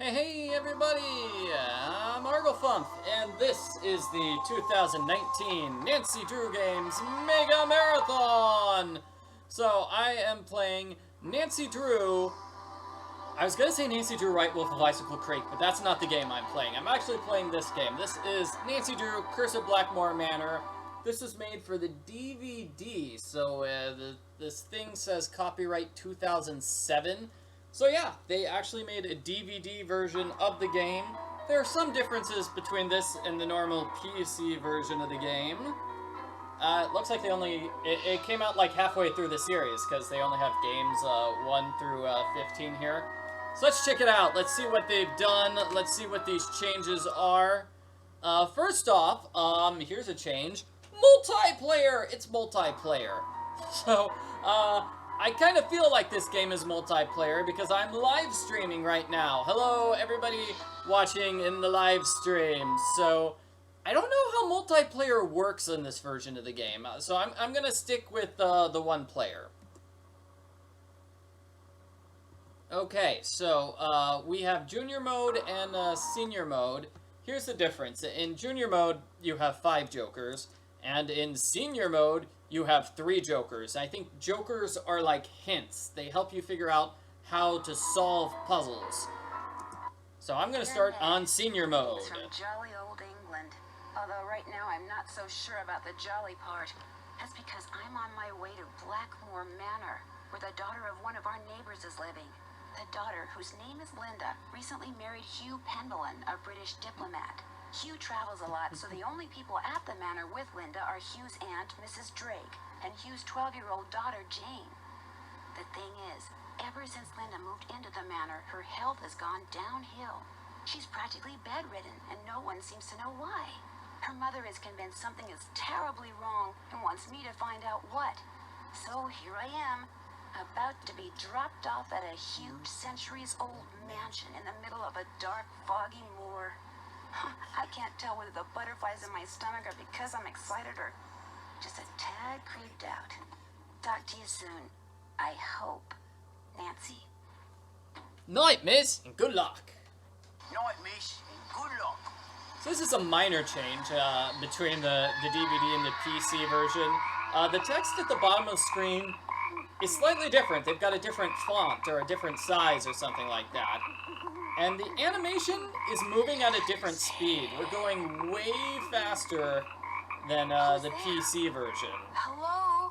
Hey everybody, I'm Arglefumph, and this is the 2019 Nancy Drew Games Mega Marathon! So, I am playing Nancy Drew. I was gonna say Nancy Drew White Wolf of Icicle Creek, but that's not the game I'm playing. I'm actually playing this game. This is Nancy Drew Curse of Blackmoor Manor. This is made for the DVD, so this thing says copyright 2007. So yeah, they actually made a DVD version of the game. There are some differences between this and the normal PC version of the game. It looks like it came out like halfway through the series, because they only have games 1 through 15 here. So let's check it out. Let's see what they've done. Let's see what these changes are. First off, here's a change. Multiplayer! It's multiplayer. So, I kind of feel like this game is multiplayer because I'm live streaming right now. Hello, everybody watching in the live stream. So, I don't know how multiplayer works in this version of the game. So, I'm going to stick with the one player. Okay, so we have junior mode and senior mode. Here's the difference. In junior mode, you have 5 jokers. And in senior mode, you have 3 jokers. I think jokers are like hints. They help you figure out how to solve puzzles. So I'm going to start on senior mode. From jolly old England. Although right now I'm not so sure about the jolly part. That's because I'm on my way to Blackmoor Manor, where the daughter of one of our neighbors is living. The daughter, whose name is Linda, recently married Hugh Pendleton, a British diplomat. Hugh travels a lot, so the only people at the manor with Linda are Hugh's aunt, Mrs. Drake, and Hugh's 12-year-old daughter, Jane. The thing is, ever since Linda moved into the manor, her health has gone downhill. She's practically bedridden, and no one seems to know why. Her mother is convinced something is terribly wrong and wants me to find out what. So here I am, about to be dropped off at a huge centuries-old mansion in the middle of a dark, foggy moor. I can't tell whether the butterflies in my stomach are because I'm excited or just a tad creeped out. Talk to you soon. I hope. Nancy. Night, miss, and good luck. Night, miss, and good luck. So this is a minor change between the DVD and the PC version. The text at the bottom of the screen is slightly different. They've got a different font or a different size or something like that. And the animation is moving at a different speed. We're going way faster than the PC version. Hello?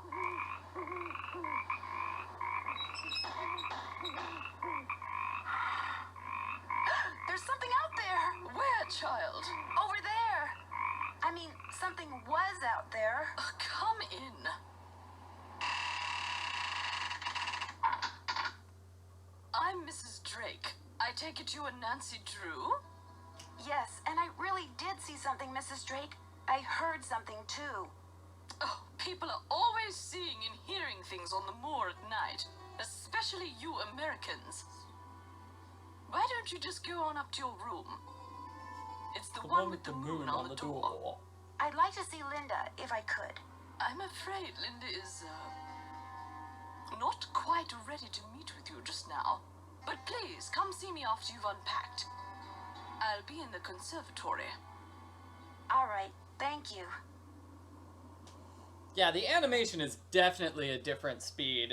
There's something out there. Where, child? Over there. I mean, something was out there. Come in. I'm Mrs. Drake. I take it you are Nancy Drew? Yes, and I really did see something, Mrs. Drake. I heard something, too. Oh, people are always seeing and hearing things on the moor at night, especially you Americans. Why don't you just go on up to your room? It's the one with the moon on the door. I'd like to see Linda, if I could. I'm afraid Linda is, not quite ready to meet with you just now. But please, come see me after you've unpacked. I'll be in the conservatory. All right, thank you. Yeah, the animation is definitely a different speed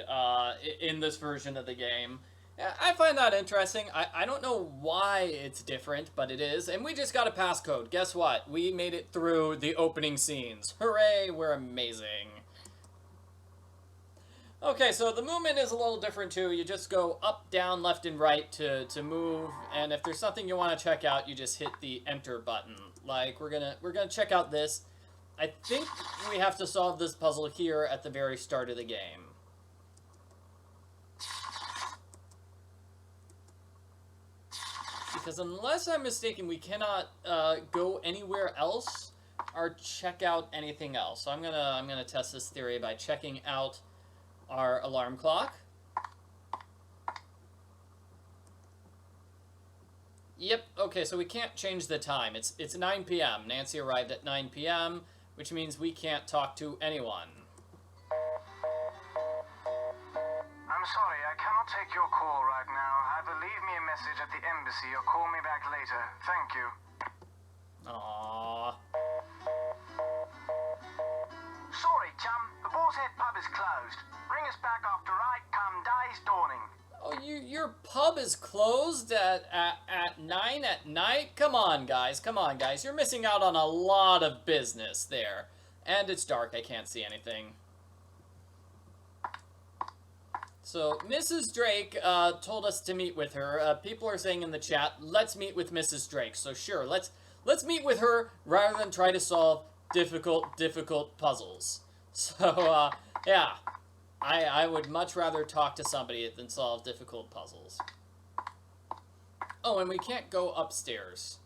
in this version of the game. I find that interesting. I don't know why it's different, but it is. And we just got a passcode. Guess what? We made it through the opening scenes. Hooray, we're amazing. Okay, so the movement is a little different too. You just go up, down, left, and right to move. And if there's something you want to check out, you just hit the enter button. Like we're gonna check out this. I think we have to solve this puzzle here at the very start of the game. Because unless I'm mistaken, we cannot go anywhere else or check out anything else. So I'm gonna test this theory by checking out our alarm clock. Yep, okay, so we can't change the time. It's 9 p.m. Nancy arrived at 9 p.m., which means we can't talk to anyone. I'm sorry, I cannot take your call right now. I believe me, message at the embassy or call me back later. Thank you. Aww. Sorry, chum. The Boar's Head pub is closed. Ring us back after 8 come day's dawning. Oh, your pub is closed at 9 at night? Come on, guys. Come on, guys. You're missing out on a lot of business there. And it's dark. I can't see anything. So, Mrs. Drake told us to meet with her. People are saying in the chat, let's meet with Mrs. Drake. So, sure, let's meet with her rather than try to solve difficult puzzles. So, yeah. I would much rather talk to somebody than solve difficult puzzles. Oh, and we can't go upstairs.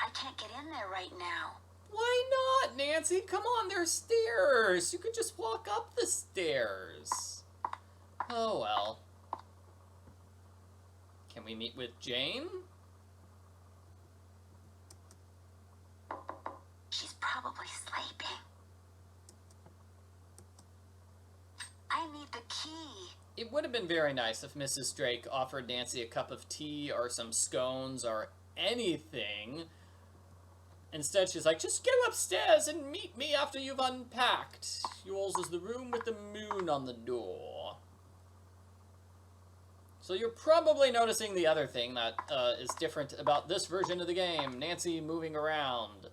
I can't get in there right now. Why not, Nancy? Come on, there's stairs. You could just walk up the stairs. Oh, well. Can we meet with Jane? She's probably sleeping. I need the key. It would have been very nice if Mrs. Drake offered Nancy a cup of tea or some scones or anything. Instead, she's like, just go upstairs and meet me after you've unpacked. Yours is the room with the moon on the door. So you're probably noticing the other thing that is different about this version of the game. Nancy moving around.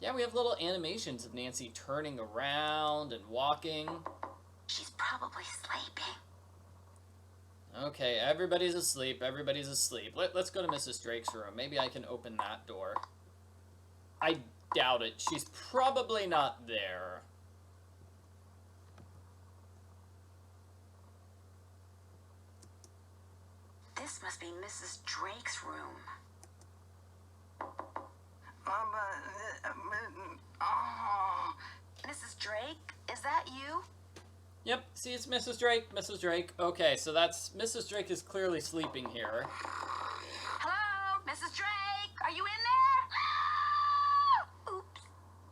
Yeah, we have little animations of Nancy turning around and walking. She's probably sleeping. Okay, everybody's asleep. Everybody's asleep. Let's go to Mrs. Drake's room. Maybe I can open that door. I doubt it. She's probably not there. This must be Mrs. Drake's room. Mrs. Drake, is that you? Yep, see, it's Mrs. Drake. Mrs. Drake. Okay, so that's... Mrs. Drake is clearly sleeping here. Hello, Mrs. Drake, are you in there? Oops.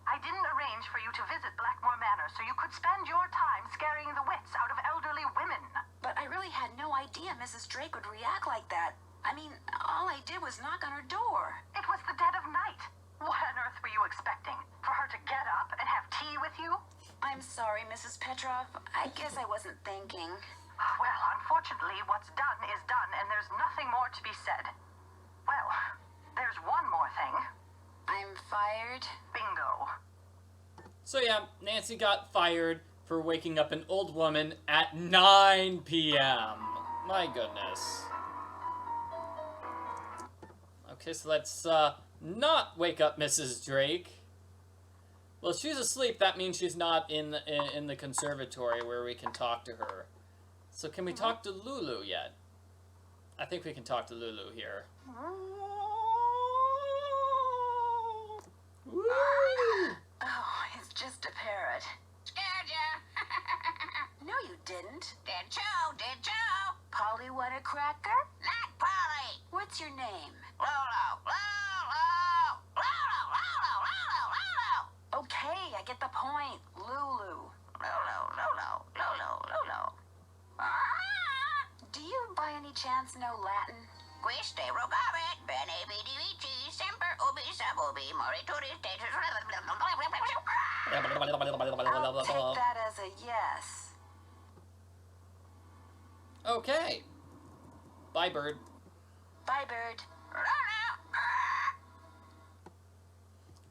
I didn't arrange for you to visit Blackmoor Manor so you could spend your time scaring the wits out of elderly women. But I really had no idea Mrs. Drake would react like that. I mean, all I did was knock on her door. It was the dead of night. What on earth were you expecting? For her to get up and have tea with you? I'm sorry, Mrs. Petrov. I guess I wasn't thinking. Well, unfortunately, what's done is done, and there's nothing more to be said. Well, there's one more thing. I'm fired. Bingo. So yeah, Nancy got fired for waking up an old woman at 9 p.m. My goodness. Okay, so let's not wake up Mrs. Drake. Well, if she's asleep, that means she's not in the conservatory where we can talk to her. So can we talk to Lulu yet? I think we can talk to Lulu here. Woo! Oh, it's just a parrot. Scared ya? No, you didn't. Did you? Polly, what a cracker? Not Polly. What's your name? Lolo. Okay, I get the point. Lulu. Lolo. Do you by any chance know Latin? Quiste rogavit, bene vidi vici, semper ubi sub ubi, morituri status. I'll take that as a yes. Okay. Bye, bird. Bye, bird.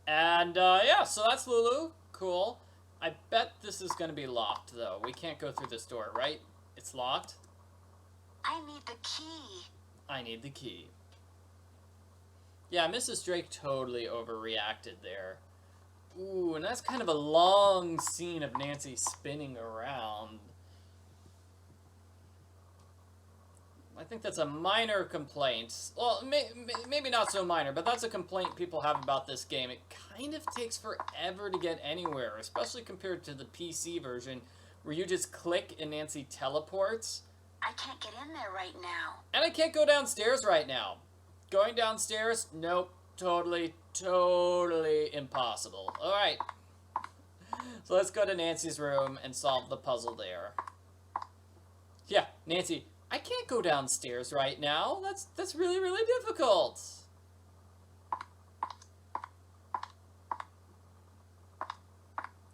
And, yeah, so that's Lulu. Cool. I bet this is going to be locked, though. We can't go through this door, right? It's locked? I need the key. I need the key. Yeah, Mrs. Drake totally overreacted there. Ooh, and that's kind of a long scene of Nancy spinning around. I think that's a minor complaint. Well, maybe not so minor, but that's a complaint people have about this game. It kind of takes forever to get anywhere, especially compared to the PC version, where you just click and Nancy teleports. I can't get in there right now. And I can't go downstairs right now. Going downstairs? Nope. Totally impossible. Alright. So let's go to Nancy's room and solve the puzzle there. Yeah, Nancy, I can't go downstairs right now. That's really, really difficult.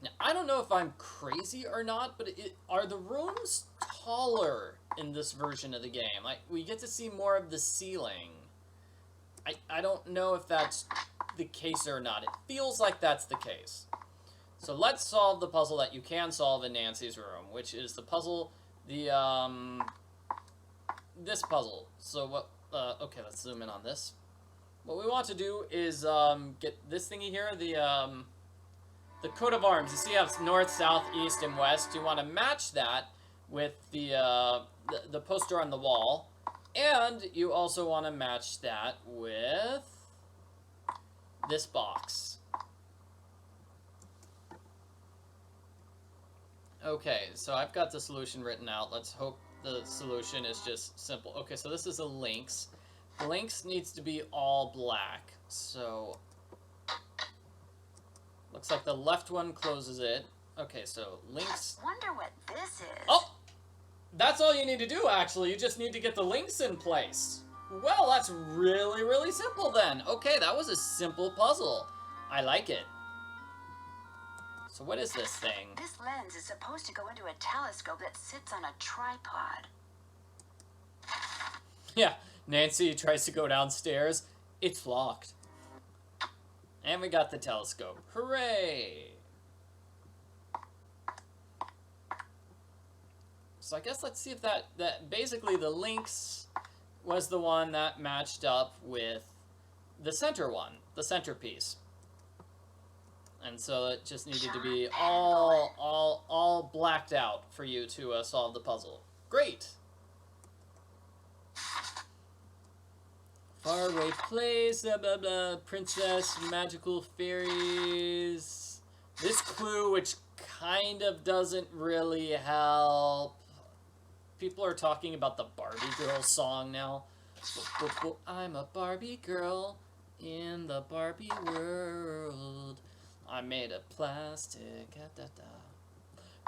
Now, I don't know if I'm crazy or not, but are the rooms taller in this version of the game? Like, we get to see more of the ceiling. I don't know if that's the case or not. It feels like that's the case. So let's solve the puzzle that you can solve in Nancy's room, which is the puzzle, this puzzle. So what, okay, let's zoom in on this. What we want to do is, get this thingy here, the coat of arms. You see how it's north, south, east, and west. You want to match that with the poster on the wall. And you also want to match that with this box. Okay, so I've got the solution written out. Let's hope the solution is just simple. Okay, so this is a lynx. The lynx needs to be all black. So, looks like the left one closes it. Okay, so lynx. Wonder what this is. Oh! That's all you need to do, actually. You just need to get the links in place. Well, that's really, really simple then. Okay, that was a simple puzzle. I like it. So what is this thing? This lens is supposed to go into a telescope that sits on a tripod. Yeah, Nancy tries to go downstairs. It's locked. And we got the telescope. Hooray! So I guess let's see if that basically the lynx was the one that matched up with the center one, the centerpiece. And so it just needed to be all blacked out for you to solve the puzzle. Great! Faraway place, blah blah blah, princess, magical fairies. This clue, which kind of doesn't really help. People are talking about the Barbie girl song now. I'm a Barbie girl in the Barbie world. I'm made of plastic.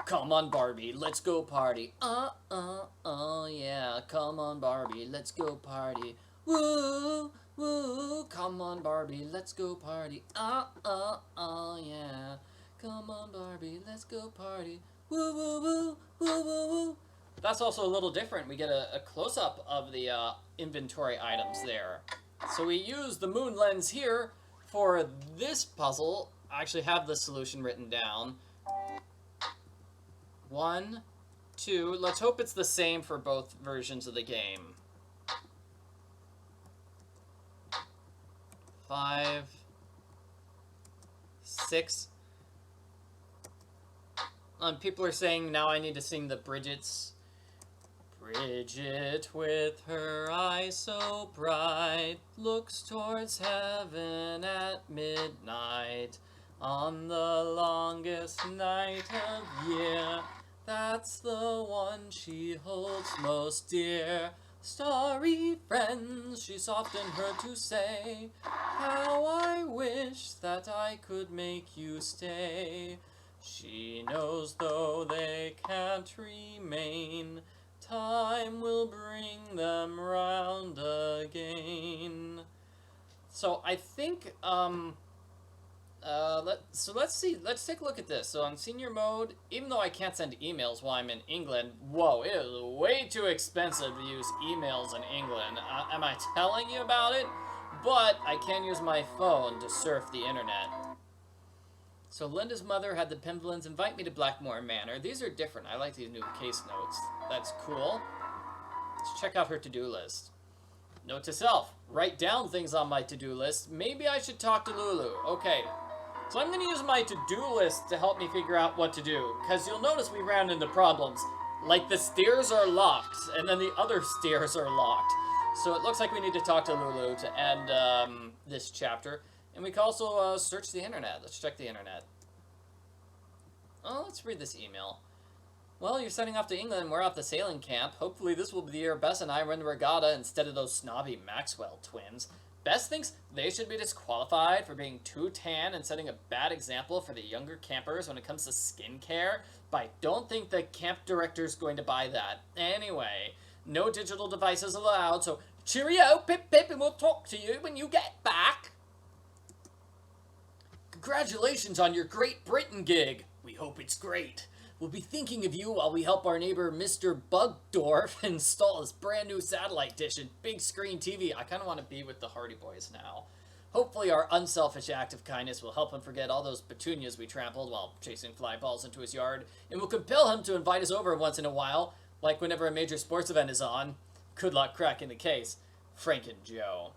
Come on, Barbie, let's go party. Yeah. Come on, Barbie, let's go party. Woo, woo. Come on, Barbie, let's go party. Yeah. Come on, Barbie, let's go party. Woo, woo, woo, woo, woo, woo. That's also a little different. We get a close-up of the inventory items there. So we use the moon lens here for this puzzle. I actually have the solution written down. 1, 2. Let's hope it's the same for both versions of the game. 5, 6. People are saying now I need to sing the Bridget's. Bridget, with her eyes so bright, looks towards heaven at midnight. On the longest night of year, that's the one she holds most dear. Starry friends, she's often heard to say, how I wish that I could make you stay. She knows though they can't remain, time will bring them round again. So I think, let's see, let's take a look at this. So on senior mode, even though I can't send emails while I'm in England, whoa, it is way too expensive to use emails in England. Am I telling you about it? But I can use my phone to surf the internet. So Linda's mother had the Pimblins invite me to Blackmoor Manor. These are different. I like these new case notes. That's cool. Let's check out her to-do list. Note to self. Write down things on my to-do list. Maybe I should talk to Lulu. Okay. So I'm going to use my to-do list to help me figure out what to do. Because you'll notice we ran into problems. Like the stairs are locked, and then the other stairs are locked. So it looks like we need to talk to Lulu to end this chapter. And we can also search the internet. Let's check the internet. Oh, let's read this email. Well, you're setting off to England. We're off the sailing camp. Hopefully this will be the year Bess and I run the regatta instead of those snobby Maxwell twins. Bess thinks they should be disqualified for being too tan and setting a bad example for the younger campers when it comes to skincare. But I don't think the camp director's going to buy that. Anyway, No digital devices allowed, so cheerio, pip pip, and we'll talk to you when you get back. Congratulations on your Great Britain gig. We hope it's great. We'll be thinking of you while we help our neighbor Mr. Bugdorf install his brand new satellite dish and big screen TV. I kind of want to be with the Hardy Boys now. Hopefully our unselfish act of kindness will help him forget all those petunias we trampled while chasing fly balls into his yard, and will compel him to invite us over once in a while, like whenever a major sports event is on. Good luck cracking the case. Frank and Joe.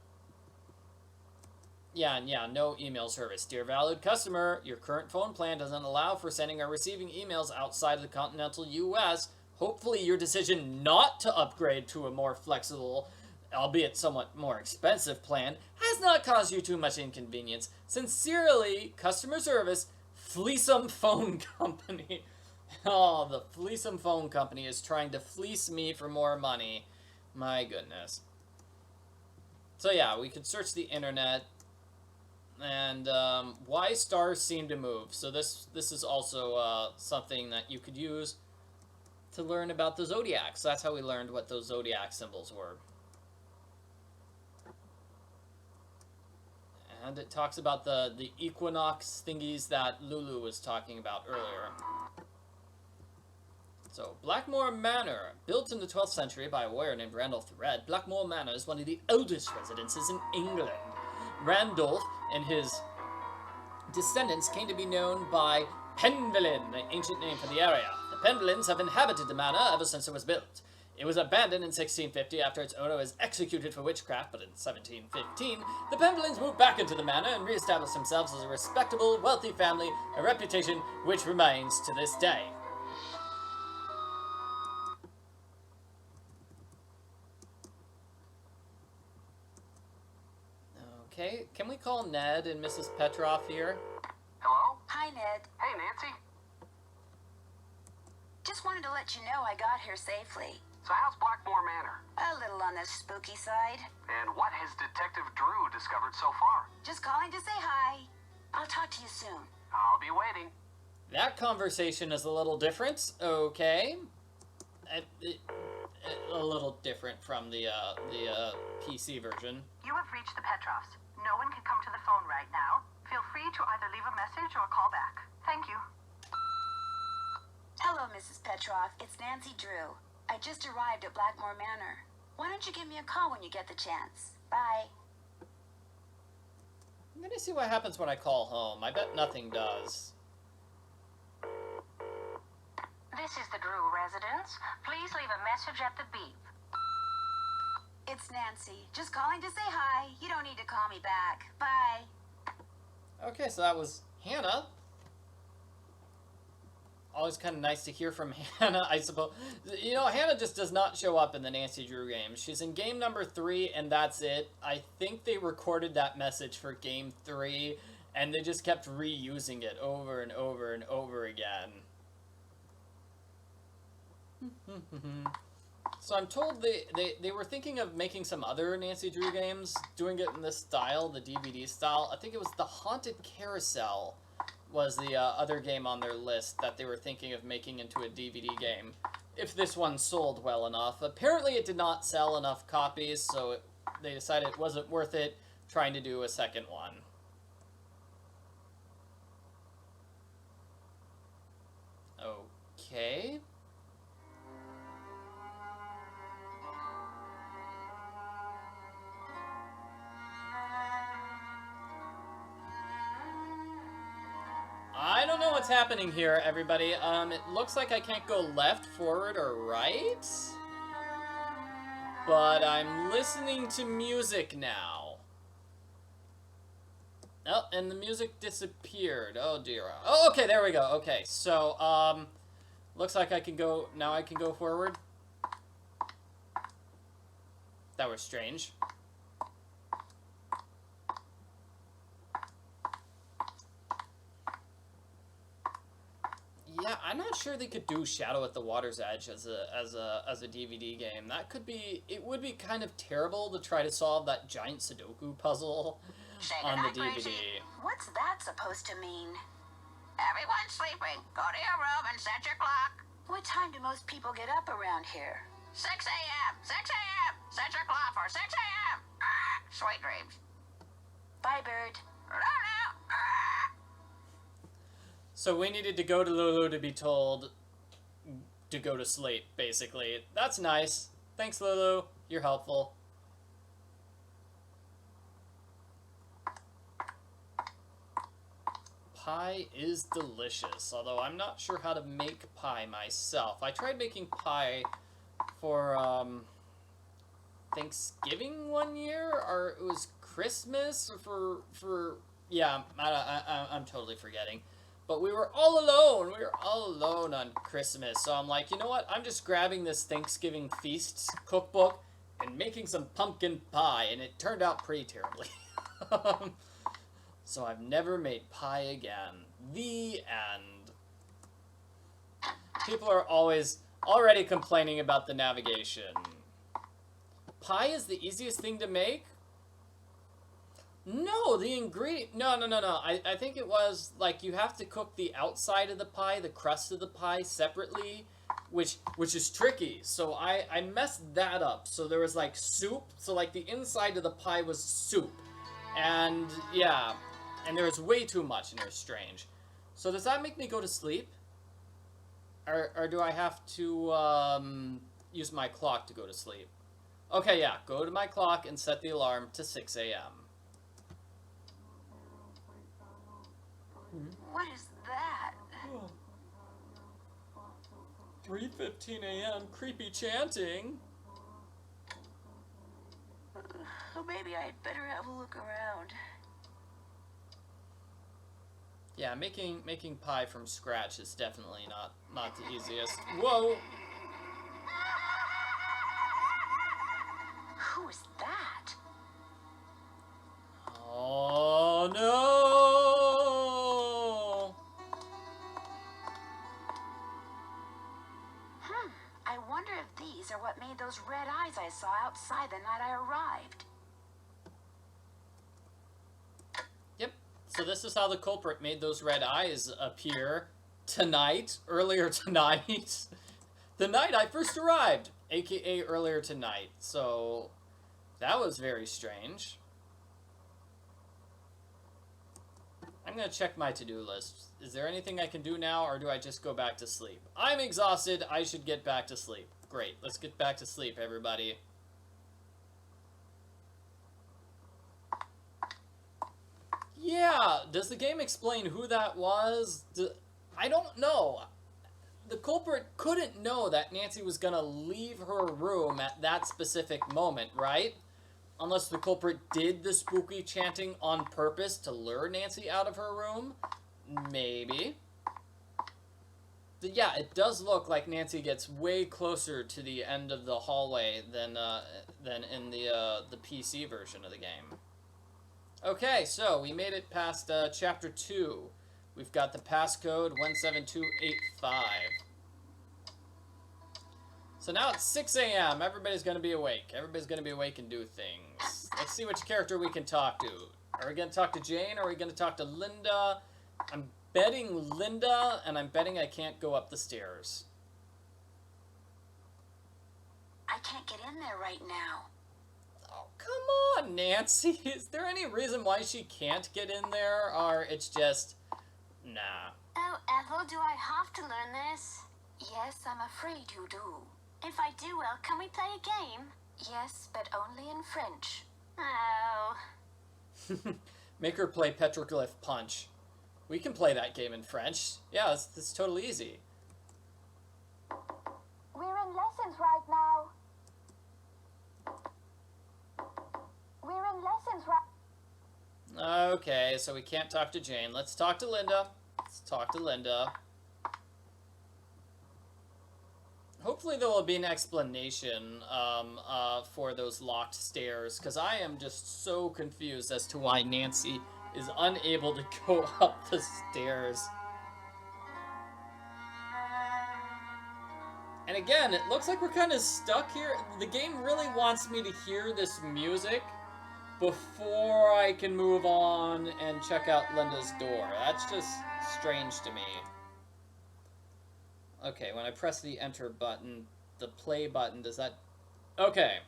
Yeah, no email service. Dear valued customer, your current phone plan doesn't allow for sending or receiving emails outside of the continental U.S. Hopefully your decision not to upgrade to a more flexible, albeit somewhat more expensive plan, has not caused you too much inconvenience. Sincerely, customer service, Fleecem Phone Company. Oh, the Fleecem Phone Company is trying to fleece me for more money. My goodness. So yeah, we could search the internet. And why stars seem to move. So this is also something that you could use to learn about the zodiac. So that's how we learned what those zodiac symbols were. And it talks about the equinox thingies that Lulu was talking about earlier. So, Blackmoor Manor. Built in the 12th century by a warrior named Randolph the Red, Blackmoor Manor is one of the oldest residences in England. Randolph and his descendants came to be known by Penvillin, the ancient name for the area. The Penvillins have inhabited the manor ever since it was built. It was abandoned in 1650 after its owner was executed for witchcraft, but in 1715, the Penvillins moved back into the manor and re-established themselves as a respectable, wealthy family, a reputation which remains to this day. Okay, can we call Ned and Mrs. Petroff here? Hello? Hi, Ned. Hey, Nancy. Just wanted to let you know I got here safely. So how's Blackmoor Manor? A little on the spooky side. And what has Detective Drew discovered so far? Just calling to say hi. I'll talk to you soon. I'll be waiting. That conversation is a little different, okay. A little different from the PC version. You have reached the Petrovs. No one can come to the phone right now. Feel free to either leave a message or call back. Thank you. Hello, Mrs. Petroff. It's Nancy Drew. I just arrived at Blackmoor Manor. Why don't you give me a call when you get the chance? Bye. I'm gonna see what happens when I call home. I bet nothing does. This is the Drew residence. Please leave a message at the beep. It's Nancy. Just calling to say hi. You don't need to call me back. Bye. Okay, so that was Hannah. Always kind of nice to hear from Hannah, I suppose. You know, Hannah just does not show up in the Nancy Drew games. She's in game number 3, and that's it. I think they recorded that message for game 3, and they just kept reusing it over and over and over again. So I'm told they were thinking of making some other Nancy Drew games, doing it in this style, the DVD style. I think it was The Haunted Carousel was the other game on their list that they were thinking of making into a DVD game, if this one sold well enough. Apparently it did not sell enough copies, so they decided it wasn't worth it trying to do a second one. Okay. I don't know what's happening here, everybody. It looks like I can't go left, forward, or right. But I'm listening to music now. Oh, and the music disappeared. Oh, dear. Oh, okay, there we go. Okay, so, looks like I can go... Now I can go forward. That was strange. Yeah, I'm not sure they could do Shadow at the Water's Edge as a DVD game. That could be... It would be kind of terrible to try to solve that giant Sudoku puzzle on the DVD. What's that supposed to mean? Everyone's sleeping. Go to your room and set your clock. What time do most people get up around here? 6 a.m. 6 a.m. Set your clock for 6 a.m. Sweet dreams. Bye, Bird. So we needed to go to Lulu to be told to go to sleep, basically. That's nice. Thanks, Lulu. You're helpful. Pie is delicious, although I'm not sure how to make pie myself. I tried making pie for Thanksgiving one year, or it was Christmas, or for yeah, I'm totally forgetting. But we were all alone. We were all alone on Christmas. So I'm like, you know what? I'm just grabbing this Thanksgiving Feasts cookbook and making some pumpkin pie. And it turned out pretty terribly. So I've never made pie again. The end. People are already complaining about the navigation. Pie is the easiest thing to make? No, the ingredient... No. I think it was, like, you have to cook the outside of the pie, the crust of the pie, separately, which is tricky. So I messed that up. So there was, like, soup. So, like, the inside of the pie was soup. And, yeah. And there was way too much, and it was strange. So does that make me go to sleep? Or do I have to, use my clock to go to sleep? Okay, yeah. Go to my clock and set the alarm to 6 a.m. What is that? 3:15 a.m. Creepy chanting. Maybe I'd better have a look around. Yeah, making pie from scratch is definitely not the easiest. Whoa! Who is that? Oh no! I wonder if these are what made those red eyes I saw outside the night I arrived. Yep. So this is how the culprit made those red eyes appear earlier tonight. The night I first arrived, aka earlier tonight. So that was very strange. I'm going to check my to-do list. Is there anything I can do now, or do I just go back to sleep? I'm exhausted. I should get back to sleep. Great. Let's get back to sleep, everybody. Yeah. Does the game explain who that was? I don't know. The culprit couldn't know that Nancy was going to leave her room at that specific moment, right? Unless the culprit did the spooky chanting on purpose to lure Nancy out of her room. Maybe. But yeah, it does look like Nancy gets way closer to the end of the hallway than in the PC version of the game. Okay, so we made it past Chapter 2. We've got the passcode 17285. So now it's 6 a.m. Everybody's going to be awake. Everybody's going to be awake and do things. Let's see which character we can talk to. Are we going to talk to Jane, or are we going to talk to Linda? I'm betting Linda, and I'm betting I can't go up the stairs. I can't get in there right now. Oh, come on, Nancy. Is there any reason why she can't get in there, or it's just... Nah. Oh, Ethel, do I have to learn this? Yes, I'm afraid you do. If I do well, can we play a game? Yes, but only in French. Oh. Make her play Petroglyph Punch. We can play that game in French. Yeah, it's totally easy. We're in lessons right now. We're in lessons right... Okay, so we can't talk to Jane. Let's talk to Linda. Let's talk to Linda. Hopefully there will be an explanation for those locked stairs, because I am just so confused as to why Nancy is unable to go up the stairs. And again, it looks like we're kind of stuck here. The game really wants me to hear this music before I can move on and check out Linda's door. That's just strange to me. Okay, when I press the enter button, the play button, does that... Okay.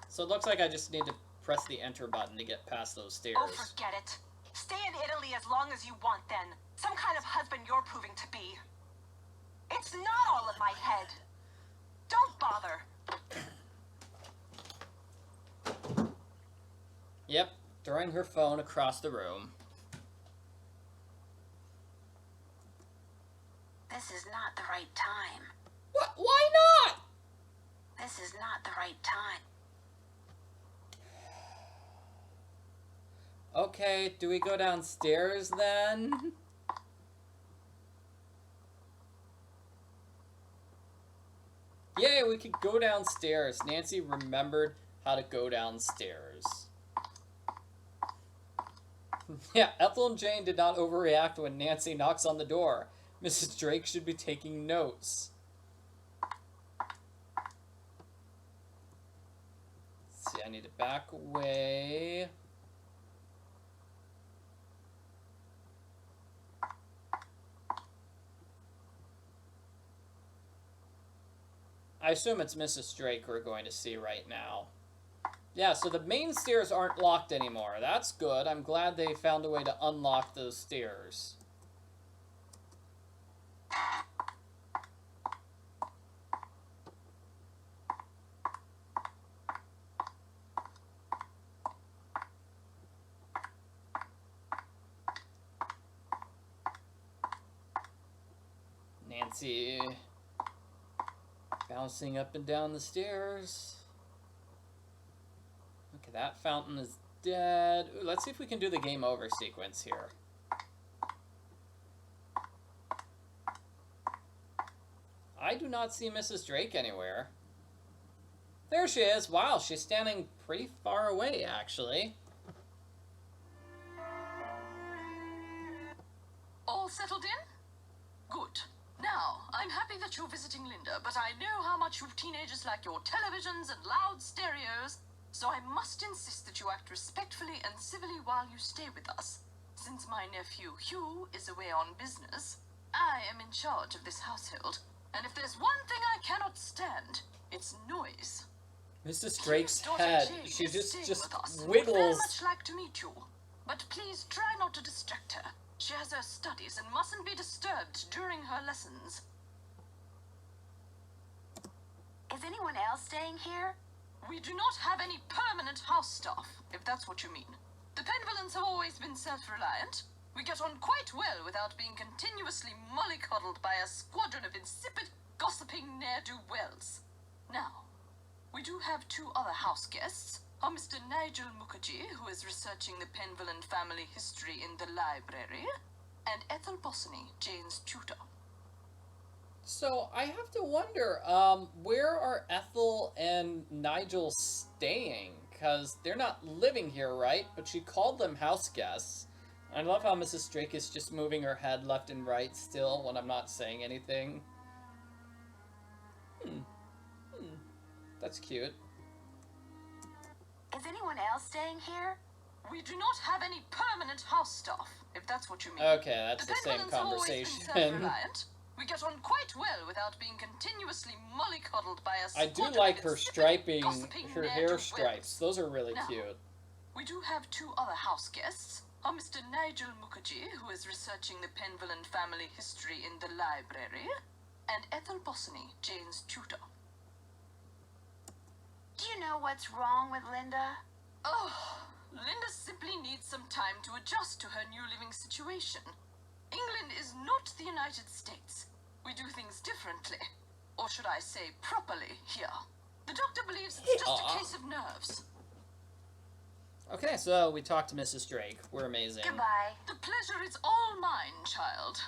So it looks like I just need to press the enter button to get past those stairs. Oh, forget it. Stay in Italy as long as you want, then. Some kind of husband you're proving to be. It's not all in my head. Don't bother. Yep, throwing her phone across the room. This is not the right time. What? Why not? This is not the right time. Okay, do we go downstairs then? Yay, we could go downstairs. Nancy remembered how to go downstairs. Yeah, Ethel and Jane did not overreact when Nancy knocks on the door. Mrs. Drake should be taking notes. Let's see, I need to back away. I assume it's Mrs. Drake we're going to see right now. Yeah, so the main stairs aren't locked anymore. That's good. I'm glad they found a way to unlock those stairs. Nancy bouncing up and down the stairs. Okay, that fountain is dead. Ooh, let's see if we can do the game over sequence here. I do not see Mrs. Drake anywhere. There she is. Wow, she's standing pretty far away, actually. All settled in? Good. Now, I'm happy that you're visiting Linda, but I know how much you teenagers like your televisions and loud stereos, so I must insist that you act respectfully and civilly while you stay with us. Since my nephew Hugh is away on business, I am in charge of this household, and if there's one thing I cannot stand, it's noise. Mrs. Drake's Hugh's daughter head, Jane she is just staying with us and would wiggles. very much like to meet you, but please try not to distract her. She has her studies and mustn't be disturbed during her lessons. Is anyone else staying here? We do not have any permanent house staff, if that's what you mean. The Penvillans have always been self-reliant. We get on quite well without being continuously mollycoddled by a squadron of insipid, gossiping ne'er-do-wells. Now, we do have two other house guests. Mr. Nigel Mukerjee, who is researching the Penvillan family history in the library, and Ethel Bossany, Jane's tutor. So, I have to wonder, where are Ethel and Nigel staying? Because they're not living here, right? But she called them house guests. I love how Mrs. Drake is just moving her head left and right still when I'm not saying anything. That's cute. Is anyone else staying here? We do not have any permanent house staff, if that's what you mean. Okay, that's the same Penvillans have always been conversation. self-reliant. We get on quite well without being continuously mollycoddled by a I do squadron like of her insipid, striping, gossiping her hair ne'er-do-wells. stripes. Those are really Now, cute. We do have two other house guests. Mr. Nigel Mukerjee, who is researching the Penvillan family history in the library, and Ethel Bossany, Jane's tutor. Do you know what's wrong with Linda? Oh, Linda simply needs some time to adjust to her new living situation. England is not the United States. We do things differently. Or should I say properly here. The doctor believes it's just a case of nerves. Okay, so we talked to Mrs. Drake. We're amazing. Goodbye. The pleasure is all mine, child.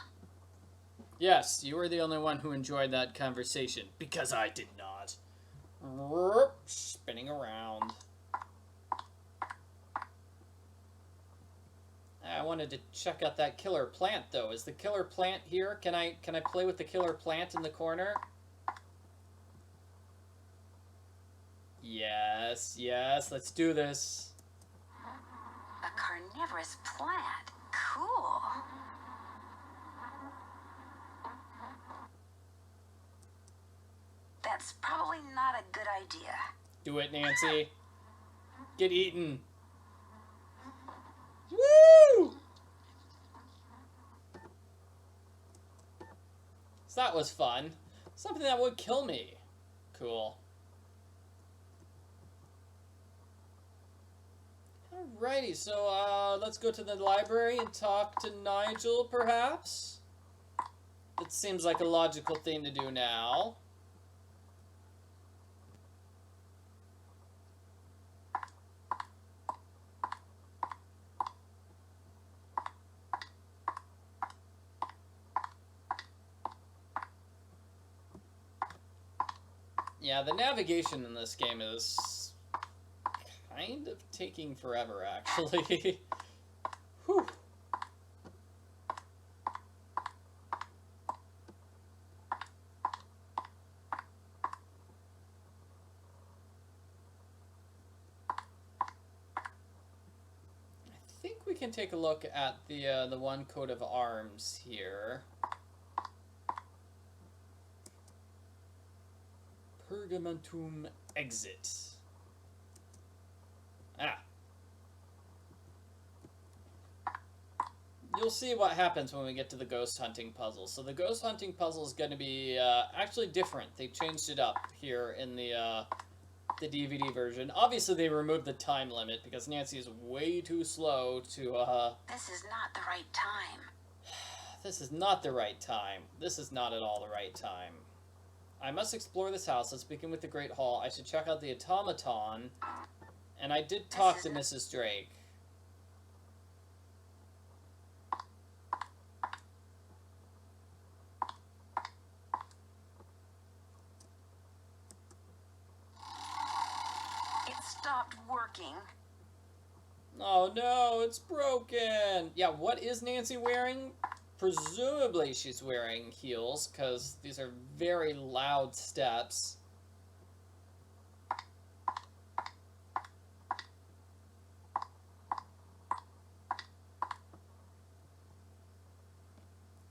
Yes, you were the only one who enjoyed that conversation, because I did not. Spinning around. I wanted to check out that killer plant, though. Is the killer plant here? Can I play with the killer plant in the corner? Yes, yes, let's do this. A carnivorous plant. Cool. That's probably not a good idea. Do it, Nancy. Get eaten. Woo! So that was fun. Something that would kill me. Cool. Alrighty, so let's go to the library and talk to Nigel, perhaps? That seems like a logical thing to do now. Yeah, the navigation in this game is kind of taking forever, actually. Whew. I think we can take a look at the one coat of arms here. Pergamentum exit. Ah. You'll see what happens when we get to the ghost hunting puzzle. So the ghost hunting puzzle is going to be actually different. They changed it up here in the DVD version. Obviously, they removed the time limit because Nancy is way too slow to. This is not the right time. This is not the right time. This is not at all the right time. I must explore this house. Let's begin with the Great Hall. I should check out the automaton. And I did talk to Mrs. Drake. It stopped working. Oh no, it's broken! Yeah, what is Nancy wearing? Presumably she's wearing heels, because these are very loud steps.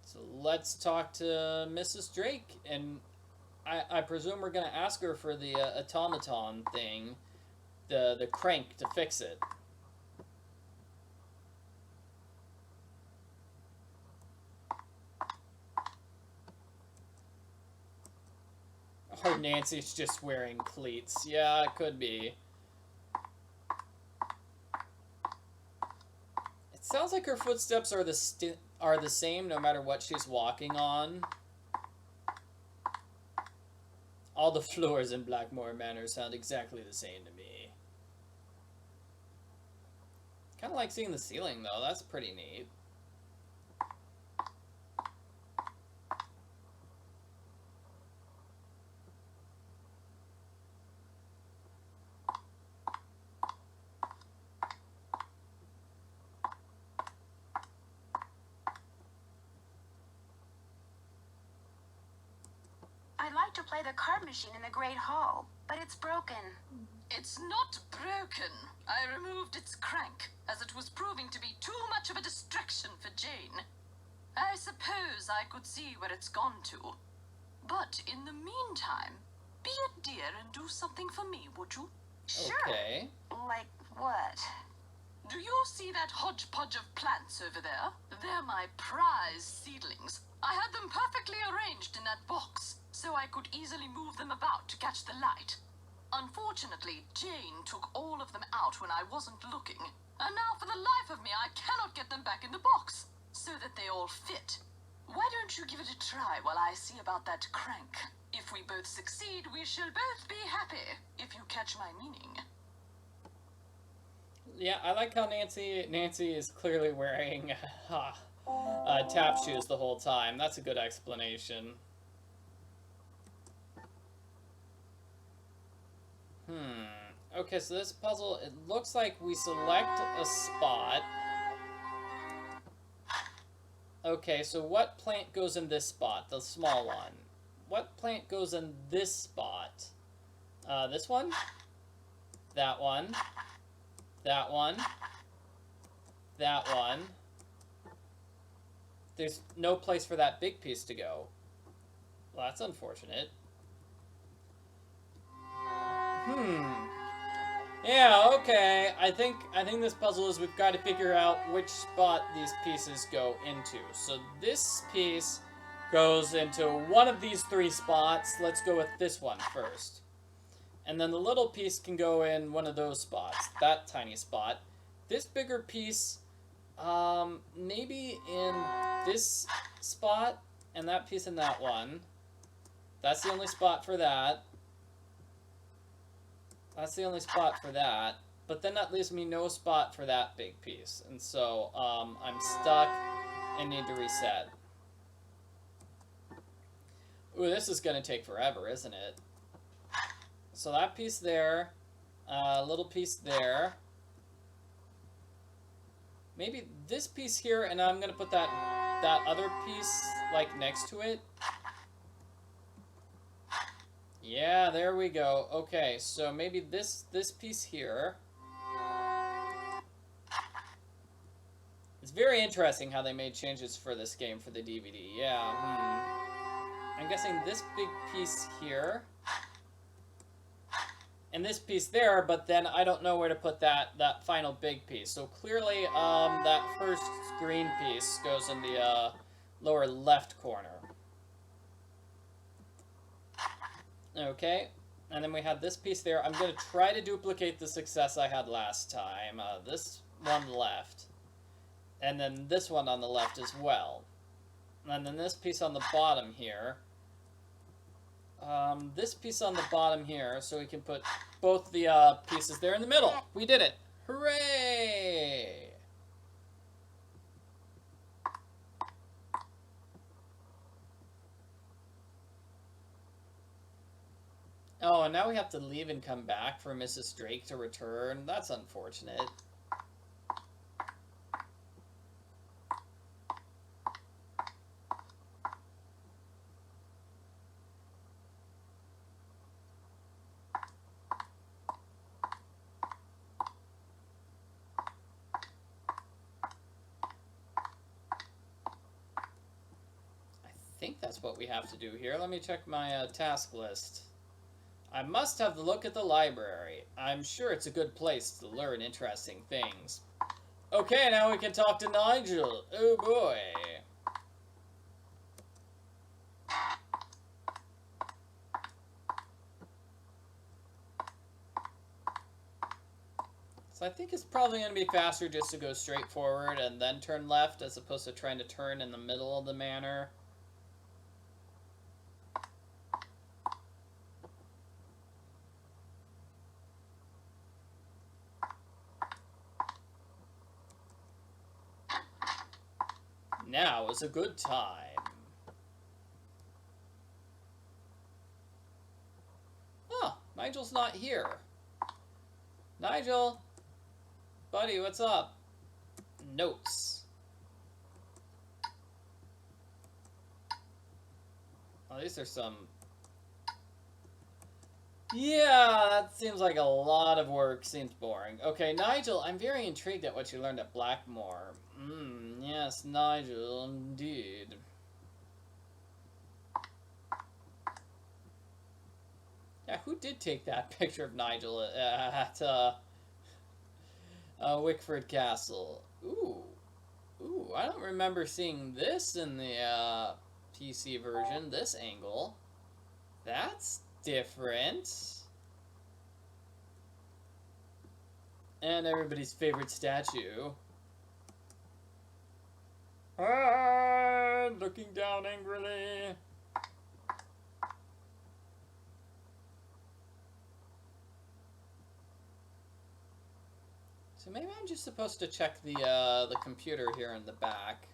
So let's talk to Mrs. Drake, and I presume we're going to ask her for the automaton thing, the crank to fix it. Or Nancy's just wearing cleats. Yeah, it could be. It sounds like her footsteps are the same no matter what she's walking on. All the floors in Blackmoor Manor sound exactly the same to me. Kind of like seeing the ceiling, though. That's pretty neat. I'd like to play the card machine in the Great Hall, but it's broken. It's not broken. I removed its crank, as it was proving to be too much of a distraction for Jane. I suppose I could see where it's gone to. But in the meantime, be a dear and do something for me, would you? Sure. Okay. Like what? Do you see that hodgepodge of plants over there? They're my prize seedlings. I had them perfectly arranged in that box, so I could easily move them about to catch the light. Unfortunately, Jane took all of them out when I wasn't looking, and now for the life of me I cannot get them back in the box, so that they all fit. Why don't you give it a try while I see about that crank? If we both succeed, we shall both be happy, if you catch my meaning. Yeah, I like how Nancy is clearly wearing tap shoes the whole time. That's a good explanation. Okay, so this puzzle, it looks like we select a spot. Okay, so what plant goes in this spot? The small one. What plant goes in this spot? This one? That one. That one. That one. There's no place for that big piece to go. Well, that's unfortunate. Yeah, okay. I think this puzzle is we've got to figure out which spot these pieces go into. So this piece goes into one of these 3 spots. Let's go with this one first. And then the little piece can go in one of those spots, that tiny spot. This bigger piece, maybe in this spot, and that piece in that one. That's the only spot for that. That's the only spot for that. But then that leaves me no spot for that big piece. And so, I'm stuck and need to reset. Ooh, this is gonna take forever, isn't it? So that piece there, little piece there. Maybe this piece here, and I'm gonna put that other piece, like, next to it. Yeah, there we go. Okay, so maybe this piece here. It's very interesting how they made changes for this game for the DVD. Yeah, I'm guessing this big piece here. And this piece there, but then I don't know where to put that final big piece. So clearly, that first green piece goes in the lower left corner. Okay, and then we have this piece there. I'm going to try to duplicate the success I had last time. This one left. And then this one on the left as well. And then this piece on the bottom here. This piece on the bottom here, so we can put both the pieces there in the middle. We did it! Hooray! Oh, and now we have to leave and come back for Mrs. Drake to return. That's unfortunate. I think that's what we have to do here. Let me check my task list. I must have the look at the library. I'm sure it's a good place to learn interesting things. Okay, now we can talk to Nigel. Oh boy. So I think it's probably going to be faster just to go straight forward and then turn left as opposed to trying to turn in the middle of the manor. Now is a good time. Oh, Nigel's not here. Nigel! Buddy, what's up? Notes. Oh, these are some... Yeah, that seems like a lot of work. Seems boring. Okay, Nigel, I'm very intrigued at what you learned at Blackmoor. Yes, Nigel, indeed. Yeah, who did take that picture of Nigel at Wickford Castle? Ooh, I don't remember seeing this in the PC version, this angle. That's different. And everybody's favorite statue. Ah, looking down angrily. So maybe I'm just supposed to check the computer here in the back.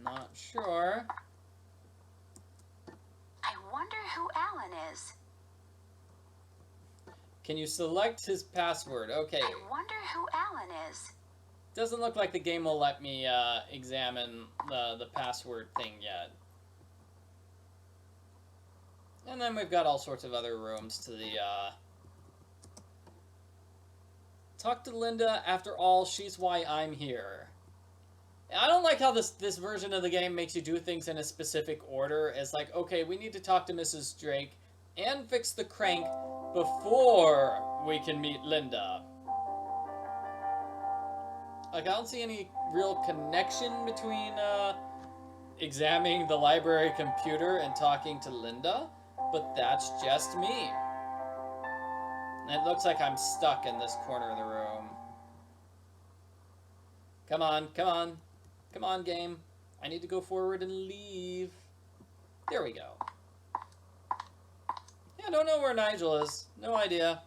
Not sure. I wonder who Alan is. Can you select his password? Okay. I wonder who Alan is. Doesn't look like the game will let me examine the password thing yet. And then we've got all sorts of other rooms to the... Talk to Linda. After all, she's why I'm here. I don't like how this version of the game makes you do things in a specific order. It's like, okay, we need to talk to Mrs. Drake and fix the crank before we can meet Linda. Like, I don't see any real connection between examining the library computer and talking to Linda, but that's just me. And it looks like I'm stuck in this corner of the room. Come on, come on. Come on, game. I need to go forward and leave. There we go. Yeah, I don't know where Nigel is. No idea.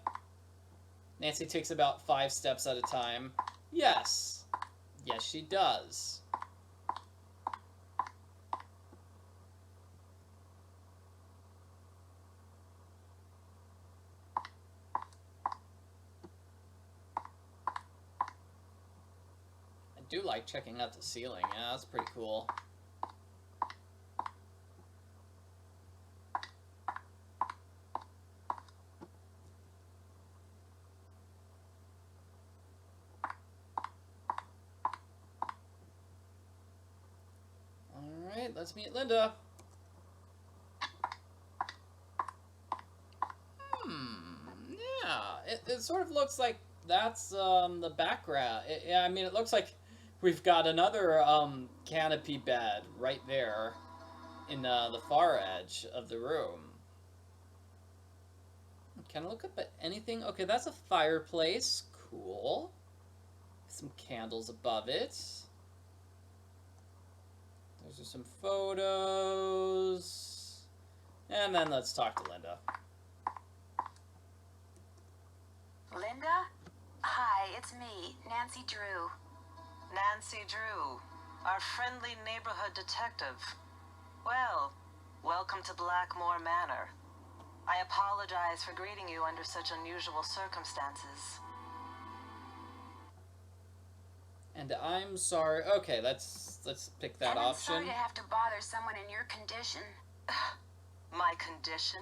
Nancy takes about 5 steps at a time. Yes. Yes, she does. I do like checking out the ceiling. Yeah, that's pretty cool. Alright, let's meet Linda. Yeah, it sort of looks like that's the background. Yeah, I mean, it looks like we've got another canopy bed right there in the far edge of the room. Can I look up at anything? Okay, that's a fireplace. Cool. Some candles above it. Those are some photos. And then let's talk to Linda. Linda? Hi, it's me, Nancy Drew. Nancy Drew, our friendly neighborhood detective. Well, welcome to Blackmoor Manor. I apologize for greeting you under such unusual circumstances. And I'm sorry. Okay, let's pick that And I'm option. sorry to have to bother someone in your condition. My condition?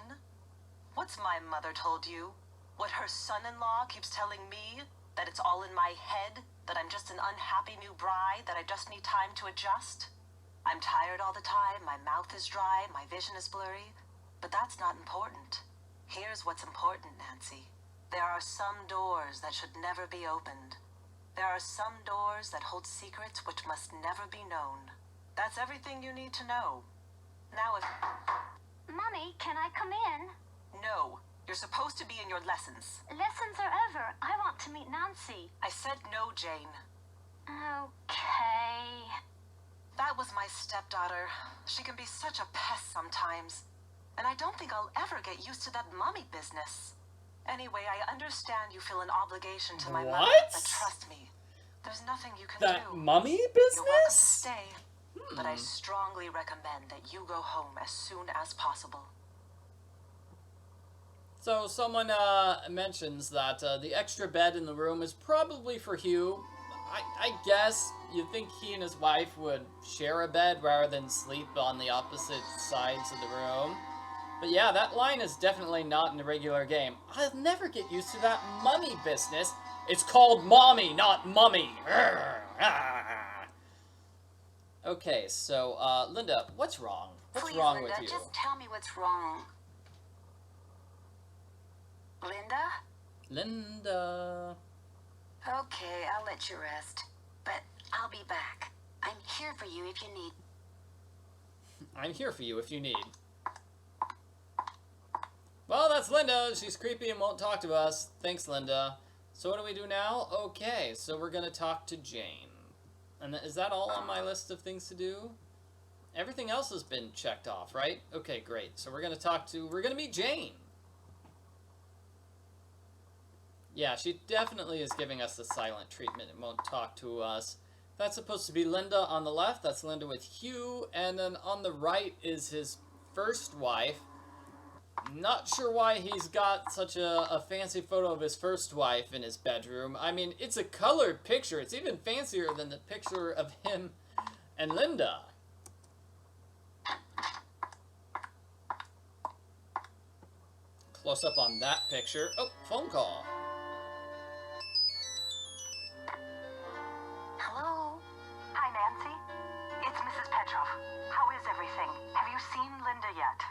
What's my mother told you? What her son-in-law keeps telling me? That it's all in my head? That I'm just an unhappy new bride? That I just need time to adjust? I'm tired all the time, my mouth is dry, my vision is blurry. But that's not important. Here's what's important, Nancy. There are some doors that should never be opened. There are some doors that hold secrets which must never be known. That's everything you need to know. Now if... Mommy, can I come in? No. You're supposed to be in your lessons. Lessons are over. I want to meet Nancy. I said no, Jane. Okay. That was my stepdaughter. She can be such a pest sometimes. And I don't think I'll ever get used to that mommy business. Anyway, I understand you feel an obligation to my mother, What? but trust me, there's nothing you can That do. mummy You're welcome to business? stay, but I strongly recommend that you go home as soon as possible. So someone mentions that the extra bed in the room is probably for Hugh. I guess you'd think he and his wife would share a bed rather than sleep on the opposite sides of the room. But yeah, that line is definitely not in the regular game. I'll never get used to that mummy business. It's called mommy, not mummy. Okay, so Linda, what's wrong? What's Please, wrong Linda, with you? just tell me what's wrong. Linda? Linda. Okay, I'll let you rest. But I'll be back. I'm here for you if you need. I'm here for you if you need. Well, that's Linda. She's creepy and won't talk to us. Thanks, Linda. So what do we do now? Okay, so we're going to talk to Jane. And is that all on my list of things to do? Everything else has been checked off, right? Okay, great. So we're going to meet Jane. Yeah, she definitely is giving us the silent treatment and won't talk to us. That's supposed to be Linda on the left. That's Linda with Hugh. And then on the right is his first wife. Not sure why he's got such a fancy photo of his first wife in his bedroom. I mean, it's a colored picture. It's even fancier than the picture of him and Linda. Close up on that picture. Oh, phone call. Hello? Hi, Nancy. It's Mrs. Petrov. How is everything? Have you seen Linda yet?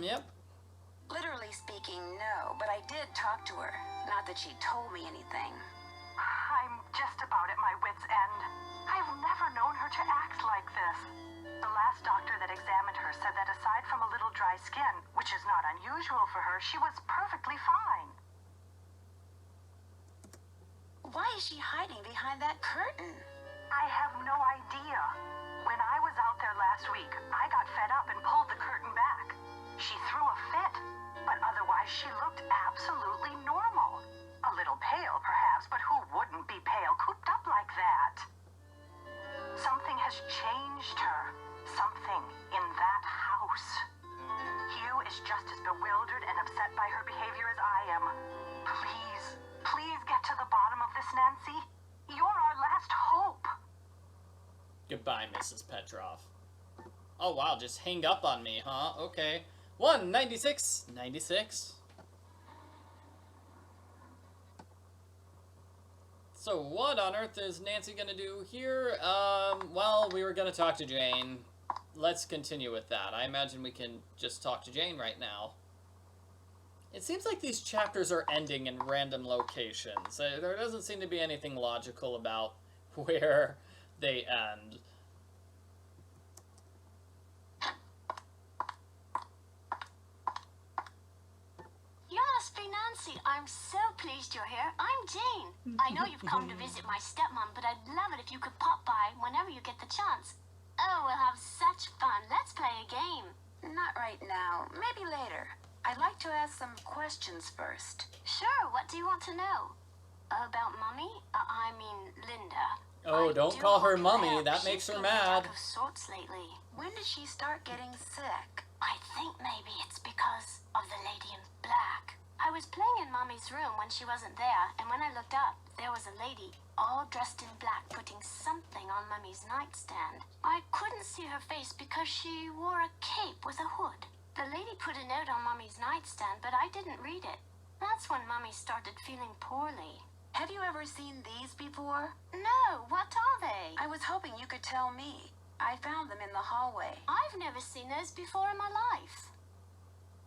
Yep. I did talk to her. Not that she told me anything. I'm just about at my wit's end. I've never known her to act like this. The last doctor that examined her said that aside from a little dry skin, which is not unusual for her, she was perfectly fine. Why is she hiding behind that curtain? I have no idea. When I was out there last week, I got fed up and pulled the curtain back. She threw a fit, but otherwise she looked absolutely normal. A little pale, perhaps, but who wouldn't be pale cooped up like that? Something has changed her. Something in that house. Hugh is just as bewildered and upset by her behavior as I am. Please get to the bottom of this, Nancy. You're our last hope. Goodbye, Mrs. Petrov. Oh, wow, just hang up on me, huh? Okay. 196. So what on earth is Nancy gonna do here? Well, we were gonna talk to Jane. Let's continue with that. I imagine we can just talk to Jane right now. It seems like these chapters are ending in random locations. There doesn't seem to be anything logical about where they end. You must be Nancy. I'm so pleased you're here. I'm Jane. I know you've come to visit my stepmom, but I'd love it if you could pop by whenever you get the chance. Oh, we'll have such fun. Let's play a game. Not right now. Maybe later. I'd like to ask some questions first. Sure, what do you want to know? About Mummy? I mean, Linda. Oh, I don't do call her hope Mummy. you're That well. makes her She's been mad. out of sorts lately. When did she start getting sick? I think maybe it's because of the lady in black. I was playing in Mommy's room when she wasn't there, and when I looked up, there was a lady, all dressed in black, putting something on Mummy's nightstand. I couldn't see her face because she wore a cape with a hood. The lady put a note on Mummy's nightstand, but I didn't read it. That's when Mummy started feeling poorly. Have you ever seen these before? No, what are they? I was hoping you could tell me. I found them in the hallway. I've never seen those before in my life.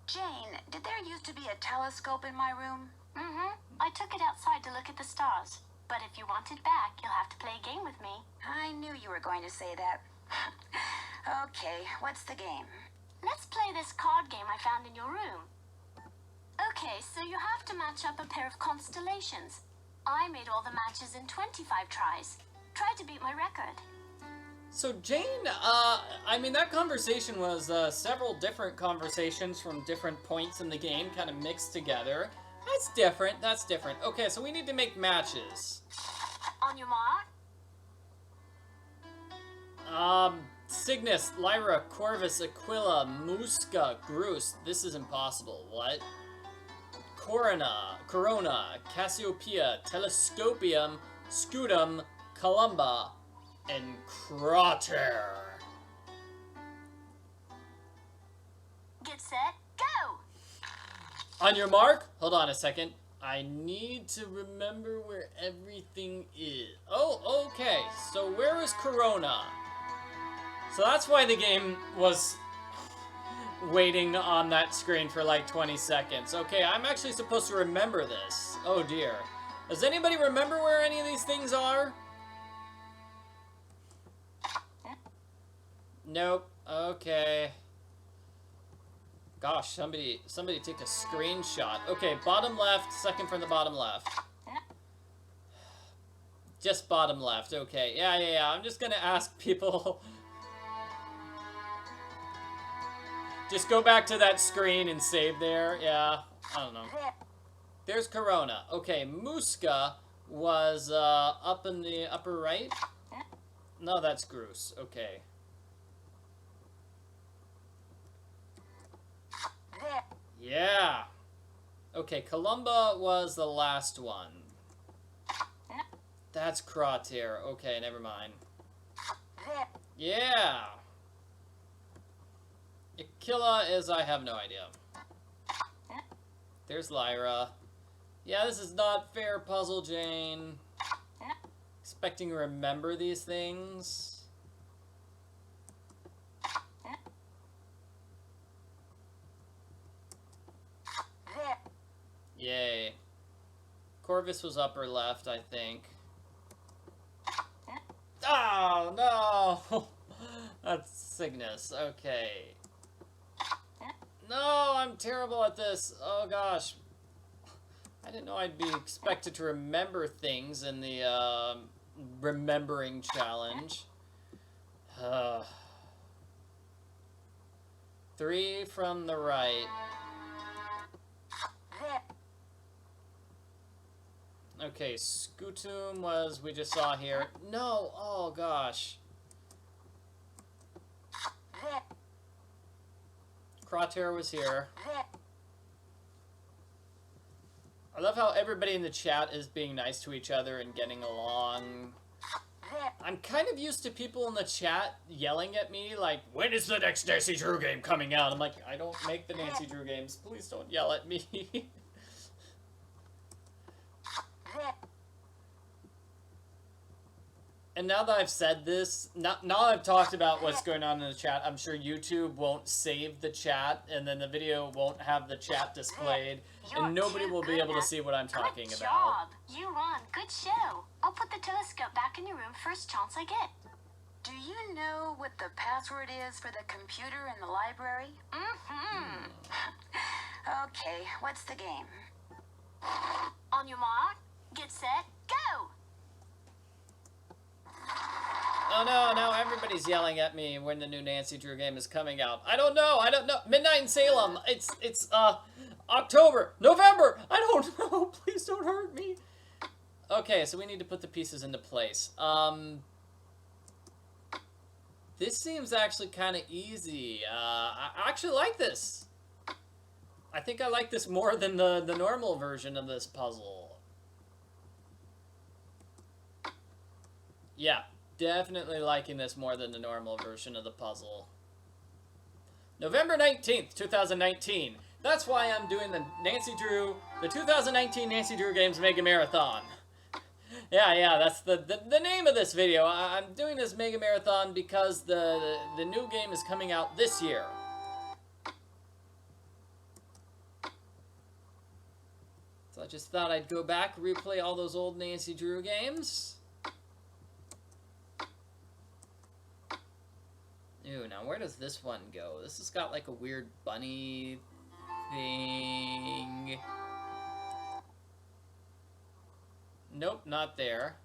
Jane, did there used to be a telescope in my room? I took it outside to look at the stars. But if you want it back, you'll have to play a game with me. I knew you were going to say that. Okay, what's the game? Let's play this card game I found in your room. Okay, so you have to match up a pair of constellations. I made all the matches in 25 tries. Try to beat my record. So Jane, I mean, that conversation was several different conversations from different points in the game kind of mixed together. That's different. Okay, so we need to make matches. On your mark. Cygnus, Lyra, Corvus, Aquila, Musca, Grus. This is impossible. What? Corona, Cassiopeia, Telescopium, Scutum, Columba, and Crater. Get set, go! On your mark, hold on a second. I need to remember where everything is. Oh, okay. So where is Corona? So that's why the game was waiting on that screen for like 20 seconds. Okay, I'm actually supposed to remember this. Oh dear. Does anybody remember where any of these things are? Nope. Okay. Gosh, somebody take a screenshot. Okay, bottom left, second from the bottom left. Just bottom left. Okay. Yeah. I'm just gonna ask people. Just go back to that screen and save there. Yeah. I don't know. There's Corona. Okay, Musca was up in the upper right. No, that's Grus. Okay. Yeah. Okay, Columba was the last one. That's Crater. Okay, never mind. Yeah. Aquila is, I have no idea. There's Lyra. Yeah, this is not fair, Puzzle Jane. Expecting to remember these things. Yay. Corvus was upper left, I think. Oh, no! That's Cygnus. Okay. No, I'm terrible at this. Oh, gosh. I didn't know I'd be expected to remember things in the, remembering challenge. 3 from the right. Okay, Scutum was, we just saw here. No, oh gosh. Crater was here. I love how everybody in the chat is being nice to each other and getting along. I'm kind of used to people in the chat yelling at me, like, when is the next Nancy Drew game coming out? I'm like, I don't make the Nancy Drew games. Please don't yell at me. And now that I've said this, now I've talked about what's going on in the chat, I'm sure YouTube won't save the chat, and then the video won't have the chat displayed, and nobody will be able to see what I'm talking about. Good job. You won. Good show. I'll put the telescope back in your room first chance I get. Do you know what the password is for the computer in the library? Mm-hmm. Okay, what's the game? On your mark, get set, go! Oh no, now everybody's yelling at me when the new Nancy Drew game is coming out. I don't know. Midnight in Salem. It's October, November. I don't know. Please don't hurt me. Okay, so we need to put the pieces into place. This seems actually kind of easy. I actually like this. I think I like this more than the normal version of this puzzle. Yeah. Definitely liking this more than the normal version of the puzzle. November 19th, 2019. That's why I'm doing the 2019 Nancy Drew Games Mega Marathon. Yeah, that's the name of this video. I'm doing this Mega Marathon because the new game is coming out this year. So I just thought I'd go back, replay all those old Nancy Drew games. Ooh, now where does this one go? This has got like a weird bunny thing. Nope, not there.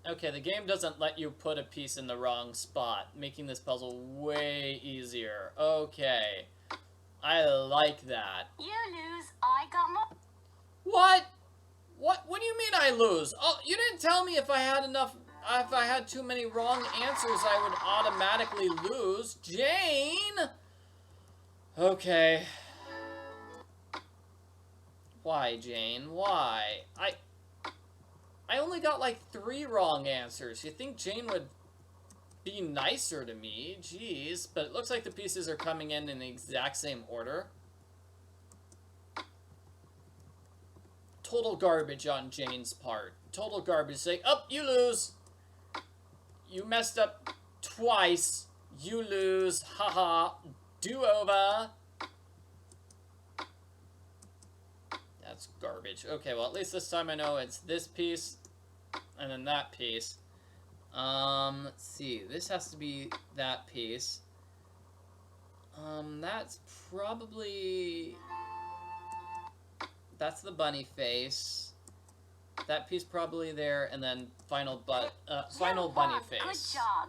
Okay, the game doesn't let you put a piece in the wrong spot, making this puzzle way easier. Okay. I like that. You lose, I got more. What? What do you mean I lose? Oh, you didn't tell me if I had enough... If I had too many wrong answers, I would automatically lose. Jane! Okay. Why, Jane? Why? I only got like 3 wrong answers. You think Jane would be nicer to me? Jeez. But it looks like the pieces are coming in the exact same order. Total garbage on Jane's part. Total garbage. Say, oh, you lose. You messed up twice. You lose. Haha. Do-over. That's garbage. Okay, well, at least this time I know it's this piece and then that piece. Let's see. This has to be that piece. That's probably... That's the bunny face. That piece probably there, and then final bunny face. Good job.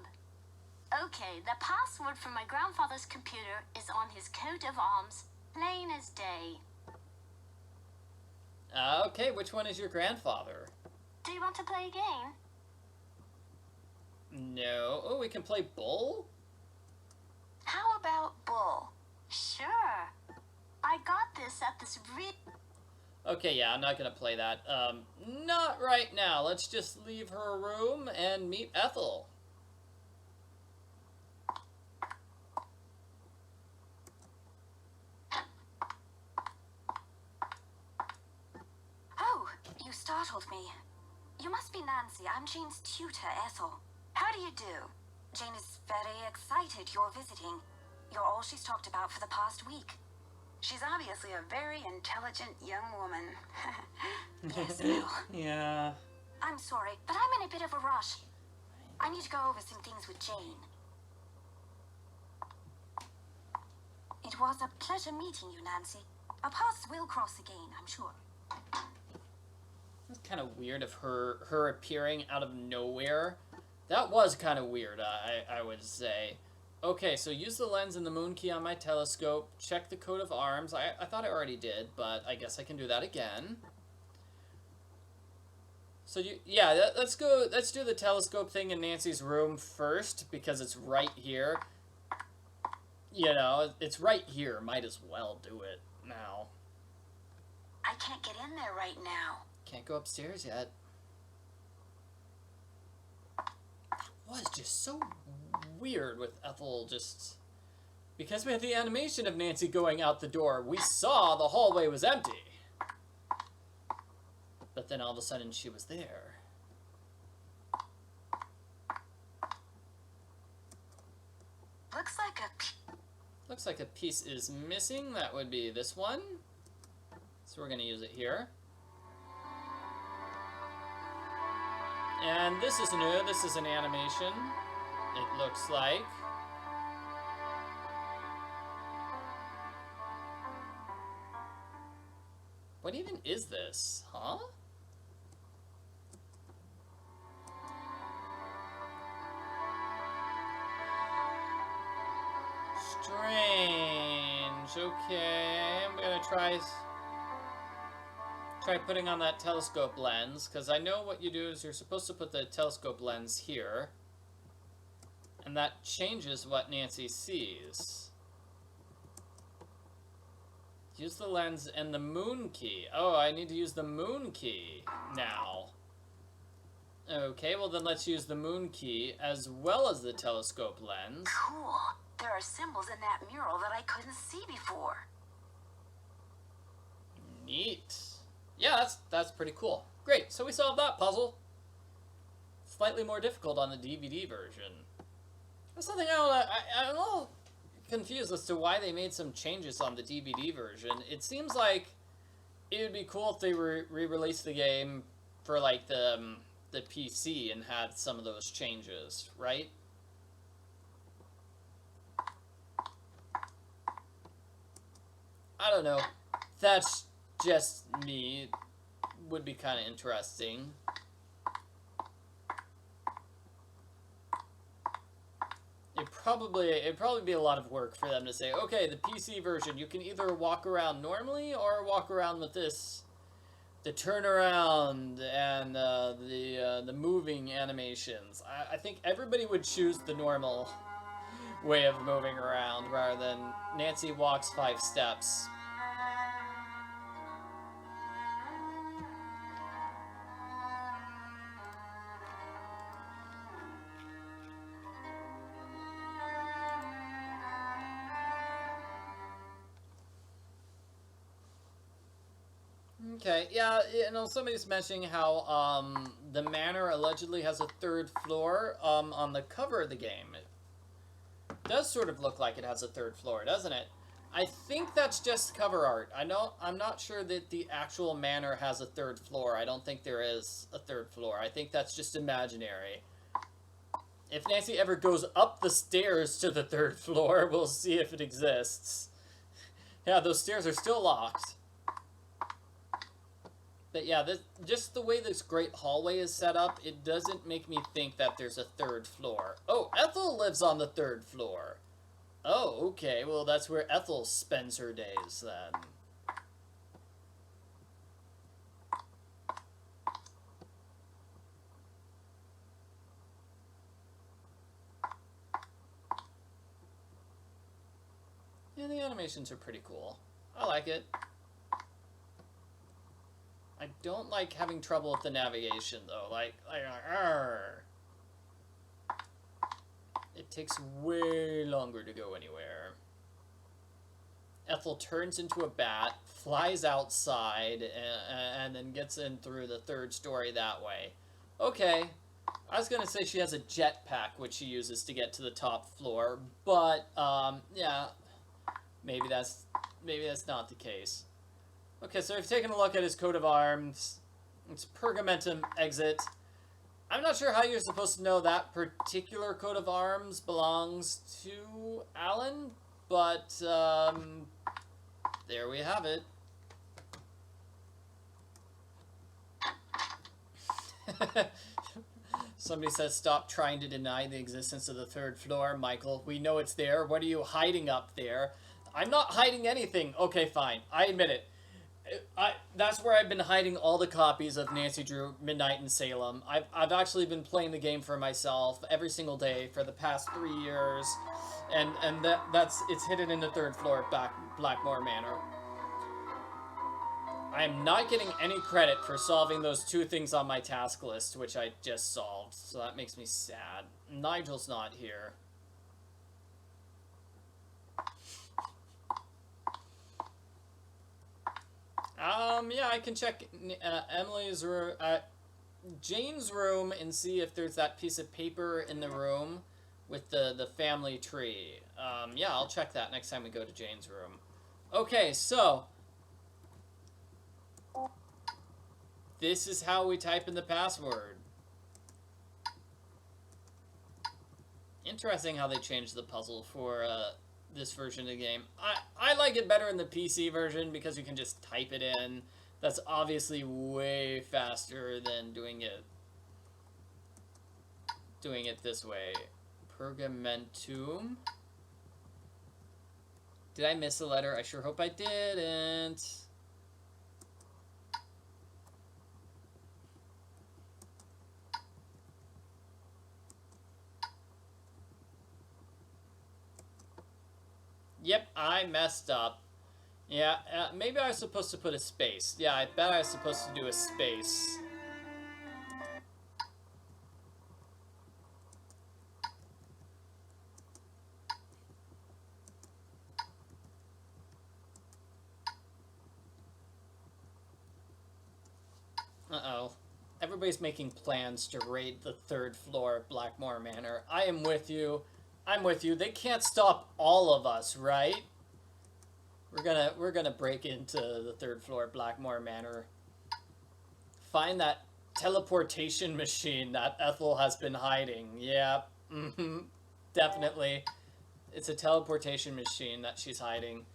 Okay, the password for my grandfather's computer is on his coat of arms, plain as day. Okay, which one is your grandfather? Do you want to play a game? No. Oh, we can play bull? How about bull? Sure. I got this at this Okay, yeah, I'm not gonna play that. Not right now. Let's just leave her room and meet Ethel. Oh, you startled me. You must be Nancy. I'm Jane's tutor, Ethel. How do you do? Jane is very excited you're visiting. You're all she's talked about for the past week. She's obviously a very intelligent young woman. Yes, Bill. Yeah. I'm sorry, but I'm in a bit of a rush. I need to go over some things with Jane. It was a pleasure meeting you, Nancy. Our paths will cross again, I'm sure. It's kind of weird of her appearing out of nowhere. That was kind of weird, I would say. Okay, so use the lens and the moon key on my telescope. Check the coat of arms. I thought I already did, but I guess I can do that again. So let's go. Let's do the telescope thing in Nancy's room first because it's right here. You know, it's right here. Might as well do it now. I can't get in there right now. Can't go upstairs yet. Was just so weird with Ethel just... Because we had the animation of Nancy going out the door, we saw the hallway was empty. But then all of a sudden she was there. Looks like a piece is missing. That would be this one. So we're going to use it here. And this is new. This is an animation, it looks like. What even is this? Huh? Strange. Okay, I'm gonna try putting on that telescope lens, because I know what you do is you're supposed to put the telescope lens here, and that changes what Nancy sees. Use the lens and the moon key. Oh, I need to use the moon key now. Okay, well then let's use the moon key as well as the telescope lens. Cool. There are symbols in that mural that I couldn't see before. Neat. Yeah, that's pretty cool. Great, so we solved that puzzle. Slightly more difficult on the DVD version. That's something I'm a little confused as to why they made some changes on the DVD version. It seems like it would be cool if they re-released the game for like the PC and had some of those changes, right? I don't know. That's just me. Would be kind of interesting. It'd probably be a lot of work for them to say, okay, the PC version, you can either walk around normally or walk around with this, the turnaround and the moving animations. I think everybody would choose the normal way of moving around rather than Nancy walks 5 steps. Okay, yeah, you know, somebody's mentioning how the manor allegedly has a 3rd floor on the cover of the game. It does sort of look like it has a 3rd floor, doesn't it? I think that's just cover art. I'm not sure that the actual manor has a 3rd floor. I don't think there is a 3rd floor. I think that's just imaginary. If Nancy ever goes up the stairs to the 3rd floor, we'll see if it exists. Yeah, those stairs are still locked. But yeah, just the way this great hallway is set up, it doesn't make me think that there's a 3rd floor. Oh, Ethel lives on the 3rd floor. Oh, okay, well that's where Ethel spends her days then. Yeah, the animations are pretty cool. I like it. I don't like having trouble with the navigation, though. Like, argh. It takes way longer to go anywhere. Ethel turns into a bat, flies outside, and then gets in through the 3rd story that way. Okay, I was going to say she has a jetpack, which she uses to get to the top floor, but, yeah, maybe that's maybe that's not the case. Okay, so we've taken a look at his coat of arms. It's Pergamentum exit. I'm not sure how you're supposed to know that particular coat of arms belongs to Alan, but there we have it. Somebody says, stop trying to deny the existence of the third floor, Michael. We know it's there. What are you hiding up there? I'm not hiding anything. Okay, fine. I admit it. That's where I've been hiding all the copies of Nancy Drew Midnight in Salem. I've actually been playing the game for myself every single day for the past 3 years. And it's hidden in the third floor of Blackmoor Manor. I am not getting any credit for solving those 2 things on my task list, which I just solved, so that makes me sad. Nigel's not here. Yeah, I can check Emily's room, Jane's room, and see if there's that piece of paper in the room with the family tree. Yeah, I'll check that next time we go to Jane's room. Okay, so this is how we type in the password. Interesting how they changed the puzzle for this version of the game. I like it better in the PC version because you can just type it in. That's obviously way faster than doing it this way. Pergamentum. Did I miss a letter? I sure hope I didn't. Yep, I messed up. Yeah, maybe I was supposed to put a space. Yeah, I bet I was supposed to do a space. Uh-oh. Everybody's making plans to raid the 3rd floor of Blackmoor Manor. I am with you. I'm with you. They can't stop all of us, right? We're gonna break into the 3rd floor of Blackmoor Manor. Find that teleportation machine that Ethel has been hiding. Yeah, definitely. It's a teleportation machine that she's hiding.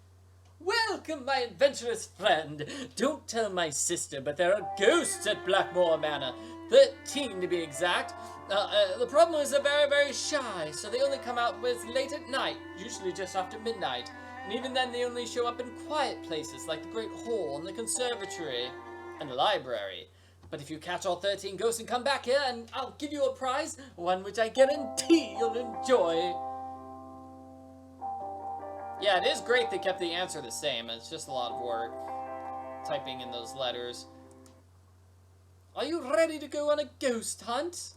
Welcome, my adventurous friend. Don't tell my sister, but there are ghosts at Blackmoor Manor. 13 to be exact. The problem is they're very, very shy, so they only come out with late at night, usually just after midnight. And even then they only show up in quiet places like the Great Hall and the Conservatory and the library. But if you catch all 13 ghosts and come back here, and I'll give you a prize, one which I guarantee you'll enjoy. Yeah, it is great they kept the answer the same. It's just a lot of work typing in those letters. Are you ready to go on a ghost hunt?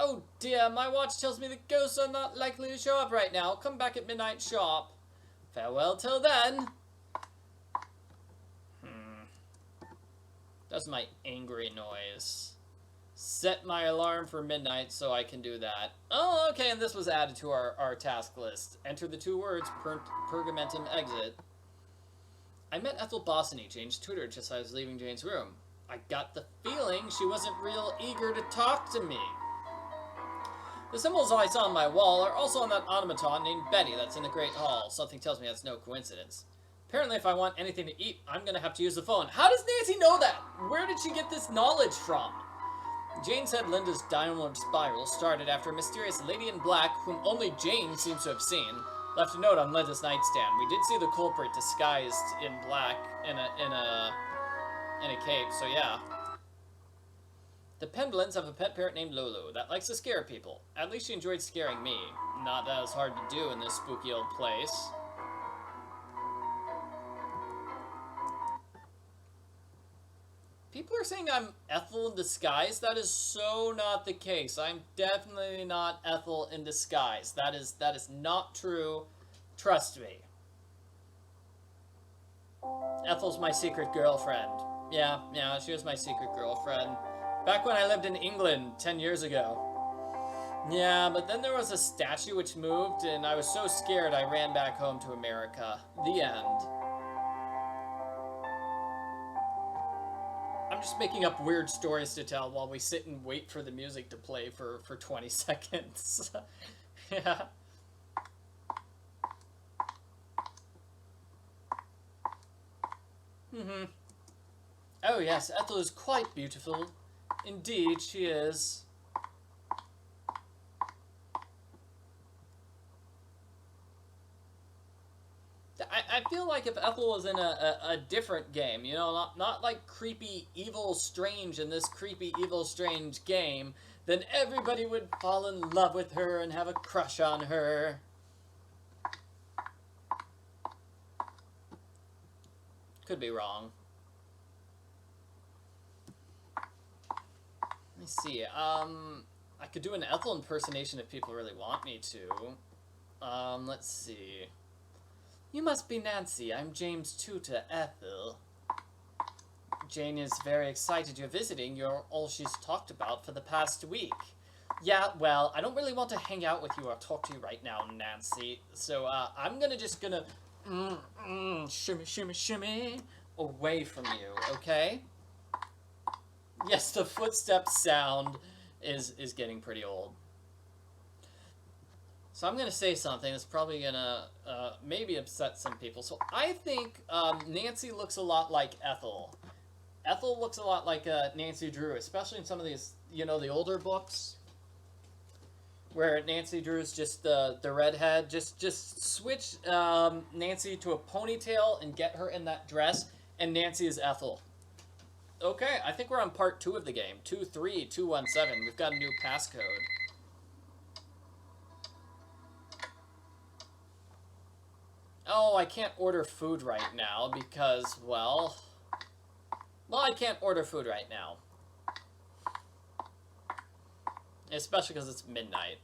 Oh dear, my watch tells me the ghosts are not likely to show up right now. Come back at midnight sharp. Farewell till then. That's my angry noise. Set my alarm for midnight so I can do that. Oh, okay, and this was added to our task list. Enter the 2 words, Pergamentum exit. I met Ethel Bossany, Jane's tutor, just as I was leaving Jane's room. I got the feeling she wasn't real eager to talk to me. The symbols I saw on my wall are also on that automaton named Betty that's in the Great Hall. Something tells me that's no coincidence. Apparently, if I want anything to eat, I'm gonna have to use the phone. How does Nancy know that? Where did she get this knowledge from? Jane said Linda's downward spiral started after a mysterious lady in black, whom only Jane seems to have seen, left a note on Linda's nightstand. We did see the culprit disguised in black in a cape, so yeah. The Pendlins have a pet parrot named Lulu that likes to scare people. At least she enjoyed scaring me. Not that it was hard to do in this spooky old place. People are saying I'm Ethel in disguise. That is so not the case. I'm definitely not Ethel in disguise. That is not true. Trust me. Ethel's my secret girlfriend. Yeah, she was my secret girlfriend. Back when I lived in England 10 years ago. Yeah, but then there was a statue which moved, and I was so scared I ran back home to America. The end. I'm just making up weird stories to tell while we sit and wait for the music to play for 20 seconds. Yeah. Oh yes, Ethel is quite beautiful. Indeed, she is. I feel like if Ethel was in a different game, you know, not like creepy, evil, strange in this creepy, evil, strange game, then everybody would fall in love with her and have a crush on her. Could be wrong. Let me see. I could do an Ethel impersonation if people really want me to. Let's see. You must be Nancy. I'm James' tutor, Ethel. Jane is very excited you're visiting. You're all she's talked about for the past week. Yeah, well, I don't really want to hang out with you or talk to you right now, Nancy. So, I'm just gonna shimmy, shimmy, shimmy away from you, okay? Yes, the footsteps sound is getting pretty old. So I'm going to say something that's probably going to maybe upset some people. So I think Nancy looks a lot like Ethel. Ethel looks a lot like Nancy Drew, especially in some of these, you know, the older books. Where Nancy Drew's just the redhead. Just switch Nancy to a ponytail and get her in that dress, and Nancy is Ethel. Okay, I think we're on part 2 of the game. 23217. We've got a new passcode. Oh, I can't order food right now because, well, I can't order food right now. Especially because it's midnight.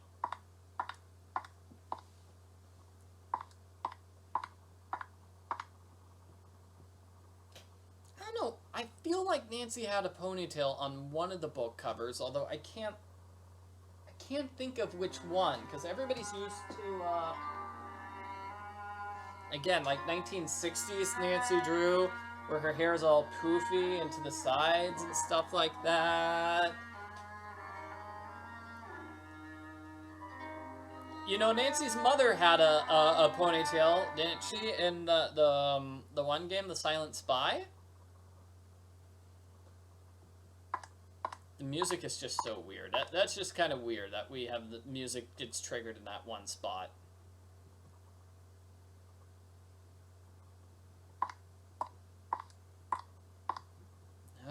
I don't know, I feel like Nancy had a ponytail on one of the book covers, although I can't think of which one, because everybody's used to, again, like 1960s Nancy Drew, where her hair is all poofy and to the sides and stuff like that. You know, Nancy's mother had a ponytail, didn't she, in the one game, The Silent Spy? The music is just so weird. That's just kind of weird that we have the music gets triggered in that one spot.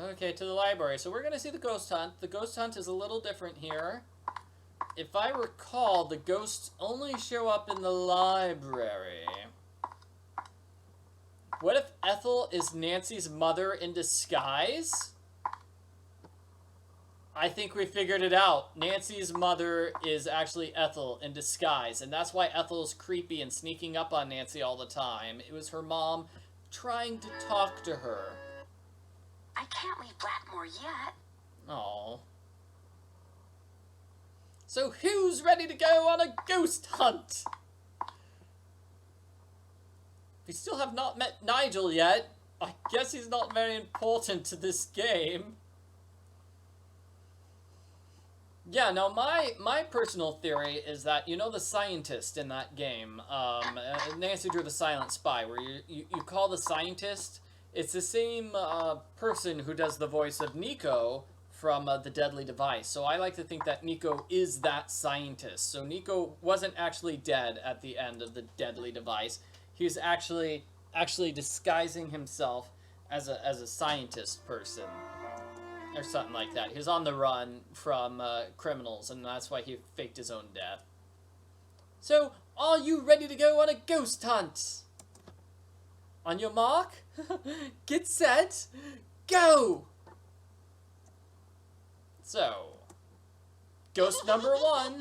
Okay, to the library. So we're going to see the ghost hunt. The ghost hunt is a little different here. If I recall, the ghosts only show up in the library. What if Ethel is Nancy's mother in disguise? I think we figured it out. Nancy's mother is actually Ethel in disguise, and that's why Ethel's creepy and sneaking up on Nancy all the time. It was her mom trying to talk to her. I can't leave Blackmoor yet. Aww. So who's ready to go on a ghost hunt? We still have not met Nigel yet. I guess he's not very important to this game. Yeah, now my personal theory is that, you know, the scientist in that game, Nancy Drew the Silent Spy, where you call the scientist, it's the same person who does the voice of Nico from The Deadly Device. So I like to think that Nico is that scientist. So Nico wasn't actually dead at the end of The Deadly Device. He was actually disguising himself as a scientist person. Or something like that. He was on the run from criminals, and that's why he faked his own death. So, are you ready to go on a ghost hunt? On your mark, get set, go! So, ghost number 1.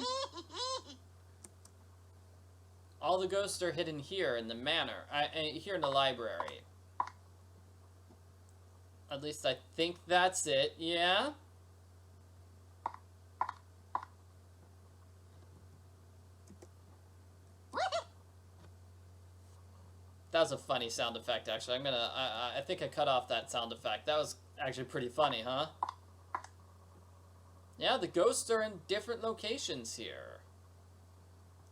All the ghosts are hidden here in the manor, here in the library. At least I think that's it, yeah? was a funny sound effect, actually. I think I cut off that sound effect. That was actually pretty funny, huh? Yeah, the ghosts are in different locations here.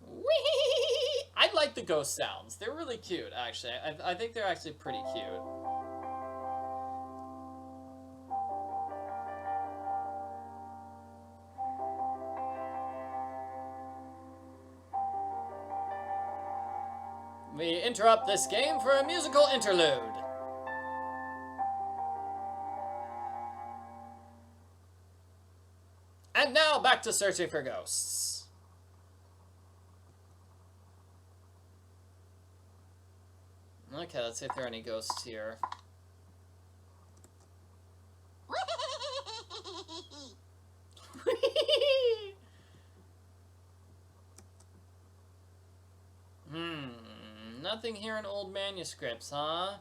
Whee! I like the ghost sounds. They're really cute, actually. I think they're actually pretty cute. We interrupt this game for a musical interlude. And now back to searching for ghosts. Okay, let's see if there are any ghosts here. Nothing here in old manuscripts, huh?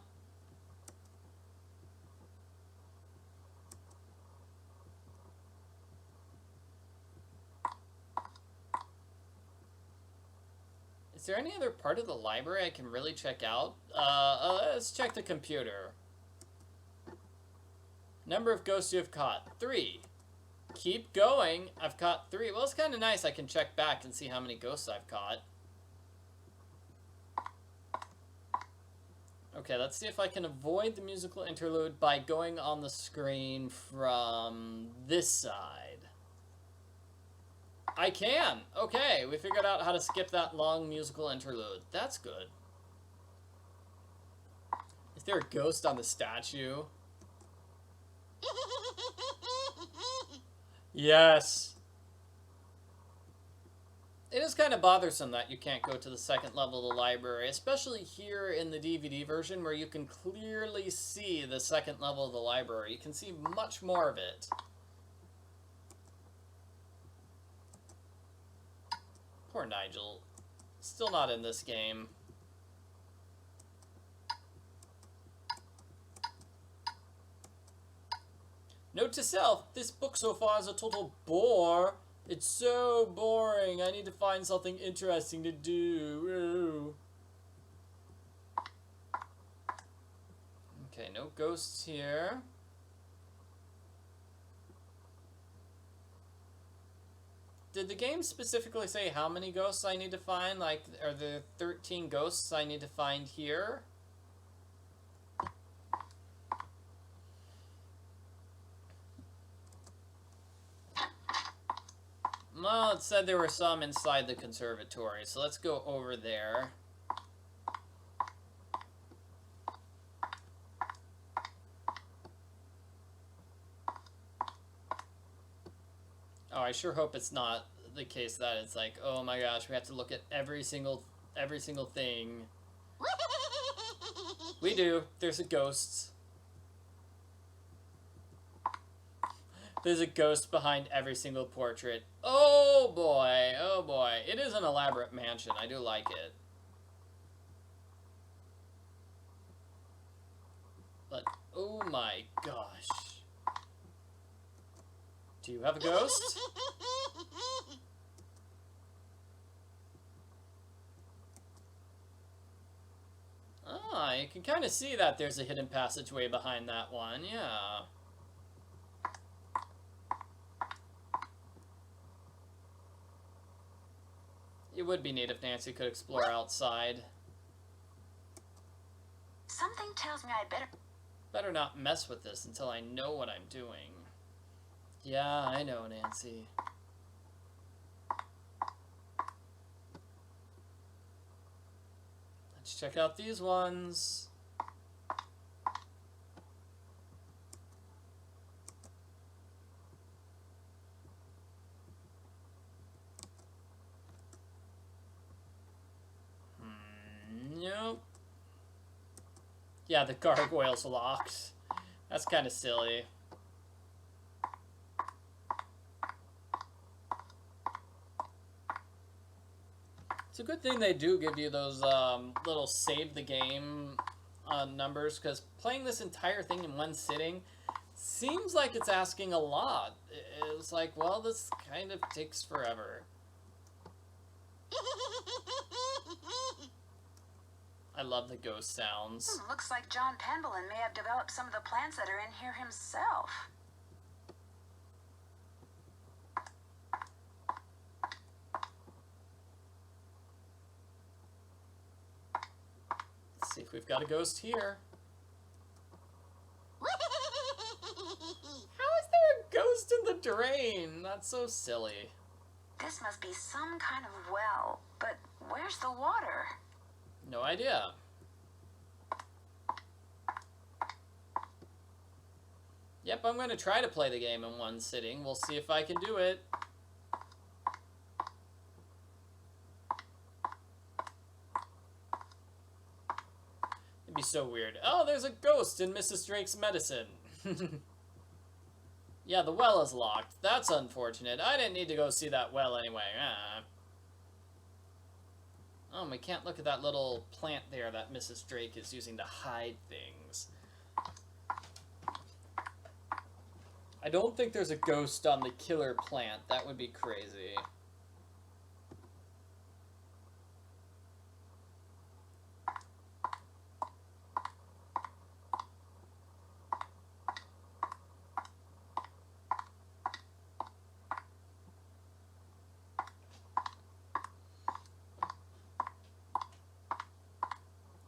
Is there any other part of the library I can really check out? Let's check the computer. Number of ghosts you have caught, 3. Keep going. I've caught 3. Well, it's kind of nice. I can check back and see how many ghosts I've caught. Okay, let's see if I can avoid the musical interlude by going on the screen from this side. I can! Okay, we figured out how to skip that long musical interlude. That's good. Is there a ghost on the statue? Yes! It is kind of bothersome that you can't go to the second level of the library, especially here in the DVD version where you can clearly see the second level of the library. You can see much more of it. Poor Nigel. Still not in this game. Note to self, this book so far is a total bore. It's so boring. I need to find something interesting to do. Okay, no ghosts here. Did the game specifically say how many ghosts I need to find? Like, are there 13 ghosts I need to find here? Well, it said there were some inside the conservatory, so let's go over there. Oh, I sure hope it's not the case that it's like, oh my gosh, we have to look at every single thing. We do. There's a ghost. There's a ghost behind every single portrait. Oh boy, oh boy. It is an elaborate mansion. I do like it. But, oh my gosh. Do you have a ghost? Ah, you can kind of see that there's a hidden passageway behind that one, yeah. It would be neat if Nancy could explore outside. Something tells me I Better not mess with this until I know what I'm doing. Yeah, I know, Nancy. Let's check out these ones. Nope. Yeah, the gargoyle's locked. That's kind of silly. It's a good thing they do give you those little save the game numbers, because playing this entire thing in one sitting seems like it's asking a lot. It's like, well, this kind of takes forever. I love the ghost sounds. Looks like John Pendleton may have developed some of the plants that are in here himself. Let's see if we've got a ghost here. How is there a ghost in the drain? That's so silly. This must be some kind of well, but where's the water? No idea. Yep, I'm going to try to play the game in one sitting. We'll see if I can do it. It'd be so weird. Oh, there's a ghost in Mrs. Drake's medicine. Yeah, the well is locked. That's unfortunate. I didn't need to go see that well anyway. Oh, we can't look at that little plant there that Mrs. Drake is using to hide things. I don't think there's a ghost on the killer plant. That would be crazy.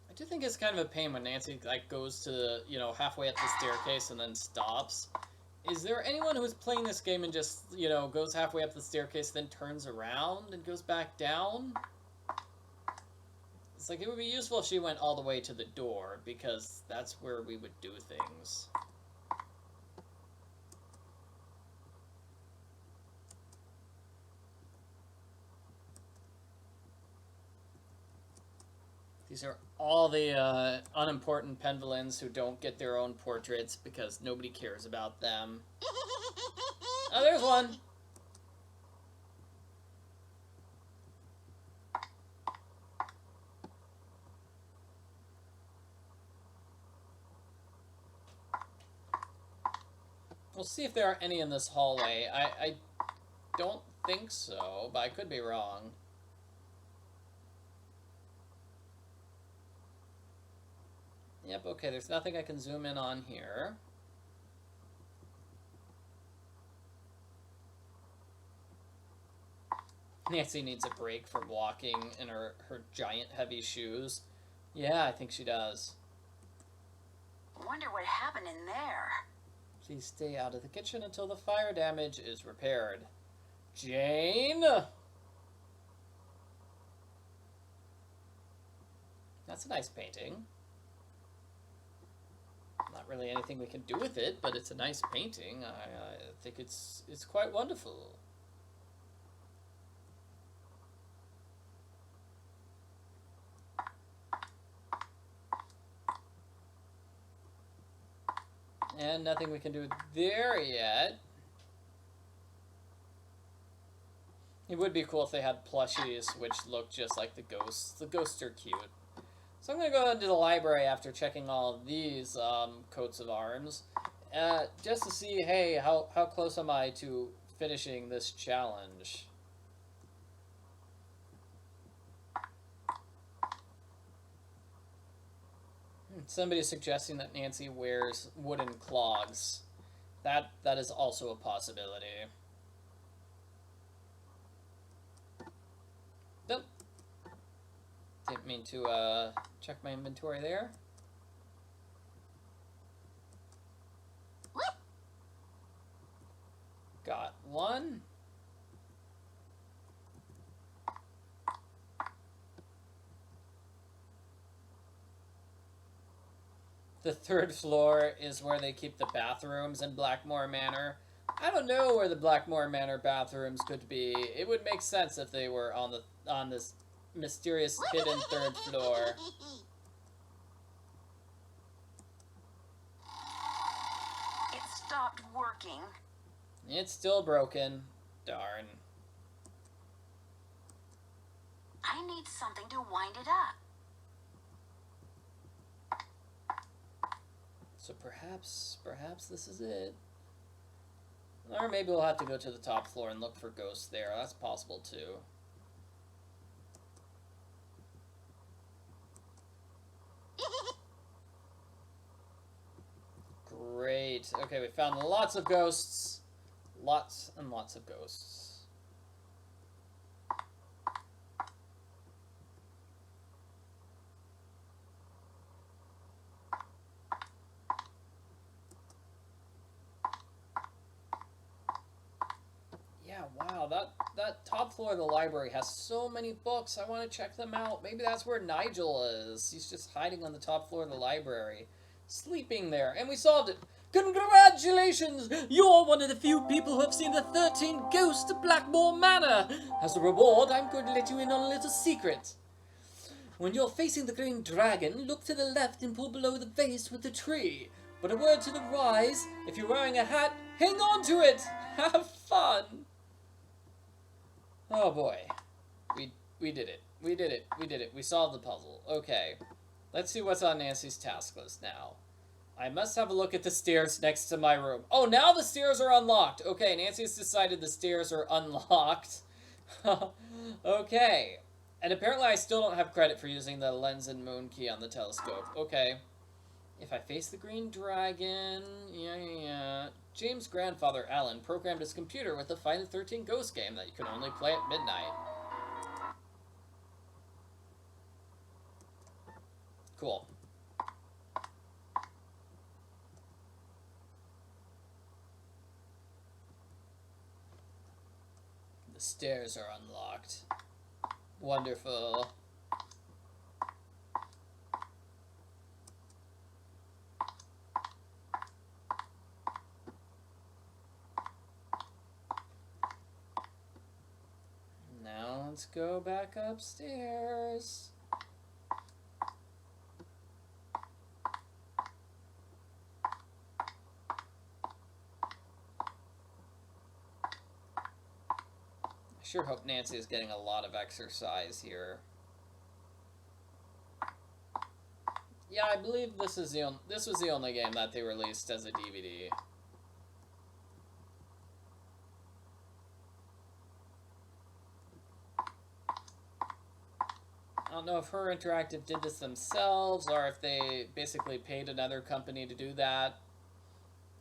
I do think it's kind of a pain when Nancy like goes to, you know, halfway up the staircase and then stops. Is there anyone who's playing this game and just, you know, goes halfway up the staircase, then turns around and goes back down? It's like, it would be useful if she went all the way to the door, because that's where we would do things. These are all the unimportant Pendlins who don't get their own portraits because nobody cares about them. Oh, there's one! We'll see if there are any in this hallway. I don't think so, but I could be wrong. Yep, okay, there's nothing I can zoom in on here. Nancy needs a break from walking in her giant heavy shoes. Yeah, I think she does. Wonder what happened in there. Please stay out of the kitchen until the fire damage is repaired. Jane? That's a nice painting. Not really anything we can do with it, but it's a nice painting. I think it's quite wonderful. And nothing we can do there yet. It would be cool if they had plushies which look just like the ghosts. The ghosts are cute. So I'm going to go into the library after checking all of these coats of arms, just to see, hey, how close am I to finishing this challenge? Somebody's suggesting that Nancy wears wooden clogs. That is also a possibility. Nope. Didn't mean to check my inventory there. Got one. The third floor is where they keep the bathrooms in Blackmoor Manor. I don't know where the Blackmoor Manor bathrooms could be. It would make sense if they were on this mysterious hidden third floor. It stopped working. It's still broken. Darn. I need something to wind it up. So perhaps this is it. Or maybe we'll have to go to the top floor and look for ghosts there. That's possible too. Sweet. Okay, we found lots of ghosts. Lots and lots of ghosts. Yeah, wow, that top floor of the library has so many books. I want to check them out. Maybe that's where Nigel is. He's just hiding on the top floor of the library, sleeping there. And we solved it. Congratulations! You're one of the few people who have seen the 13 ghosts of Blackmoor Manor. As a reward, I'm going to let you in on a little secret. When you're facing the green dragon, look to the left and pull below the vase with the tree. But a word to the wise, if you're wearing a hat, hang on to it! Have fun! Oh boy. We did it. We did it. We did it. We solved the puzzle. Okay. Let's see what's on Nancy's task list now. I must have a look at the stairs next to my room. Oh, now the stairs are unlocked. Okay, Nancy's decided the stairs are unlocked. Okay. And apparently I still don't have credit for using the lens and moon key on the telescope. Okay. If I face the green dragon... Yeah. James' grandfather, Alan, programmed his computer with the Final 13 Ghost game that you can only play at midnight. Cool. The stairs are unlocked. Wonderful. Now let's go back upstairs. I sure hope Nancy is getting a lot of exercise here. Yeah, I believe this was the only game that they released as a DVD. I don't know if Her Interactive did this themselves, or if they basically paid another company to do that.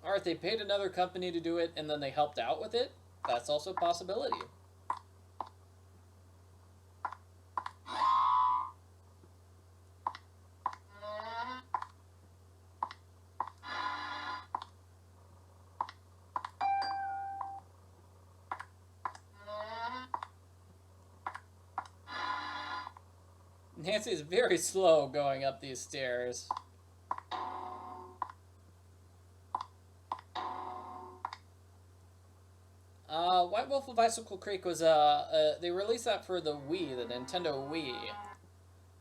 Or if they paid another company to do it and then they helped out with it. That's also a possibility. Nancy is very slow going up these stairs. White Wolf of Icicle Creek was they released that for the Wii, the Nintendo Wii.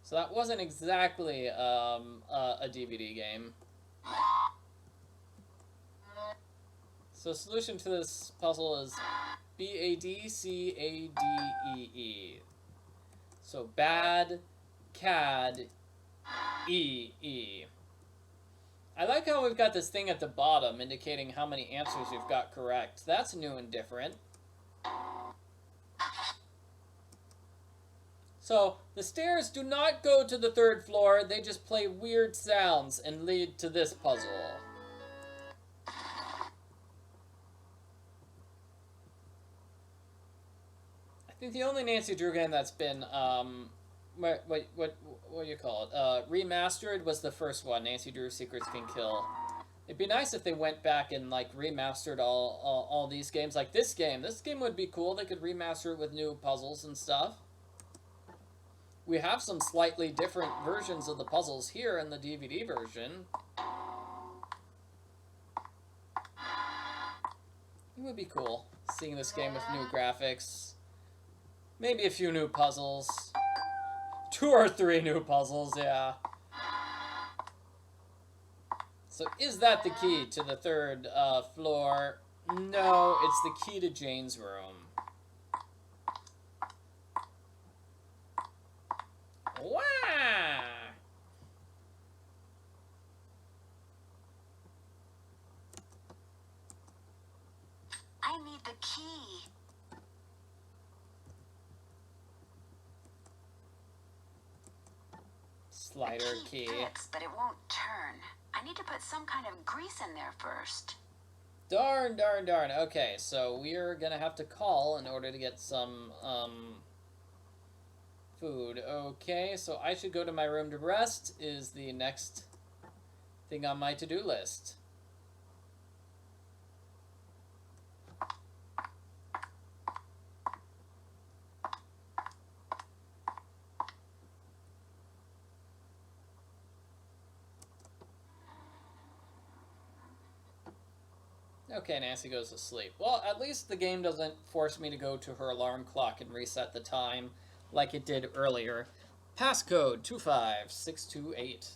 So that wasn't exactly a DVD game. So solution to this puzzle is BADCADEE. So bad, CAD, EE. I like how we've got this thing at the bottom indicating how many answers you've got correct. That's new and different. So, the stairs do not go to the 3rd floor, they just play weird sounds and lead to this puzzle. I think the only Nancy Drew game that's been, what do you call it? Remastered was the first one, Nancy Drew Secrets Can Kill. It'd be nice if they went back and, like, remastered all these games. Like this game. This game would be cool. They could remaster it with new puzzles and stuff. We have some slightly different versions of the puzzles here in the DVD version. It would be cool, seeing this game with new graphics. Maybe a few new puzzles. 2 or 3 new puzzles, yeah. So is that the key to the 3rd floor? No, it's the key to Jane's room. Wow! I need the key. Slider key. Fits, but it won't turn. I I need to put some kind of grease in there first. Darn, darn, darn. Okay, so we're gonna have to call in order to get some, food. Okay, so I should go to my room to rest is the next thing on my to-do list. Okay, Nancy goes to sleep. Well, at least the game doesn't force me to go to her alarm clock and reset the time like it did earlier. Passcode 25628.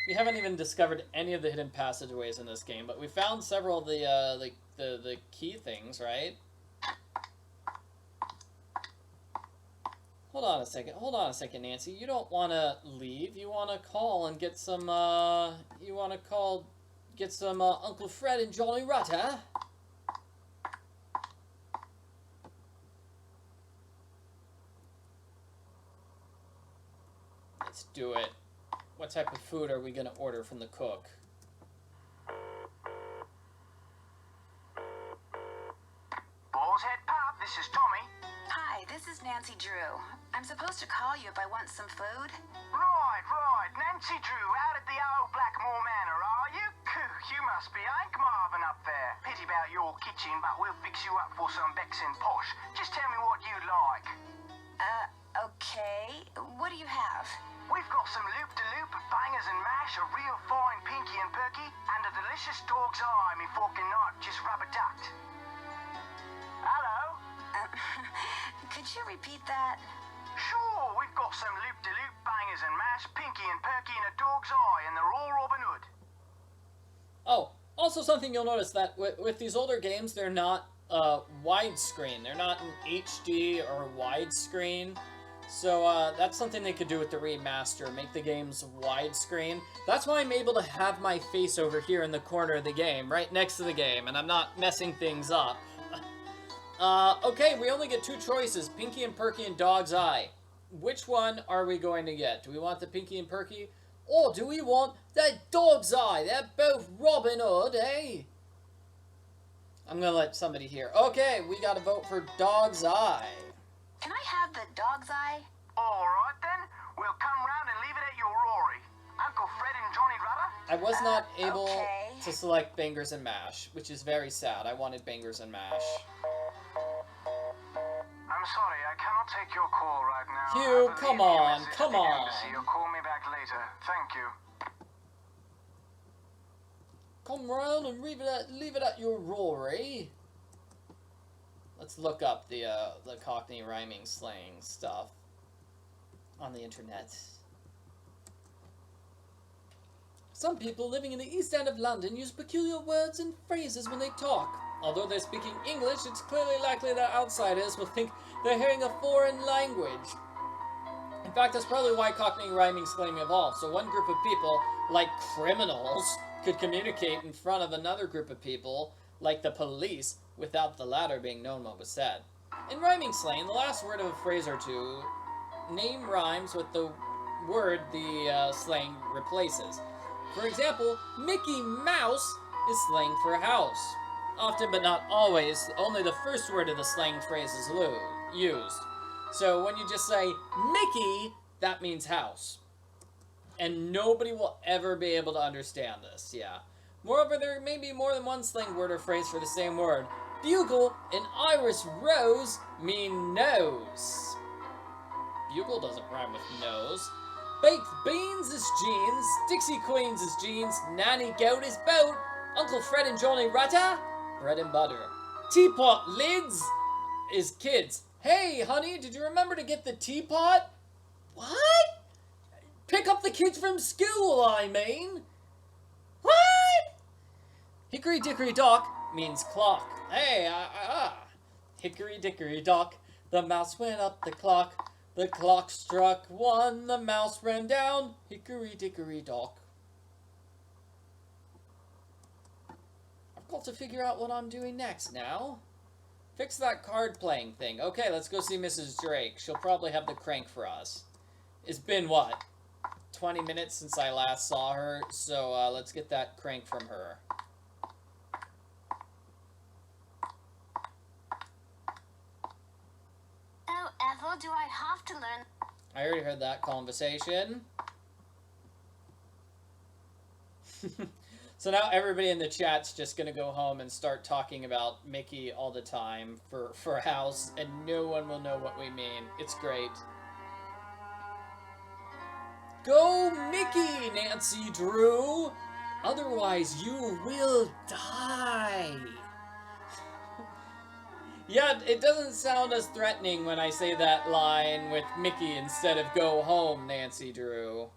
We haven't even discovered any of the hidden passageways in this game, but we found several of the key things, right? Hold on a second, Nancy. You don't want to leave. You want to call and get some, get some Uncle Fred and Johnny Rutter. Let's do it. What type of food are we going to order from the cook? Boar's Head Pub, this is Tommy. Hi, this is Nancy Drew. I'm supposed to call you if I want some food. Right. Nancy Drew, out at the old Blackmoor Manor, are you? You must be Hank Marvin up there. Pity about your kitchen, but we'll fix you up for some Bex and Posh. Just tell me what you'd like. Okay. What do you have? We've got some loop-de-loop, bangers and mash, a real fine pinky and perky, and a delicious dog's eye, me fork and knife, just rubber-ducked. Hello? Could you repeat that? Sure, we've got some loop-de-loop, bangers and mash, pinky and perky, and a dog's eye, and they're all Robin Hood. Oh, also something you'll notice that with these older games, they're not widescreen. They're not in HD or widescreen. So that's something they could do with the remaster, make the games widescreen. That's why I'm able to have my face over here in the corner of the game, right next to the game, and I'm not messing things up. Okay, we only get two choices, Pinky and Perky and Dog's Eye. Which one are we going to get? Do we want the Pinky and Perky? Or do we want that Dog's Eye? They're both Robin Hood, eh? I'm gonna let somebody hear. Okay, we gotta vote for Dog's Eye. Can I have the dog's eye? All right, then. We'll come round and leave it at your Rory. Uncle Fred and Johnny Rutter? I was not able okay. to select Bangers and Mash, which is very sad. I wanted Bangers and Mash. I'm sorry, I cannot take your call right now. Hugh, I will come leave you a on, message at come the on. embassy. You'll call me back later. Thank you. Come round and leave it at your Rory. Let's look up the Cockney rhyming slang stuff on the internet. Some people living in the East End of London use peculiar words and phrases when they talk. Although they're speaking English, it's clearly likely that outsiders will think they're hearing a foreign language. In fact, that's probably why Cockney rhyming slang evolved. So one group of people, like criminals, could communicate in front of another group of people, like the police, without the latter being known what was said. In rhyming slang, the last word of a phrase or two name rhymes with the word the slang replaces. For example, Mickey Mouse is slang for house. Often, but not always, only the first word of the slang phrase is used. So when you just say Mickey, that means house. And nobody will ever be able to understand this, yeah. Moreover, there may be more than one slang word or phrase for the same word. Bugle and Iris Rose mean nose. Bugle doesn't rhyme with nose. Baked beans is jeans, Dixie Queens is jeans, Nanny Goat is boat, Uncle Fred and Johnny Rutter, bread and butter. Teapot lids is kids. Hey, honey, did you remember to get the teapot? What? Pick up the kids from school, I mean. What? Hickory dickory dock means clock. Hey, Hickory dickory dock, the mouse went up the clock. The clock struck one, the mouse ran down. Hickory dickory dock. I've got to figure out what I'm doing next now. Fix that card playing thing. Okay, let's go see Mrs. Drake. She'll probably have the crank for us. It's been, what, 20 minutes since I last saw her, so let's get that crank from her. Oh, Ethel, do I have to learn? I already heard that conversation. So now everybody in the chat's just gonna go home and start talking about Mickey all the time for House, and no one will know what we mean. It's great. Go Mickey, Nancy Drew! Otherwise you will die! Yeah, it doesn't sound as threatening when I say that line with Mickey instead of go home, Nancy Drew.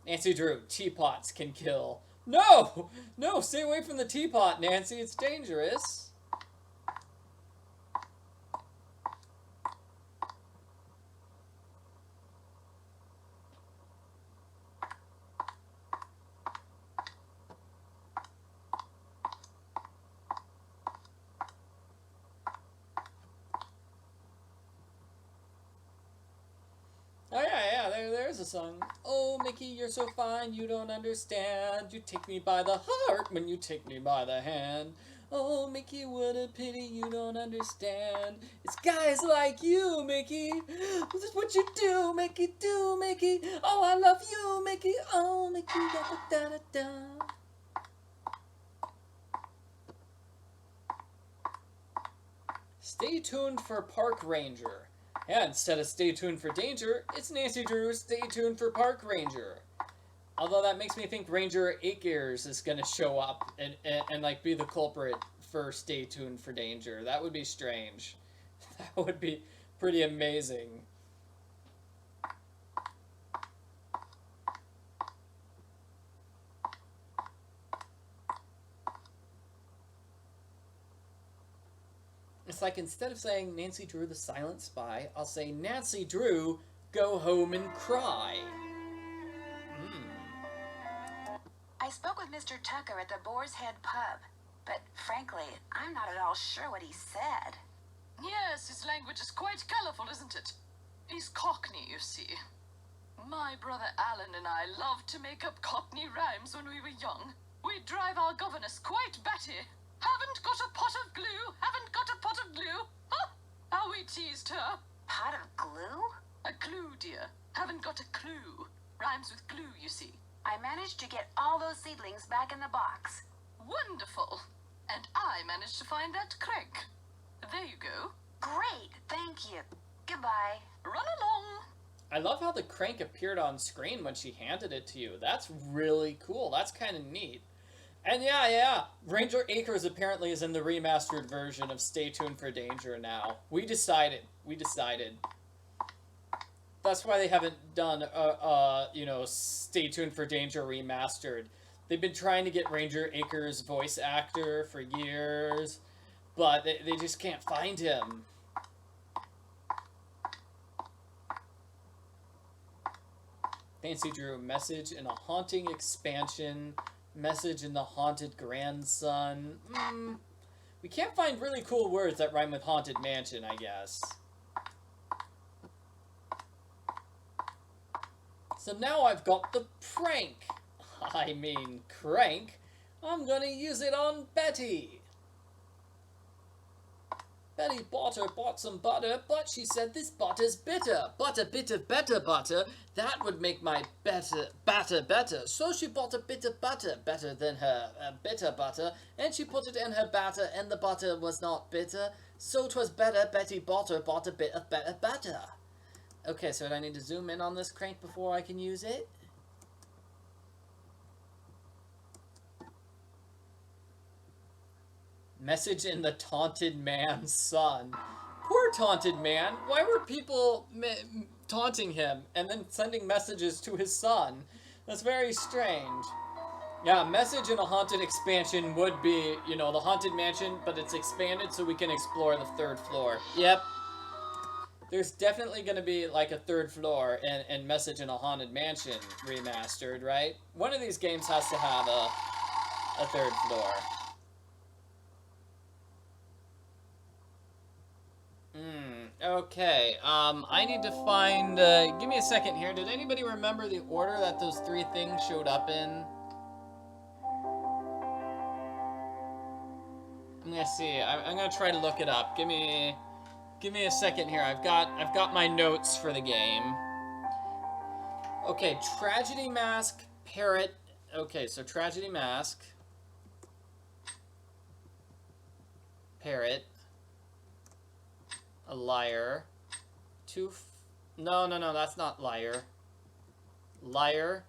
Nancy Drew, teapots can kill. No! No, stay away from the teapot, Nancy. It's dangerous. Oh yeah, there's a song. Oh, Mickey, you're so fine, you don't understand. You take me by the heart when you take me by the hand. Oh, Mickey, what a pity you don't understand. It's guys like you, Mickey. This is what you do, Mickey, do, Mickey. Oh, I love you, Mickey. Oh, Mickey, da-da-da-da-da. Stay tuned for Park Ranger. Yeah, instead of stay tuned for danger, it's Nancy Drew, stay tuned for Park Ranger. Although that makes me think Ranger 8 Gears is going to show up and like be the culprit for stay tuned for danger. That would be strange. That would be pretty amazing. It's like instead of saying Nancy Drew the Silent Spy, I'll say Nancy Drew, go home and cry. I spoke with Mr. Tucker at the Boar's Head pub, but frankly, I'm not at all sure what he said. Yes, his language is quite colorful, isn't it? He's Cockney, you see. My brother Alan and I loved to make up Cockney rhymes when we were young. We'd drive our governess quite batty. Haven't got a pot of glue, haven't got a pot of glue. Huh? How we teased her. Pot of glue? A clue, dear. Haven't got a clue. Rhymes with glue, you see. I managed to get all those seedlings back in the box. Wonderful. And I managed to find that crank. There you go. Great, thank you. Goodbye. Run along. I love how the crank appeared on screen when she handed it to you. That's really cool. That's kind of neat. And yeah, Ranger Acres apparently is in the remastered version of Stay Tuned for Danger now. We decided. That's why they haven't done, Stay Tuned for Danger remastered. They've been trying to get Ranger Acres' voice actor for years, but they just can't find him. Nancy Drew, message in a haunting expansion. Message in the haunted grandson. We can't find really cool words that rhyme with haunted mansion, I guess. So now I've got the prank. I mean crank. I'm gonna use it on Betty. Betty bought some butter, but she said this butter's bitter. But a bit of better butter, that would make my batter better. So she bought a bit of butter, better than her bitter butter, and she put it in her batter, and the butter was not bitter. So 'twas better Betty bought a bit of better butter. Okay, so do I need to zoom in on this crank before I can use it? Message in the taunted man's son. Poor taunted man. Why were people taunting him and then sending messages to his son? That's very strange. Yeah, message in a haunted expansion would be, the haunted mansion, but it's expanded so we can explore the 3rd floor. Yep. There's definitely going to be like a 3rd floor and message in a haunted mansion remastered, right? One of these games has to have a 3rd floor. Okay, I need to find, give me a second here. Did anybody remember the order that those 3 things showed up in? I'm gonna see. I'm gonna try to look it up. Give me a second here. I've got my notes for the game. Okay, Tragedy Mask, Parrot. Okay, so Tragedy Mask, Parrot, a Liar, no, that's not Liar. Liar,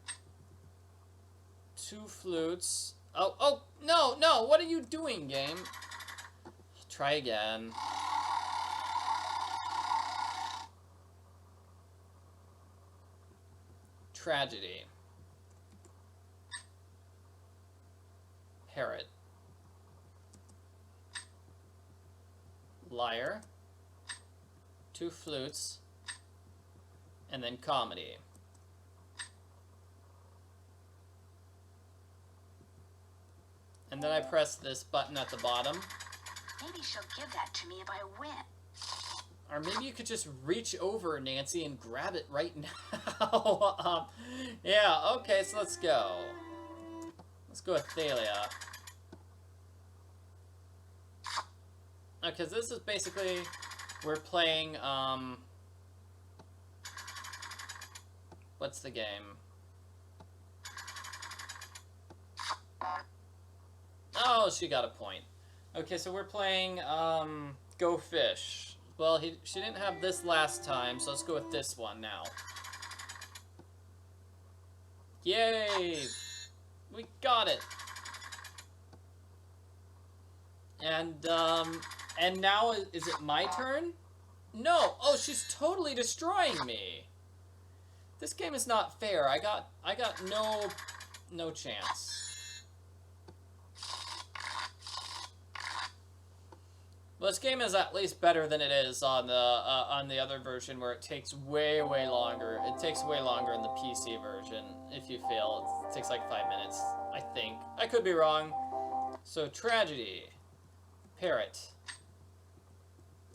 2 Flutes. Oh, no, what are you doing, game? Try again. Tragedy. Parrot. Liar. 2 Flutes. And then Comedy. And then I press this button at the bottom. Maybe she'll give that to me if I win. Or maybe you could just reach over, Nancy, and grab it right now. Yeah, okay, so let's go. Let's go with Thalia. Okay, so this is basically, we're playing, what's the game? Oh, she got a point. Okay, so we're playing, Go Fish. Well, she didn't have this last time, so let's go with this one now. Yay! We got it! And now, is it my turn? No! Oh, she's totally destroying me! This game is not fair. I got no chance. Well, this game is at least better than it is on the other version, where it takes way longer. It takes way longer in the PC version. If you fail, it takes like 5 minutes, I think. I could be wrong. So, Tragedy, Parrot,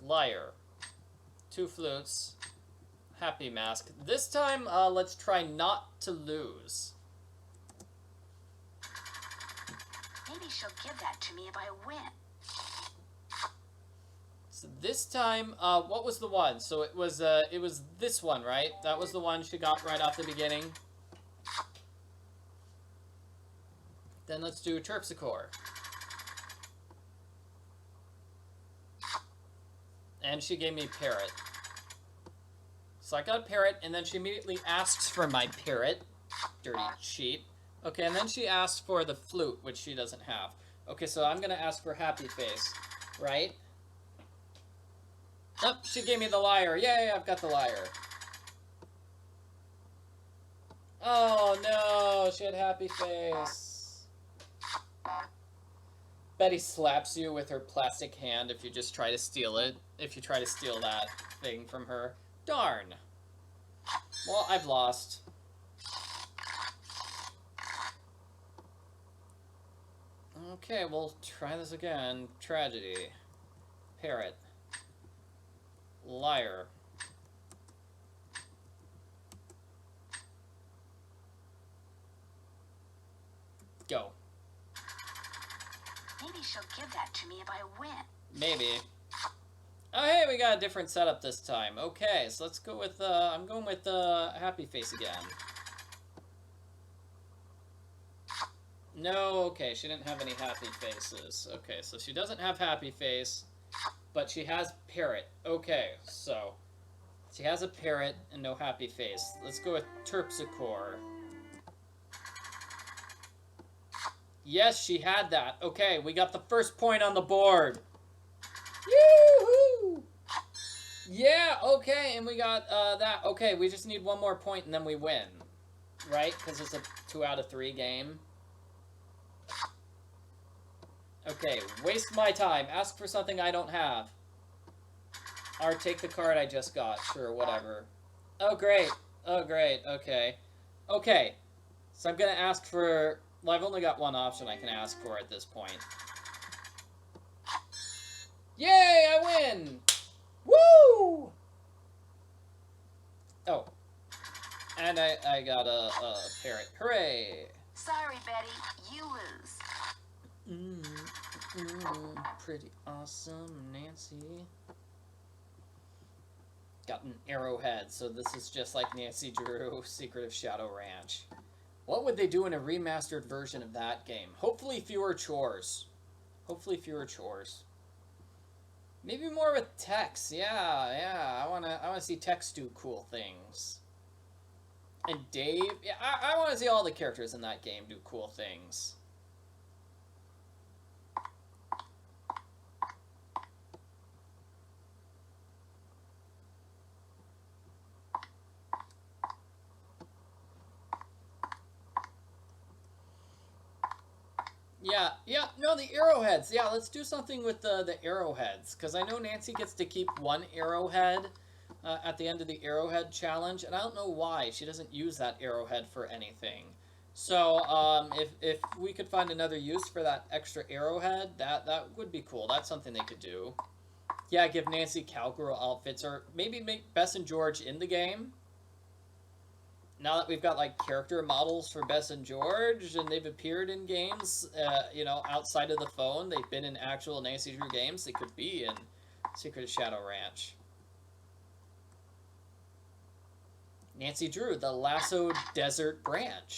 Liar, 2 Flutes, Happy Mask. This time, let's try not to lose. Maybe she'll give that to me if I win. So this time, what was the one? So it was this one, right? That was the one she got right off the beginning. Then let's do Terpsichore. And she gave me Parrot. So I got Parrot, and then she immediately asks for my Parrot. Dirty cheat. Okay, and then she asks for the flute, which she doesn't have. Okay, so I'm gonna ask for Happy Face, right? Oh, she gave me the Liar. Yay, I've got the Liar. Oh no, she had Happy Face. Betty slaps you with her plastic hand if you just try to steal it. If you try to steal that thing from her. Darn. Well, I've lost. Okay, we'll try this again. Tragedy. Parrot. Liar. Go. Maybe she'll give that to me if I win. Maybe. Oh, hey, we got a different setup this time. Okay, so let's go with, I'm going with, Happy Face again. No, okay, she didn't have any Happy Faces. Okay, so she doesn't have Happy Face, but she has Parrot. Okay, so she has a Parrot and no Happy Face. Let's go with Terpsichore. Yes, she had that. Okay, we got the first point on the board. Yoo-hoo! Yeah, okay, and we got that. Okay, we just need one more point and then we win. Right? Because it's a 2 out of 3 game. Okay, waste my time. Ask for something I don't have. Or take the card I just got. Sure, whatever. Oh, great. Oh, great. Okay. Okay. So I'm going to ask for... Well, I've only got one option I can ask for at this point. Yay, I win! Woo! Woo! Oh. And I got a parrot. Hooray! Sorry, Betty. You lose. Pretty awesome, Nancy. Got an arrowhead, so this is just like Nancy Drew, Secret of Shadow Ranch. What would they do in a remastered version of that game? Hopefully fewer chores. Hopefully fewer chores. Maybe more with Tex. Yeah. I wanna see Tex do cool things. And Dave. Yeah, I wanna see all the characters in that game do cool things. Yeah, no, the arrowheads. Yeah, let's do something with the arrowheads. Because I know Nancy gets to keep one arrowhead at the end of the arrowhead challenge. And I don't know why. She doesn't use that arrowhead for anything. So, if we could find another use for that extra arrowhead, that would be cool. That's something they could do. Yeah, give Nancy cowgirl outfits. Or maybe make Bess and George in the game. Now that we've got, like, character models for Bess and George, and they've appeared in games, you know, outside of the phone, they've been in actual Nancy Drew games, they could be in Secret of Shadow Ranch. Nancy Drew, the lassoed desert branch.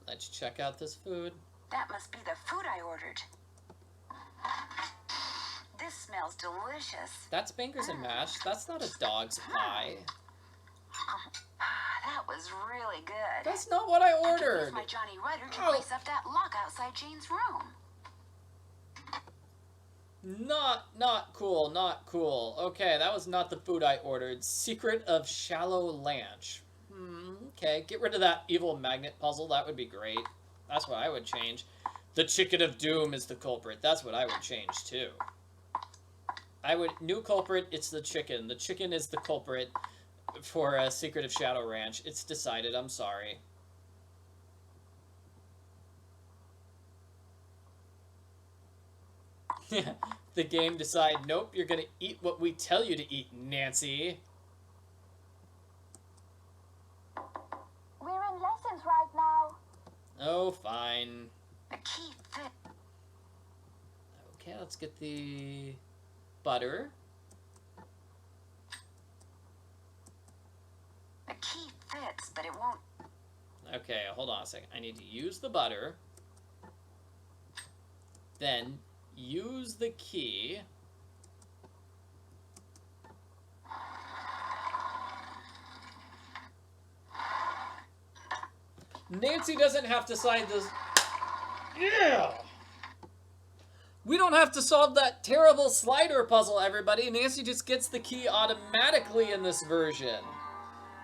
Let's check out this food. That must be the food I ordered. This smells delicious. That's Bankers and Mash. That's not a dog's pie. That was really good. That's not what I I could ordered. use my Johnny Rider to Oh. lace up that lock outside Jane's room. Not cool, not cool. Okay, that was not the food I ordered. Secret of Shallow Lanch. Okay, get rid of that evil magnet puzzle. That would be great. That's what I would change. The Chicken of Doom is the culprit. That's what I would change, too. New culprit, it's the chicken. The chicken is the culprit for Secret of Shadow Ranch. It's decided. I'm sorry. The game decide, nope, you're gonna eat what we tell you to eat, Nancy. We're in lessons right now. Oh, fine. The key fit. Okay, let's get the butter. The key fits, but it won't. Okay, hold on a second. I need to use the butter. Then use the key. Nancy doesn't have to sign this. Yeah! We don't have to solve that terrible slider puzzle, everybody. Nancy just gets the key automatically in this version.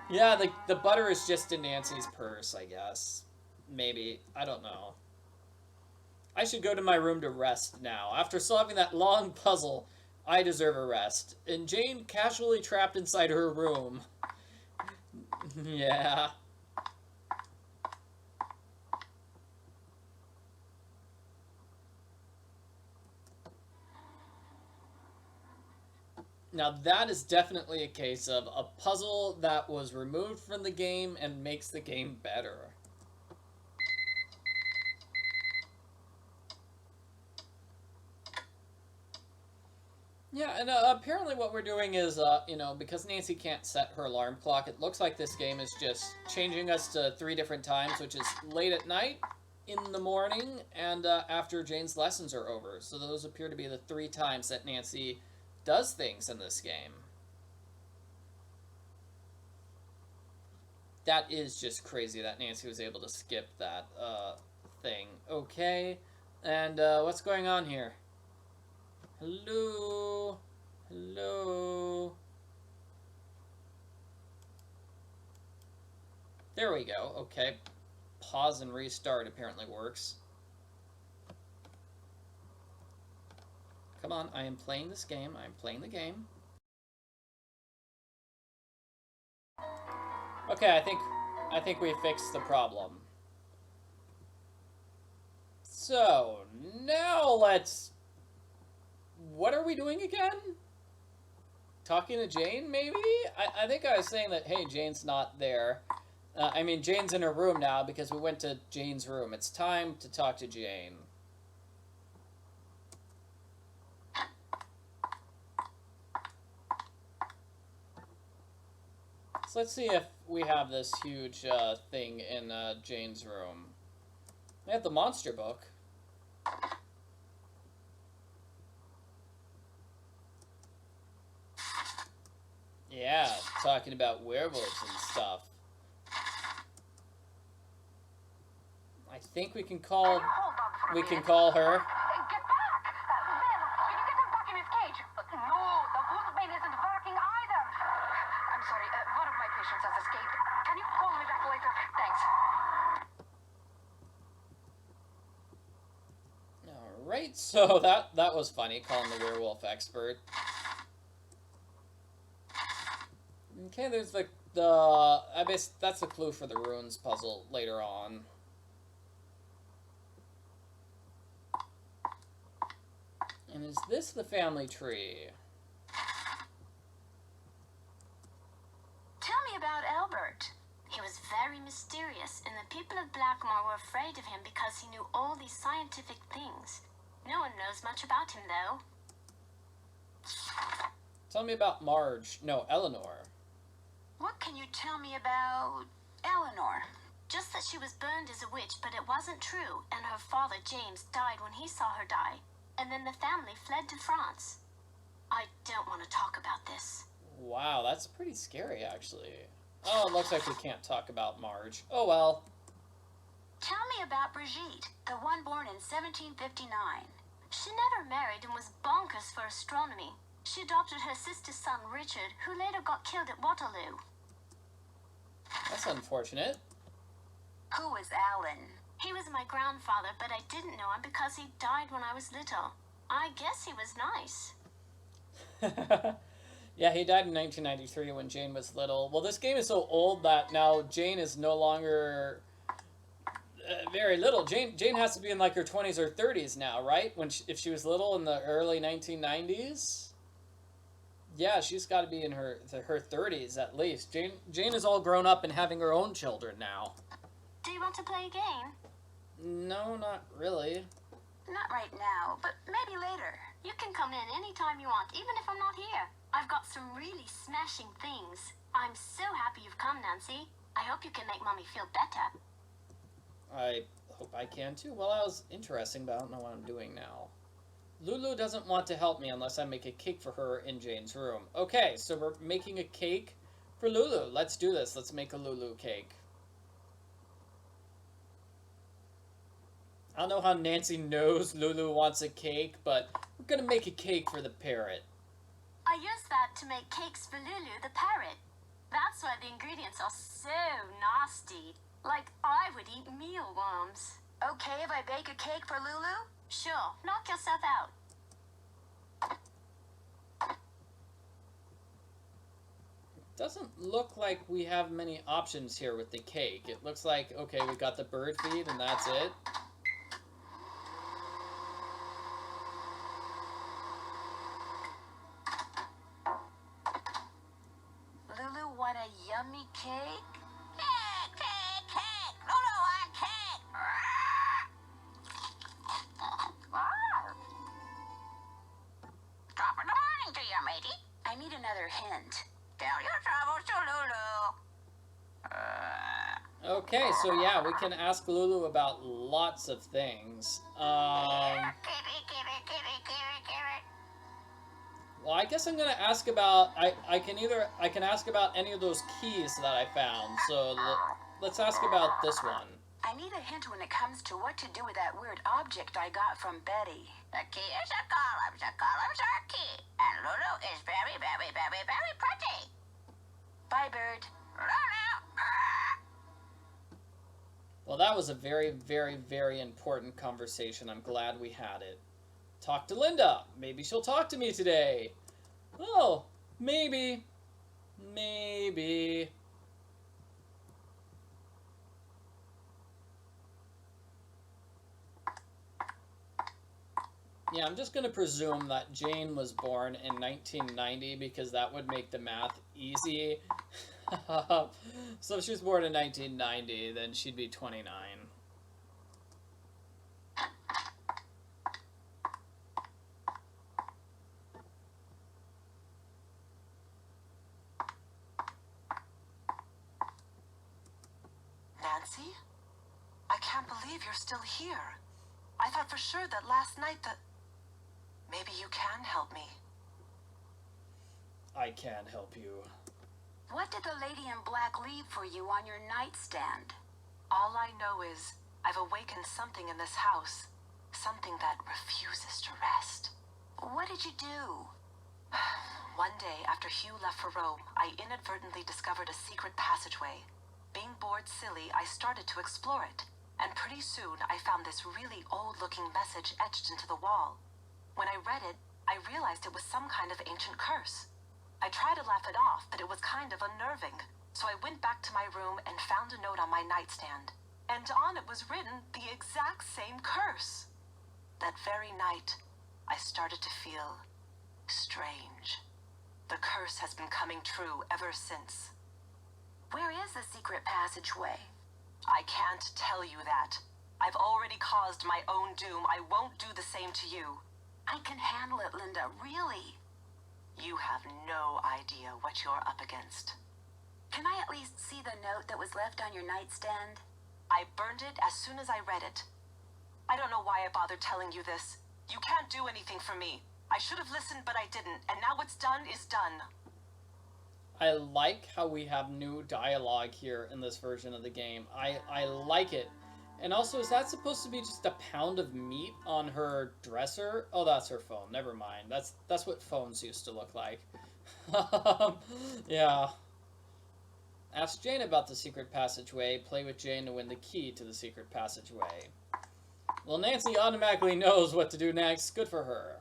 Yeah, the butter is just in Nancy's purse, I guess. Maybe. I don't know. I should go to my room to rest now. After solving that long puzzle, I deserve a rest. And Jane casually trapped inside her room. Yeah. Now that is definitely a case of a puzzle that was removed from the game and makes the game better. Yeah, and apparently what we're doing is, you know, because Nancy can't set her alarm clock, it looks like this game is just changing us to 3 different times, which is late at night, in the morning, and after Jane's lessons are over. So those appear to be the 3 times that Nancy does things in this game. That is just crazy that Nancy was able to skip that thing. Okay, and what's going on here? Hello? Hello? There we go. Okay. Pause and restart apparently works. Come on, I am playing this game. I am playing the game. Okay, I think we fixed the problem. So, now let's... What are we doing again? Talking to Jane, maybe? I think I was saying that, hey, Jane's not there. I mean, Jane's in her room now because we went to Jane's room. It's time to talk to Jane. So let's see if we have this huge thing in Jane's room. We have the monster book. Yeah, talking about werewolves and stuff. I think we can call her. Get back! Ben, can you get him back in his cage? No, the wolfman isn't barking either. I'm sorry, one of my patients has escaped. Can you call me back later? Thanks. Alright, so that was funny, calling the werewolf expert. Okay, there's I guess that's the clue for the runes puzzle later on. And is this the family tree? Tell me about Albert. He was very mysterious, and the people of Blackmoor were afraid of him because he knew all these scientific things. No one knows much about him, though. Tell me about Eleanor. What can you tell me about Eleanor? Just that she was burned as a witch, but it wasn't true, and her father, James, died when he saw her die. And then the family fled to France. I don't want to talk about this. Wow, that's pretty scary, actually. Oh, it looks like we can't talk about Marge. Oh, well. Tell me about Brigitte, the one born in 1759. She never married and was bonkers for astronomy. She adopted her sister's son, Richard, who later got killed at Waterloo. That's unfortunate. Who was Alan? He was my grandfather, but I didn't know him because he died when I was little. I guess he was nice. Yeah, he died in 1993 when Jane was little. Well, this game is so old that now Jane is no longer very little. Jane has to be in like her 20s or 30s now, right? If she was little in the early 1990s? Yeah, she's got to be in her 30s at least. Jane is all grown up and having her own children now. Do you want to play a game? No, not really. Not right now, but maybe later. You can come in anytime you want, even if I'm not here. I've got some really smashing things. I'm so happy you've come, Nancy. I hope you can make Mommy feel better. I hope I can too. Well, that was interesting, but I don't know what I'm doing now. Lulu doesn't want to help me unless I make a cake for her in Jane's room. Okay, so we're making a cake for Lulu. Let's do this. Let's make a Lulu cake. I don't know how Nancy knows Lulu wants a cake, but we're gonna make a cake for the parrot. I use that to make cakes for Lulu the parrot. That's why the ingredients are so nasty. Like I would eat mealworms. Okay if I bake a cake for Lulu? Sure, knock yourself out. Doesn't look like we have many options here with the cake. It looks like, okay, we got the bird feed and that's it. Lulu, want a yummy cake? Cake! Lulu, want cake! Top of the morning to you, matey. I need another hint. Tell your troubles to Lulu. Okay, so yeah, we can ask Lulu about lots of things. Kitty. Well, I guess I'm gonna ask about. I can ask about any of those keys that I found. So let's ask about this one. I need a hint when it comes to what to do with that weird object I got from Betty. The key is a column. The columns are key. And Lulu is very, very, very, very pretty. Bye, bird. Lulu. Well, that was a very, very, very important conversation. I'm glad we had it. talk to Linda. Maybe she'll talk to me today. Oh, maybe. Maybe. Yeah, I'm just going to presume that Jane was born in 1990 because that would make the math easy. So if she was born in 1990, then she'd be 29. Nancy? I can't believe you're still here. I thought for sure that last night that... Maybe you can help me. I can help you. What did the lady in black leave for you on your nightstand? All I know is I've awakened something in this house. Something that refuses to rest. What did you do? One day, after Hugh left for Rome, I inadvertently discovered a secret passageway. Being bored silly, I started to explore it. And pretty soon, I found this really old-looking message etched into the wall. When I read it, I realized it was some kind of ancient curse. I tried to laugh it off, but it was kind of unnerving. So I went back to my room and found a note on my nightstand. And on it was written the exact same curse. That very night, I started to feel strange. The curse has been coming true ever since. Where is the secret passageway? I can't tell you that. I've already caused my own doom. I won't do the same to you. I can handle it, Linda, really. You have no idea what you're up against. Can I at least see the note that was left on your nightstand? I burned it as soon as I read it. I don't know why I bothered telling you this. You can't do anything for me. I should have listened, but I didn't, and now what's done is done. I like how we have new dialogue here in this version of the game. I like it. And also, is that supposed to be just a pound of meat on her dresser? Oh, that's her phone. Never mind. That's what phones used to look like. Yeah. Ask Jane about the secret passageway. Play with Jane to win the key to the secret passageway. Well, Nancy automatically knows what to do next. Good for her.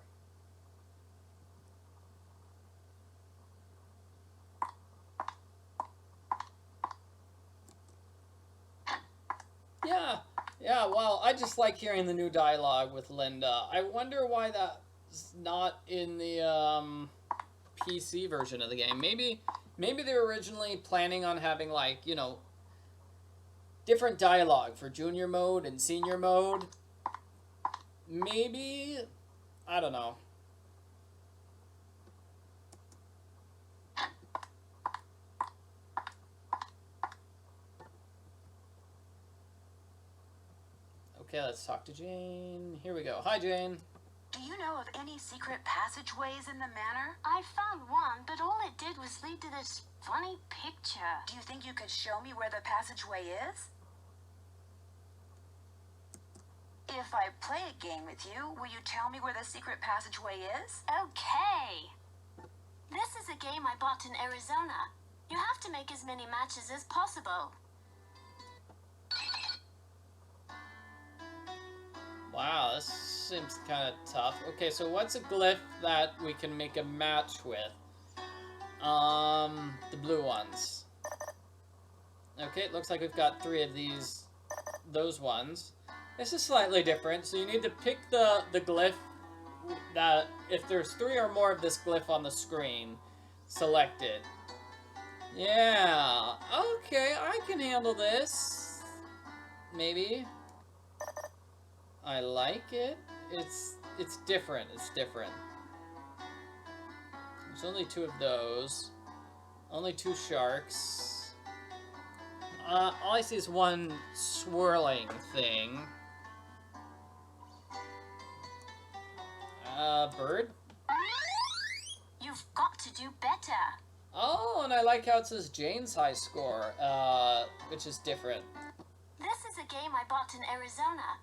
Yeah, well, I just like hearing the new dialogue with Linda. I wonder why that's not in the PC version of the game. Maybe they were originally planning on having, like, you know, different dialogue for junior mode and senior mode. Maybe, I don't know. Okay, let's talk to Jane. Here we go. Hi, Jane. Do you know of any secret passageways in the manor? I found one, but all it did was lead to this funny picture. Do you think you could show me where the passageway is? If I play a game with you, will you tell me where the secret passageway is? Okay. This is a game I bought in Arizona. You have to make as many matches as possible. Wow, this seems kind of tough. Okay, so what's a glyph that we can make a match with? The blue ones. Okay, it looks like we've got 3 of those ones. This is slightly different, so you need to pick the glyph that, if there's 3 or more of this glyph on the screen, select it. Yeah, okay, I can handle this. Maybe. I like it. It's different. It's different. There's only 2 of those. Only 2 sharks. All I see is one swirling thing. Bird? You've got to do better. Oh, and I like how it says Jane's high score, which is different. This is a game I bought in Arizona.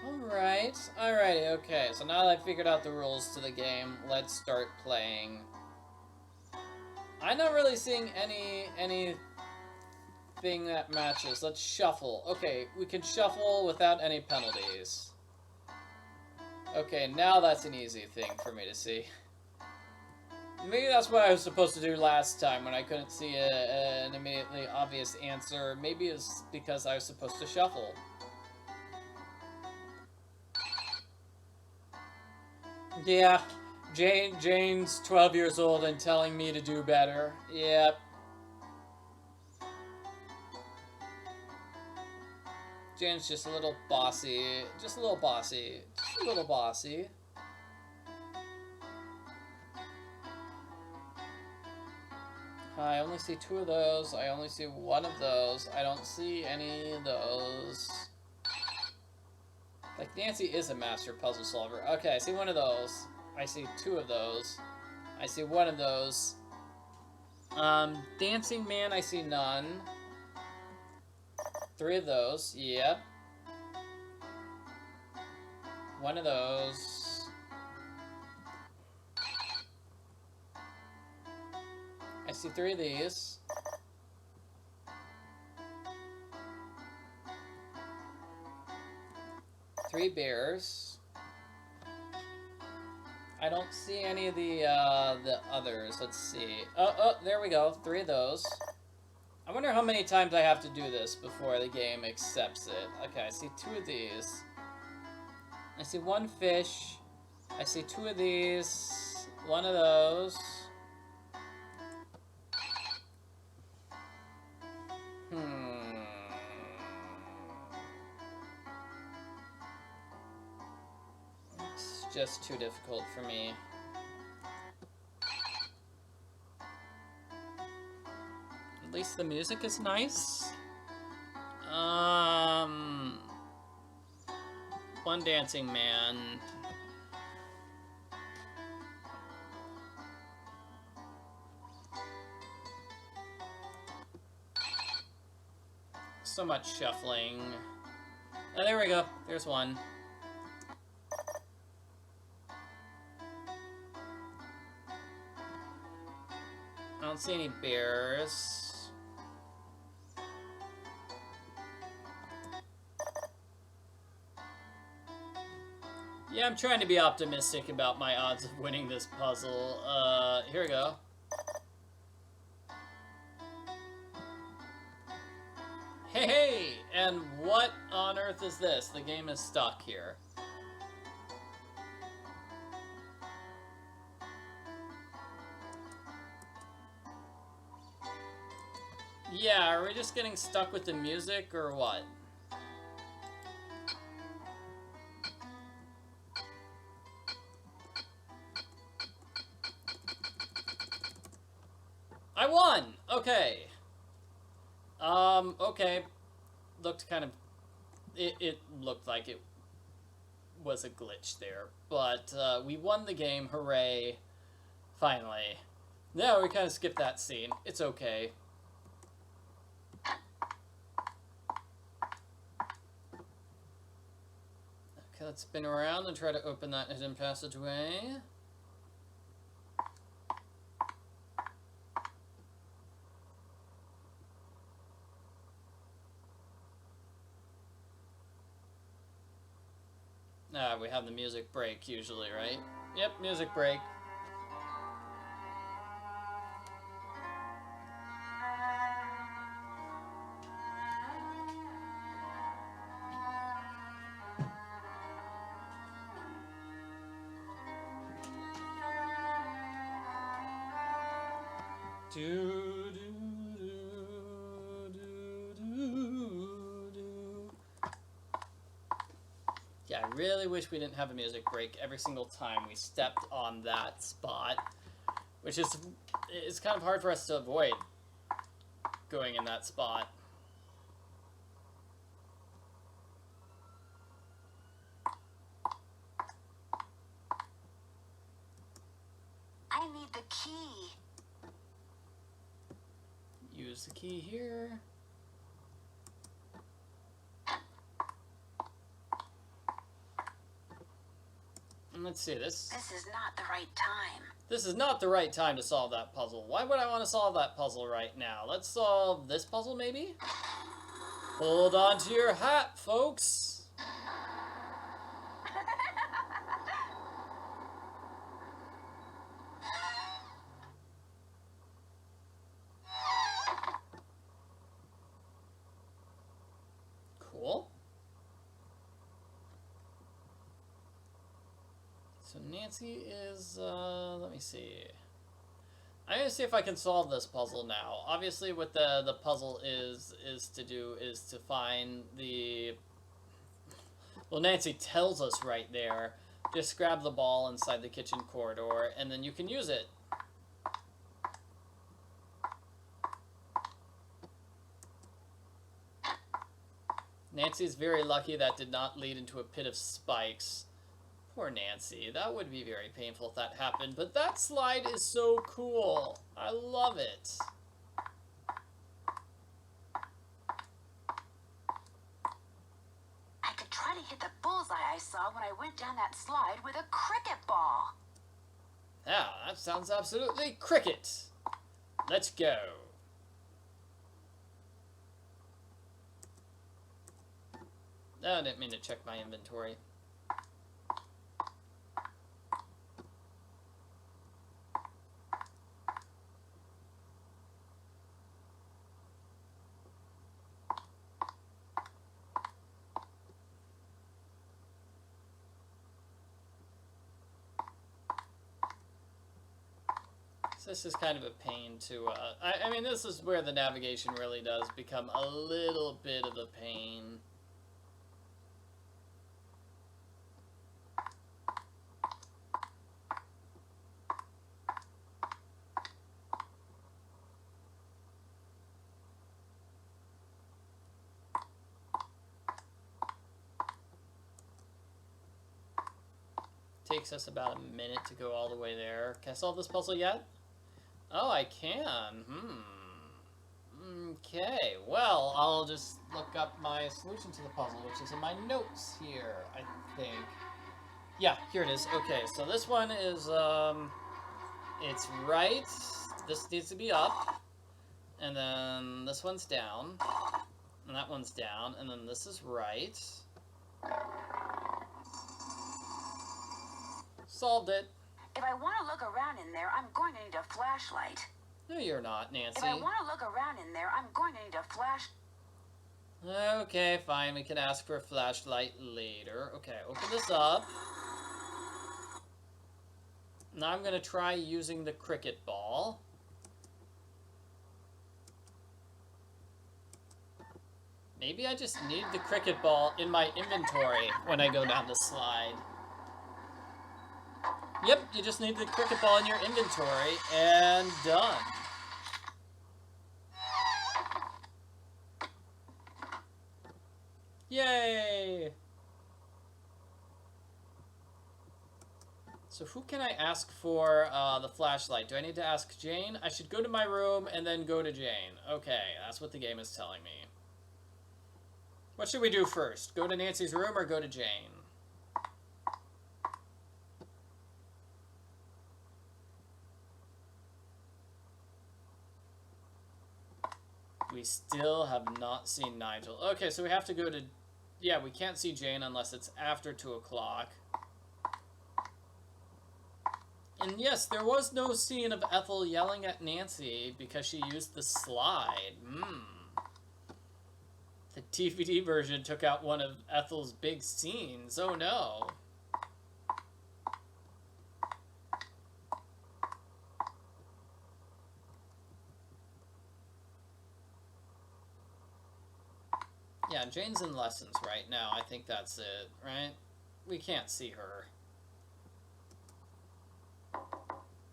Alrighty, okay. So now that I've figured out the rules to the game, let's start playing. I'm not really seeing anything thing that matches. Let's shuffle. Okay, we can shuffle without any penalties. Okay, now that's an easy thing for me to see. Maybe that's what I was supposed to do last time when I couldn't see an immediately obvious answer. Maybe it's because I was supposed to shuffle. Yeah, Jane's 12 years old and telling me to do better. Yep. Jane's just a little bossy. Just a little bossy. Just a little bossy. I only see 2 of those. I only see 1 of those. I don't see any of those. Like, Nancy is a master puzzle solver. Okay, I see 1 of those. I see 2 of those. I see 1 of those. Dancing Man, I see none. 3 of those. Yep. 1 of those. I see 3 of these. Three bears. I don't see any of the others. Let's see. Oh, there we go. 3 of those. I wonder how many times I have to do this before the game accepts it. Okay, I see 2 of these. I see 1 fish. I see 2 of these. 1 of those. It's just too difficult for me. At least the music is nice. One dancing man. So much shuffling. Oh, there we go. There's 1. I don't see any bears. Yeah, I'm trying to be optimistic about my odds of winning this puzzle. Here we go. Hey! And what on earth is this? The game is stuck here. Yeah, are we just getting stuck with the music or what? I won! Okay. Okay. Looked kind of... It looked like it was a glitch there. But, we won the game. Hooray. Finally. No, we kind of skipped that scene. It's okay. Okay, let's spin around and try to open that hidden passageway. We have the music break usually, right? Yep, music break. Yeah, I really wish we didn't have a music break every single time we stepped on that spot, which is it's kind of hard for us to avoid going in that spot. I need the key. Use the key here. Let's see, This is not the right time. This is not the right time to solve that puzzle. Why would I want to solve that puzzle right now? Let's solve this puzzle, maybe? Hold on to your hat, folks. Cool. So Nancy is, let me see. I'm gonna see if I can solve this puzzle now. Obviously, what the puzzle is to find the. Well, Nancy tells us right there. Just grab the ball inside the kitchen corridor, and then you can use it. Nancy's very lucky that did not lead into a pit of spikes. Poor Nancy. That would be very painful if that happened. But that slide is so cool. I love it. I could try to hit the bullseye I saw when I went down that slide with a cricket ball. Yeah, that sounds absolutely cricket. Let's go. Oh, I didn't mean to check my inventory. This is kind of a pain to, I mean, this is where the navigation really does become a little bit of a pain. Takes us about a minute to go all the way there. Can I solve this puzzle yet? Oh, I can. Okay, well, I'll just look up my solution to the puzzle, which is in my notes here, I think. Yeah, here it is. Okay, so this one is, it's right. This needs to be up. And then this one's down. And that one's down. And then this is right. Solved it. If I want to look around in there, I'm going to need a flashlight. No, you're not, Nancy. If I want to look around in there, I'm going to need a flash... Okay, fine. We can ask for a flashlight later. Okay, open this up. Now I'm going to try using the cricket ball. Maybe I just need the cricket ball in my inventory when I go down the slide. Yep, you just need the cricket ball in your inventory, and done. Yay! So who can I ask for the flashlight? Do I need to ask Jane? I should go to my room and then go to Jane. Okay, that's what the game is telling me. What should we do first? Go to Nancy's room or go to Jane? We still have not seen Nigel. Okay, so we have to go to... Yeah, we can't see Jane unless it's after 2 o'clock. And yes, there was no scene of Ethel yelling at Nancy because she used the slide. The DVD version took out one of Ethel's big scenes. Oh no. Yeah, Jane's in lessons right now. I think that's it, right? We can't see her.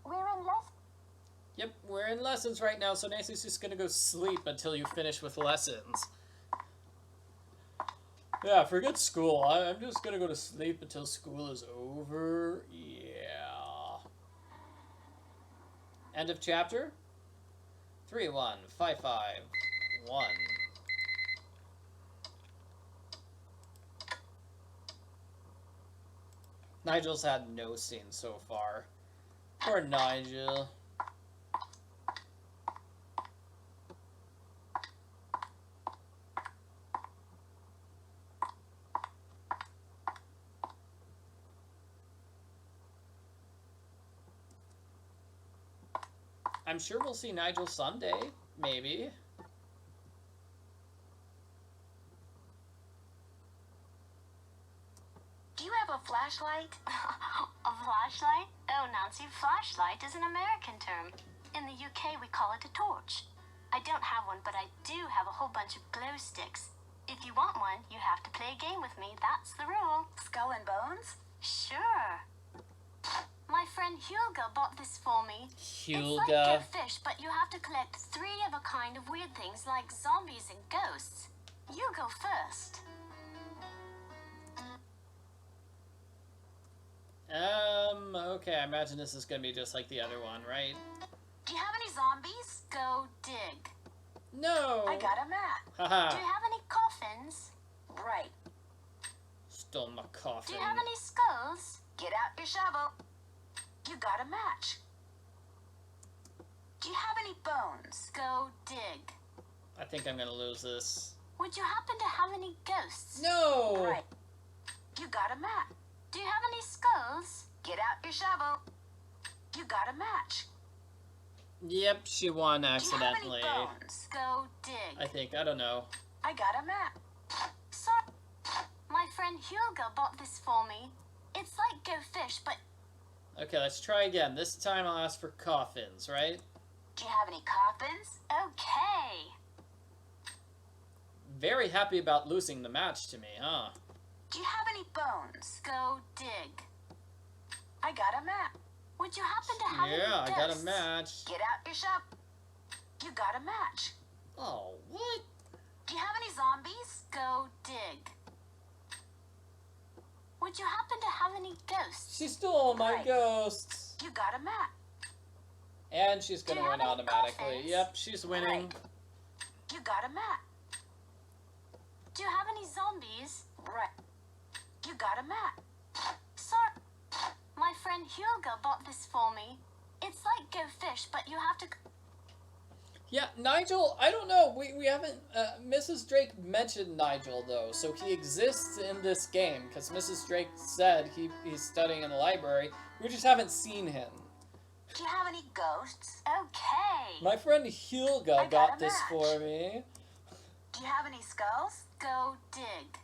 We're in lessons. Yep, we're in lessons right now, so Nancy's just gonna go sleep until you finish with lessons. Yeah, forget school. I'm just gonna go to sleep until school is over. Yeah. End of chapter? 31551. Nigel's had no scene so far. Poor Nigel. I'm sure we'll see Nigel someday, maybe. Do you have a flashlight? A flashlight? Oh, Nancy, flashlight is an American term. In the UK, we call it a torch. I don't have one, but I do have a whole bunch of glow sticks. If you want one, you have to play a game with me. That's the rule. Skull and Bones? Sure. My friend Hugo bought this for me. Hugo. It's like Go Fish, but you have to collect 3 of a kind of weird things like zombies and ghosts. You go first. Okay, I imagine this is gonna be just like the other one, right? Do you have any zombies? Go dig. No! I got a map. Do Haha. you have any coffins? Right. Stole my coffin. Do you have any skulls? Get out your shovel. You got a match. Do you have any bones? Go dig. I think I'm gonna lose this. Would you happen to have any ghosts? No! Right. You got a map. Do you have any skulls? Get out your shovel. You got a match. Yep, she won Do you have accidentally. any bones? Go dig. I think. I don't know. I got a map. Sorry. My friend Hugo bought this for me. It's like Go Fish, but Okay, let's try again. This time I'll ask for coffins, right? Do you have any coffins? okay. Very happy about losing the match to me, huh? Do you have any bones? Go dig. I got a map. Would you happen to have Yeah, I any got a ghosts? match. Get out your shovel. You got a match. Oh, what? Do you have any zombies? Go dig. Would you happen to have any ghosts? She stole my Right. ghosts. You got a map. And she's Do gonna you win have any automatically. coffins? Yep, she's winning. Right. You got a map. Do you have any zombies? Right. You got a map. Sorry. My friend Hugo bought this for me. It's like Go Fish, but you have to... Yeah, Nigel, I don't know. We haven't... Mrs. Drake mentioned Nigel, though, so he exists in this game, because Mrs. Drake said he's studying in the library. We just haven't seen him. Do you have any ghosts? Okay. My friend Hugo I got got a this match. for me. Do you have any skulls? Go dig.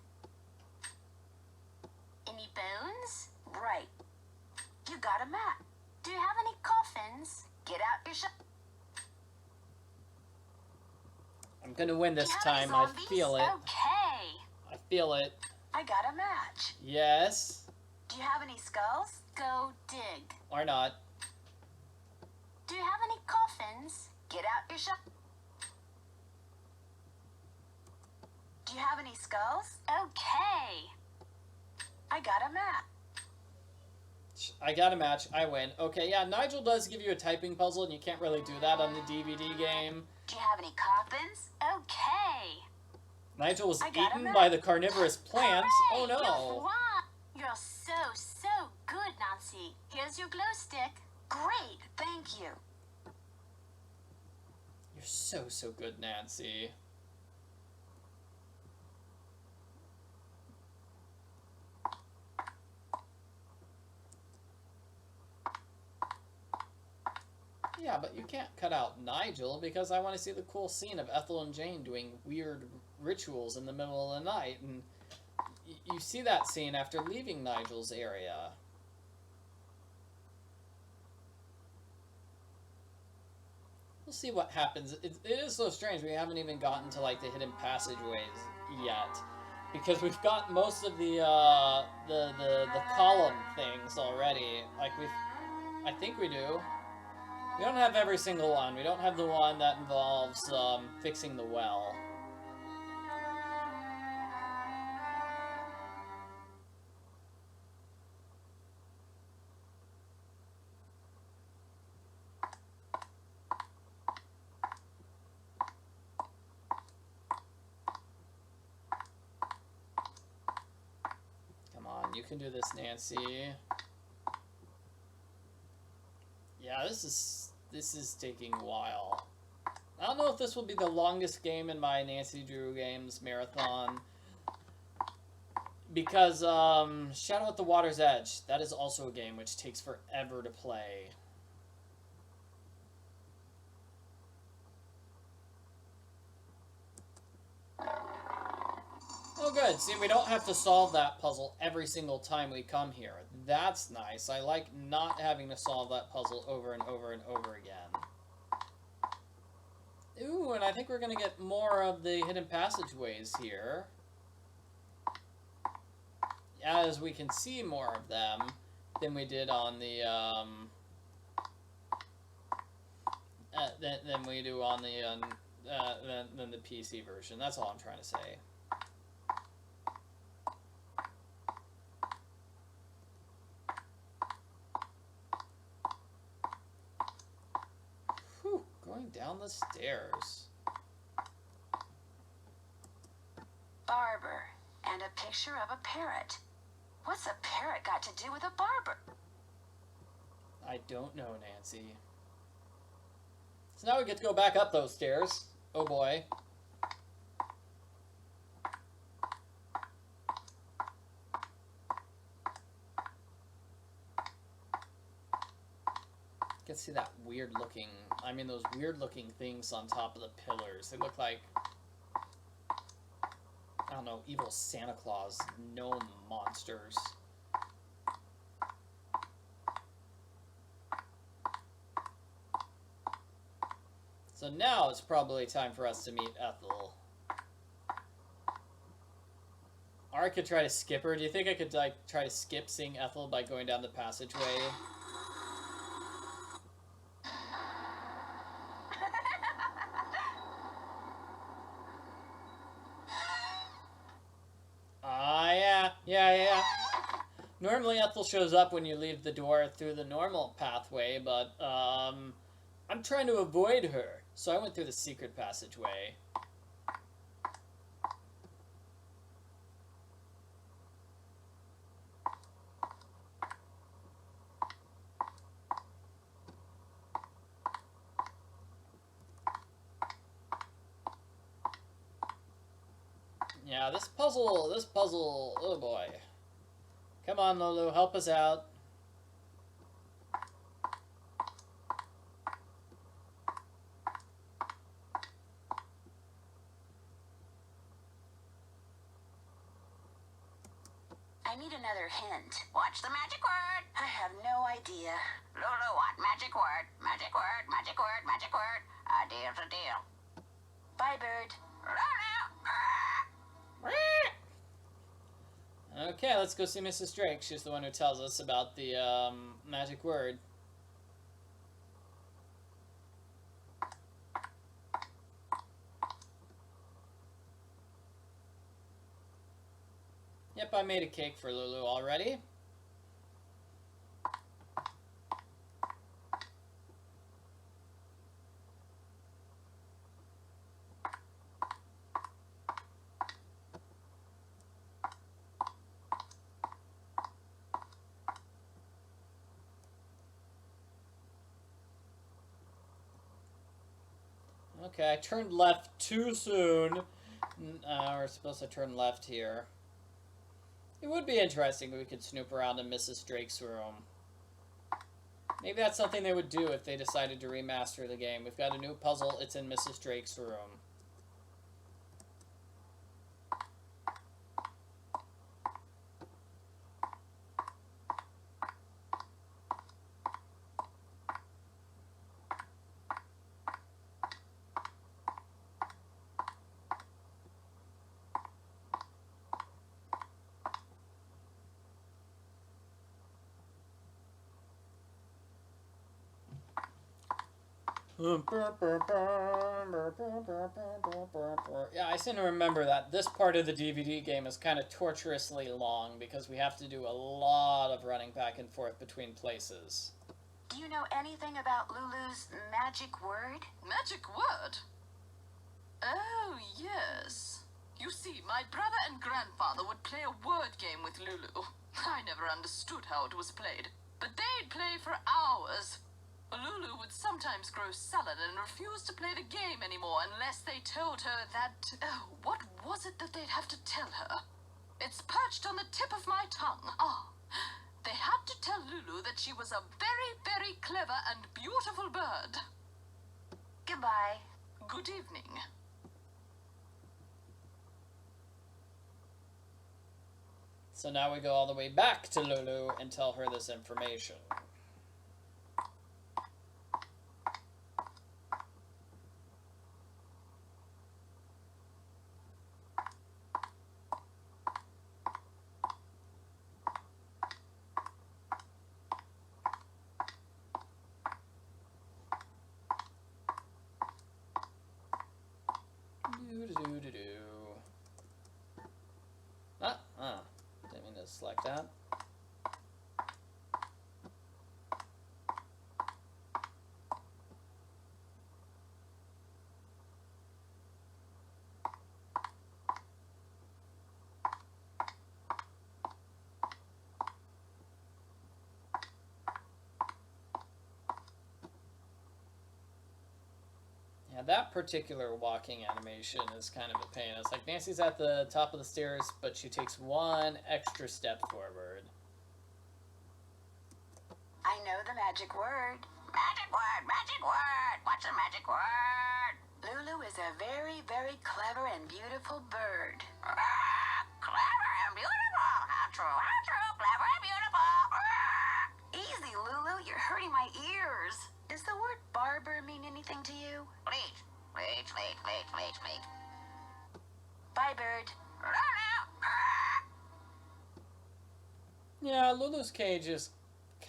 Any bones? Right. You got a map. Do you have any coffins? Get out your shovel. I'm gonna win this Do you have any time. I zombies? feel it. Okay. I feel it. I got a match. Yes. Do you have any skulls? Go dig. Or not. Do you have any coffins? Get out your shovel. Do you have any skulls? Okay. I got a map. I got a match. I win. Okay, yeah, Nigel does give you a typing puzzle, and you can't really do that on the DVD game. Do you have any coffins? Okay. Nigel was I got a eaten match. by the carnivorous plants. Hooray! Oh You've no. won. You're so good, Nancy. Here's your glow stick. Great, thank you. You're so good, Nancy. Yeah, but you can't cut out Nigel because I want to see the cool scene of Ethel and Jane doing weird rituals in the middle of the night, and you see that scene after leaving Nigel's area. We'll see what happens. It is so strange. We haven't even gotten to like the hidden passageways yet, because we've got most of the column things already. Like I think we do. We don't have every single one. We don't have the one that involves fixing the well. You can do this, Nancy. Yeah, this is taking a while. I don't know if this will be the longest game in my Nancy Drew Games marathon. Because, Shadow at the Water's Edge, that is also a game which takes forever to play. Oh good, see, we don't have to solve that puzzle every single time we come here. That's nice. I like not having to solve that puzzle over and over and over again. Ooh, and I think we're going to get more of the hidden passageways here. As we can see more of them than we did on the, than we do on the, than the PC version. That's all I'm trying to say. Whew, going down the stairs. Barber, and a picture of a parrot. What's a parrot got to do with a barber? I don't know, Nancy. So now we get to go back up those stairs. Oh boy. You can see that weird looking, I mean those weird looking things on top of the pillars. They look like, I don't know, evil Santa Claus gnome monsters. So now it's probably time for us to meet Ethel. Or I could try to skip her. Do you think I could like try to skip seeing Ethel by going down the passageway? Yeah. Normally Ethel shows up when you leave the door through the normal pathway, but I'm trying to avoid her, so I went through the secret passageway. Yeah, this puzzle, oh boy. Come on, Lulu, help us out. I need another hint. What's the magic word? I have no idea. Lulu, what magic word? Magic word, magic word, magic word. A deal's a deal. Bye, bird. Lulu! Okay, let's go see Mrs. Drake. She's the one who tells us about the magic word. Yep, I made a cake for Lulu already. Okay, I turned left too soon. We're supposed to turn left here. It would be interesting if we could snoop around in Mrs. Drake's room. Maybe that's something they would do if they decided to remaster the game. We've got a new puzzle. It's in Mrs. Drake's room. Yeah, I seem to remember that this part of the DVD game is kind of torturously long because we have to do a lot of running back and forth between places. Do you know anything about Lulu's magic word? Magic word? Oh, yes. You see, my brother and grandfather would play a word game with Lulu. I never understood how it was played, but they'd play for hours. Lulu would sometimes grow sullen and refuse to play the game anymore unless they told her that... Oh, what was it that they'd have to tell her? It's perched on the tip of my tongue. Ah, they had to tell Lulu that she was a very, very clever and beautiful bird. Goodbye. Good evening. So now we go all the way back to Lulu and tell her this information. Didn't mean to select that. Yeah, that particular walking animation is kind of a pain. It's like Nancy's at the top of the stairs, but she takes one extra step forward. I know the magic word. Magic word, magic word. What's a magic word? Lulu is a very, very clever and beautiful bird. Clever and beautiful. How true, clever and beautiful. Easy, Lulu, you're hurting my ears. Does the word barber mean anything to you? Bleach. Bye, bird. Yeah, Lulu's cage is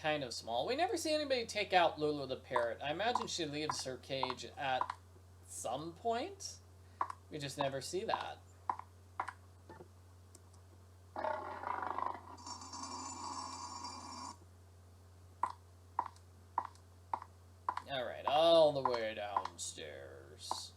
kind of small. We never see anybody take out Lulu the parrot. I imagine she leaves her cage at some point. We just never see that. Alright, all the way downstairs.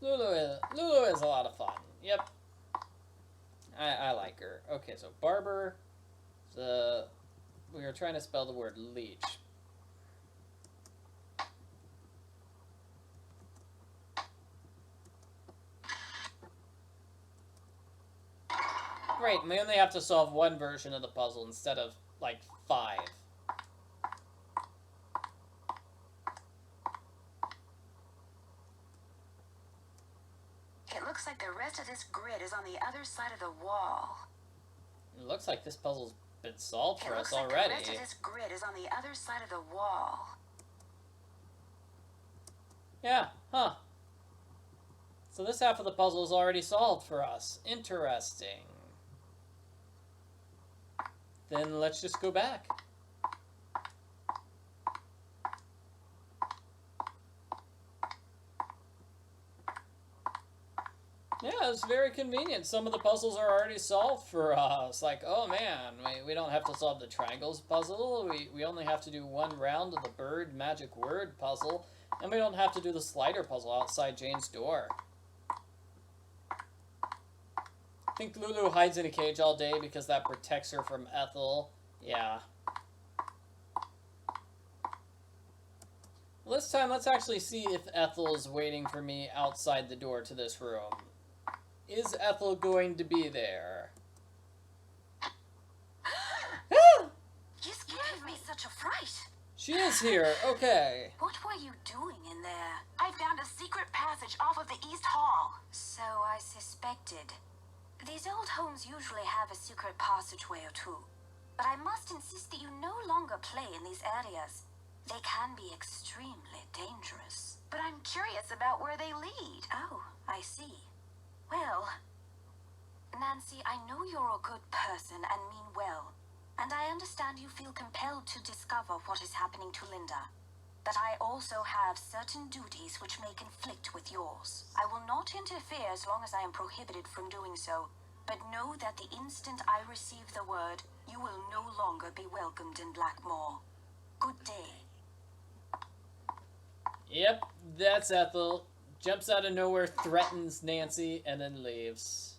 Lulu is a lot of fun. Yep. I like her. Okay, so barber. We were trying to spell the word leech. Great, and we only have to solve one version of the puzzle instead of, like, 5. It looks like the rest of this grid is on the other side of the wall. It looks like this puzzle's been solved for us It looks like already. the rest of this grid is on the other side of the wall. Yeah, huh. So this half of the puzzle is already solved for us. Interesting. Then let's just go back. Yeah, it's very convenient. Some of the puzzles are already solved for us. Like, oh man, we don't have to solve the triangles puzzle. We only have to do one round of the bird magic word puzzle. And we don't have to do the slider puzzle outside Jane's door. I think Lulu hides in a cage all day because that protects her from Ethel. Yeah. Well, this time, let's actually see if Ethel is waiting for me outside the door to this room. Is Ethel going to be there? You gave me such a fright. She is here. Okay. What were you doing in there? I found a secret passage off of the East Hall. So I suspected. These old homes usually have a secret passageway or two. But I must insist that you no longer play in these areas. They can be extremely dangerous. But I'm curious about where they lead. Oh, I see. Well, Nancy, I know you're a good person and mean well. And I understand you feel compelled to discover what is happening to Linda. that I also have certain duties which may conflict with yours. I will not interfere as long as I am prohibited from doing so, but know that the instant I receive the word, you will no longer be welcomed in Blackmoor. Good day. Yep, that's Ethel. Jumps out of nowhere, threatens Nancy, and then leaves.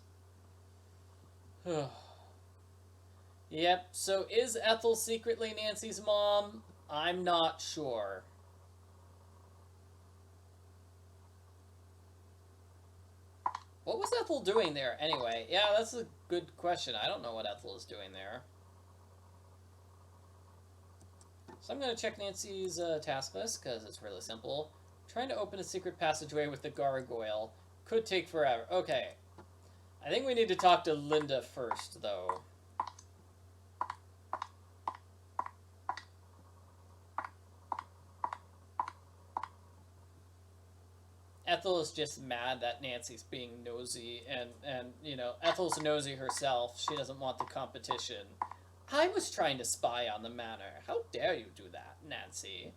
Yep, so is Ethel secretly Nancy's mom? I'm not sure. What was Ethel doing there anyway? Yeah, that's a good question. I don't know what Ethel is doing there. So I'm going to check Nancy's task list because it's really simple. Trying to open a secret passageway with the Gargoyle. Could take forever. Okay. I think we need to talk to Linda first, though. Ethel is just mad that Nancy's being nosy, and you know, Ethel's nosy herself. She doesn't want the competition. I was trying to spy on the manor. How dare you do that, Nancy?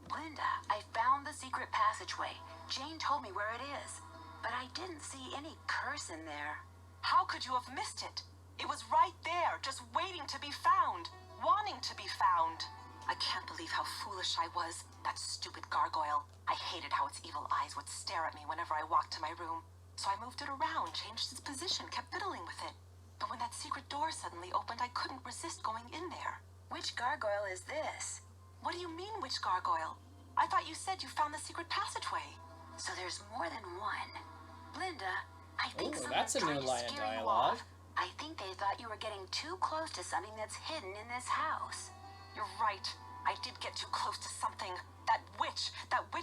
Linda, I found the secret passageway. Jane told me where it is, but I didn't see any curse in there. How could you have missed it? It was right there, just waiting to be found, wanting to be found. I can't believe how foolish I was. That stupid gargoyle. I hated how its evil eyes would stare at me whenever I walked to my room. So I moved it around, changed its position, kept fiddling with it. But when that secret door suddenly opened, I couldn't resist going in there. Which gargoyle is this? What do you mean, which gargoyle? I thought you said you found the secret passageway. So there's more than one. Linda, I think Ooh, someone's that's a new trying to line of scare you dialogue. off. I think they thought you were getting too close to something that's hidden in this house. You're right. I did get too close to something. That witch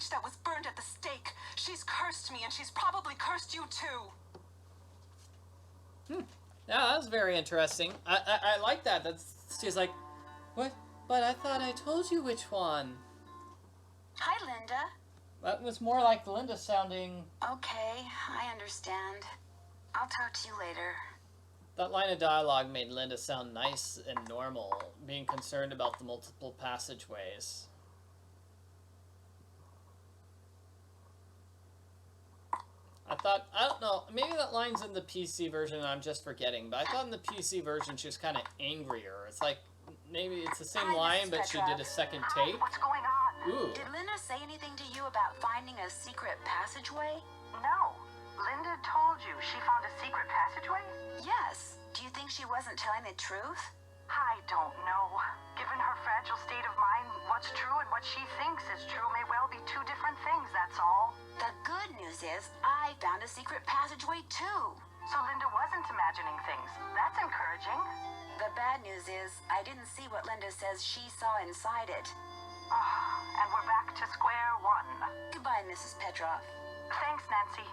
that was burned at the stake. She's cursed me, and she's probably cursed you too. Yeah, that was very interesting. I like that. She's like, what? But I thought I told you which one. Hi, Linda. That was more like Linda sounding... Okay, I understand. I'll talk to you later. That line of dialogue made Linda sound nice and normal, being concerned about the multiple passageways. I thought, I don't know, maybe that line's in the PC version and I'm just forgetting, but I thought in the PC version she was kind of angrier. It's like, maybe it's the same line, but she did a second take. What's going on? Ooh. Did Linda say anything to you about finding a secret passageway? No. Linda told you she found a secret passageway? Yes. Do you think she wasn't telling the truth? I don't know. Given her fragile state of mind, what's true and what she thinks is true may well be two different things, that's all. The good news is I found a secret passageway too. So Linda wasn't imagining things. That's encouraging. The bad news is I didn't see what Linda says she saw inside it. And we're back to square one. Goodbye, Mrs. Petroff. Thanks, Nancy.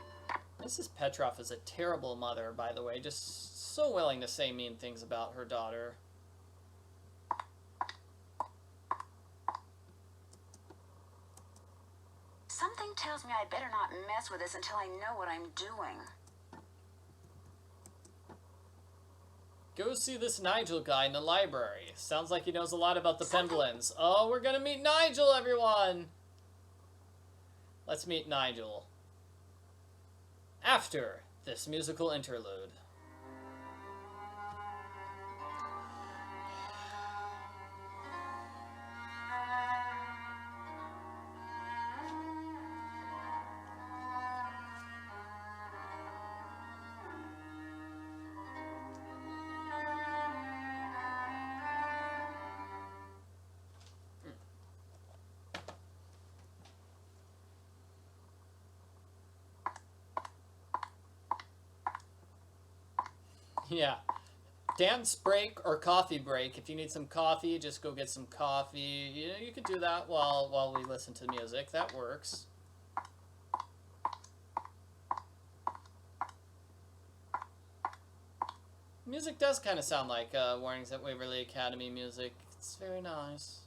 Mrs. Petroff is a terrible mother, by the way, just so willing to say mean things about her daughter. Something tells me I better not mess with this until I know what I'm doing. Go see this Nigel guy in the library. Sounds like he knows a lot about the Pendlins. Oh, we're gonna meet Nigel, everyone! Let's meet Nigel. After this musical interlude. Yeah. Dance break or coffee break. If you need some coffee, just go get some coffee. You know, you could do that while we listen to music. That works. Music does kind of sound like Warnings at Waverly Academy music. It's very nice.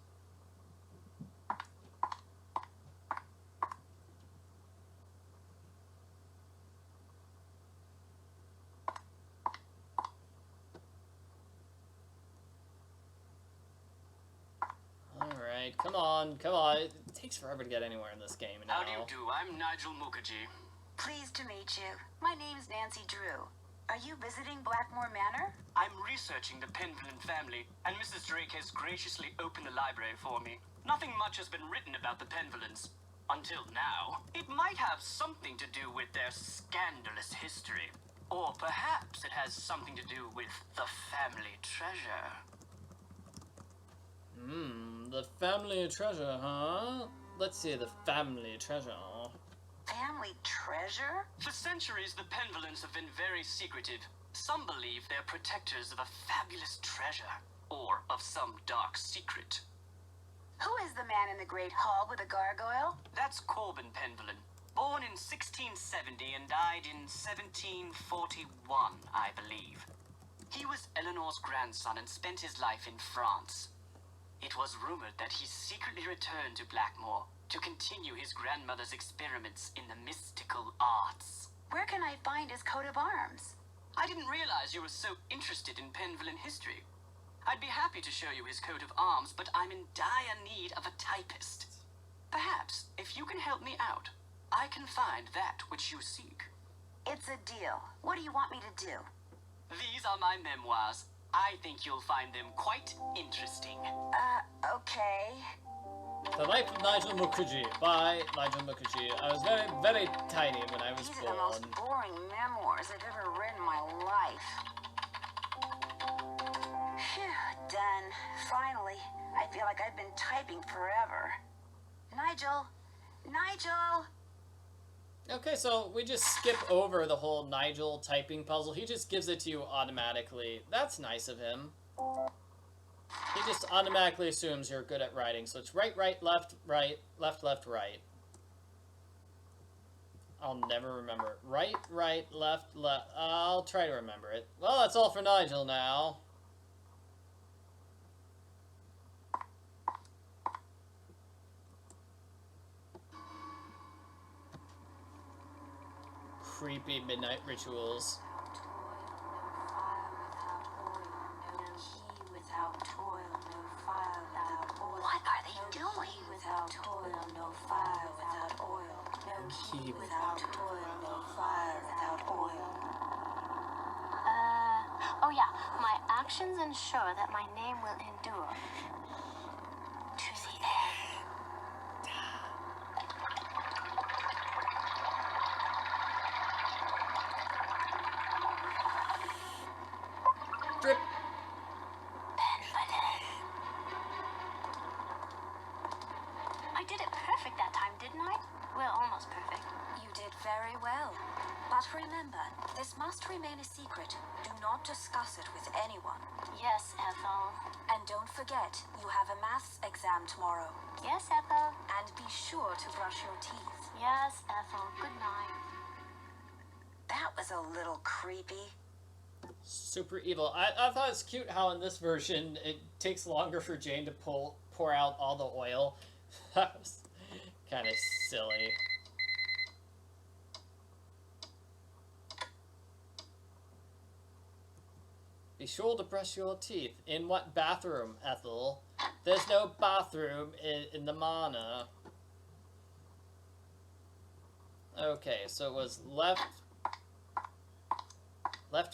Alright, come on, come on. It takes forever to get anywhere in this game now. How do you do? I'm Nigel Mukerjee. Pleased to meet you. My name's Nancy Drew. Are you visiting Blackmoor Manor? I'm researching the Penvillin family, and Mrs. Drake has graciously opened the library for me. Nothing much has been written about the Penvillins. Until now. It might have something to do with their scandalous history. Or perhaps it has something to do with the family treasure. The family treasure, huh? Let's see, the family treasure. Family treasure? For centuries, the Penvillins have been very secretive. Some believe they're protectors of a fabulous treasure, or of some dark secret. Who is the man in the Great Hall with a gargoyle? That's Corbin Penvillin, born in 1670 and died in 1741, I believe. He was Eleanor's grandson and spent his life in France. It was rumored that he secretly returned to Blackmoor to continue his grandmother's experiments in the mystical arts. Where can I find his coat of arms? I didn't realize you were so interested in Penvillin history. I'd be happy to show you his coat of arms, but I'm in dire need of a typist. Perhaps, if you can help me out, I can find that which you seek. It's a deal. What do you want me to do? These are my memoirs. I think you'll find them quite interesting. Okay. The Life of Nigel Mukerjee by Nigel Mukerjee. I was very, very tiny when I was These are the most born. boring memoirs I've ever read in my life. Phew, done. Finally. I feel like I've been typing forever. Nigel! Nigel! Okay, so we just skip over the whole Nigel typing puzzle. He just gives it to you automatically. That's nice of him. He just automatically assumes you're good at writing. So it's right, right, left, right, left, left, right. I'll never remember. Right, right, left, left. I'll try to remember it. Well, that's all for Nigel now. Creepy midnight rituals. What are they doing? Without toil, no fire without oil. No key without toil, no fire without oil. Oh yeah, my actions ensure that my name will endure. To the end. Drip. I did it perfect that time, didn't I? Well, almost perfect. You did very well. But remember, this must remain a secret. Do not discuss it with anyone. Yes, Ethel. And don't forget, you have a maths exam tomorrow. Yes, Ethel. And be sure to brush your teeth. Yes, Ethel. Good night. That was a little creepy. Super evil. I thought it's cute how in this version it takes longer for Jane to pour out all the oil. That was kind of silly. Be sure to brush your teeth. In what bathroom, Ethel? There's no bathroom in the manor. Okay, so it was left,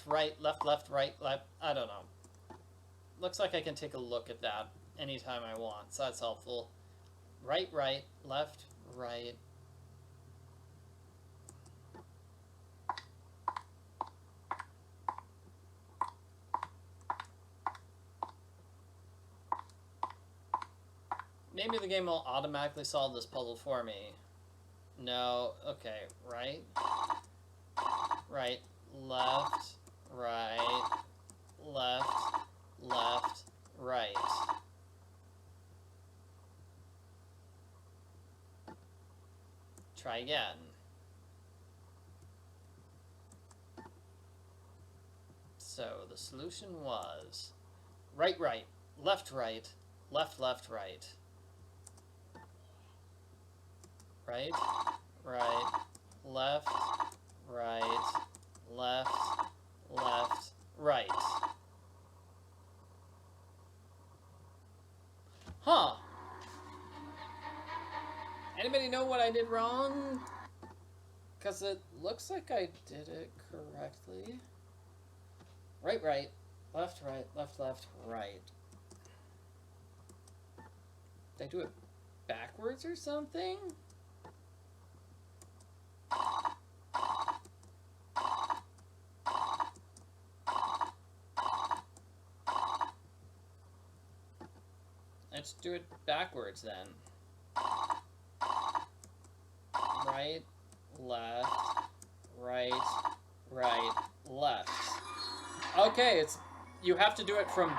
right, left, right, left. I don't know. Looks like I can take a look at that anytime I want, so that's helpful. Right, right, left, right. Maybe the game will automatically solve this puzzle for me. No, okay, right, right, left, right, left, left, right. Try again. So the solution was right, right, left, right, left, left, right. Right, right, left, right, left, left, right. Huh. Anybody know what I did wrong? Because it looks like I did it correctly. Right, right. Left, right. Left, left, right. Did I do it backwards or something? Let's do it backwards then. Right, left, right, right, left. Okay, you have to do it from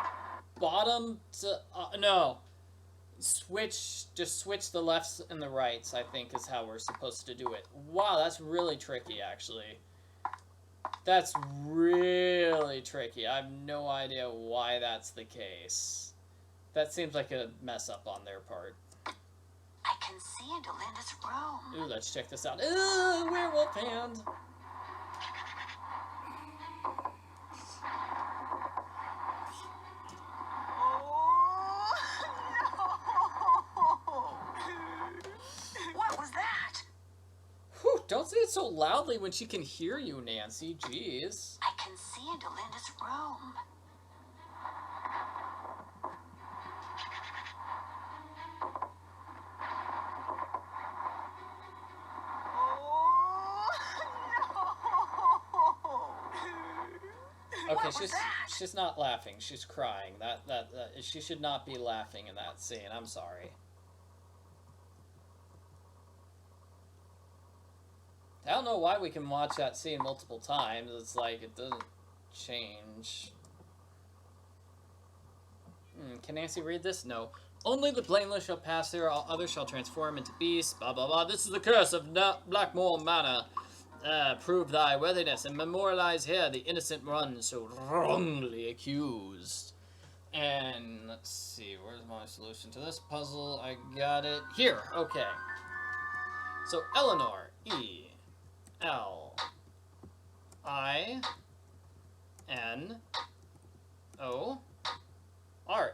bottom to no. Just switch the lefts and the rights, I think is how we're supposed to do it. Wow, that's really tricky actually. That's really tricky. I have no idea why that's the case. That seems like a mess up on their part. I can see into Linda's room. Ooh, let's check this out. Ooh, werewolf hand. What was that? Whew, don't say it so loudly when she can hear you, Nancy. Jeez. I can see into Linda's room. Okay, she's not laughing. She's crying. That she should not be laughing in that scene. I'm sorry. I don't know why we can watch that scene multiple times. It's like it doesn't change. Can Nancy read this? No. Only the blameless shall pass there, all others shall transform into beasts, blah blah blah. This is the curse of Blackmoor Manor. Prove thy worthiness and memorialize here the innocent one so wrongly accused. And let's see, where's my solution to this puzzle? I got it here. Okay. So Eleanor, E-L-I-N-O-R.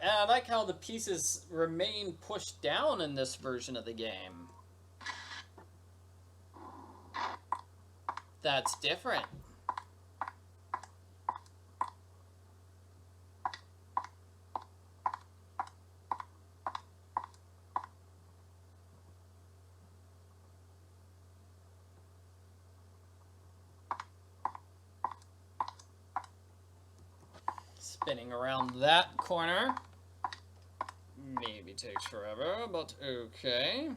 And I like how the pieces remain pushed down in this version of the game. That's different. Spinning around that corner. Maybe takes forever, but okay.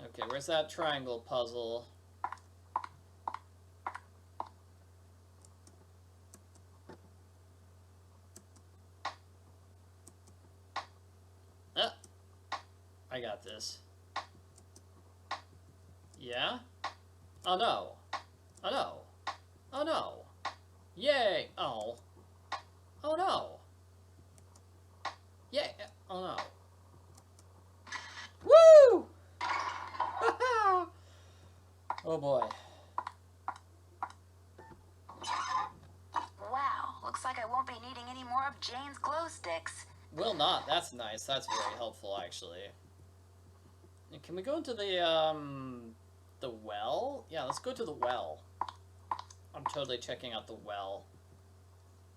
Okay, where's that triangle puzzle? I got this. Yeah? Oh no. Oh no. Oh no. Yay! Oh. Oh no. Yay! Oh no. Woo! Oh boy. Wow, looks like I won't be needing any more of Jane's glow sticks. Will not. That's nice. That's very helpful, actually. Can we go into the well? Yeah, let's go to the well. I'm totally checking out the well.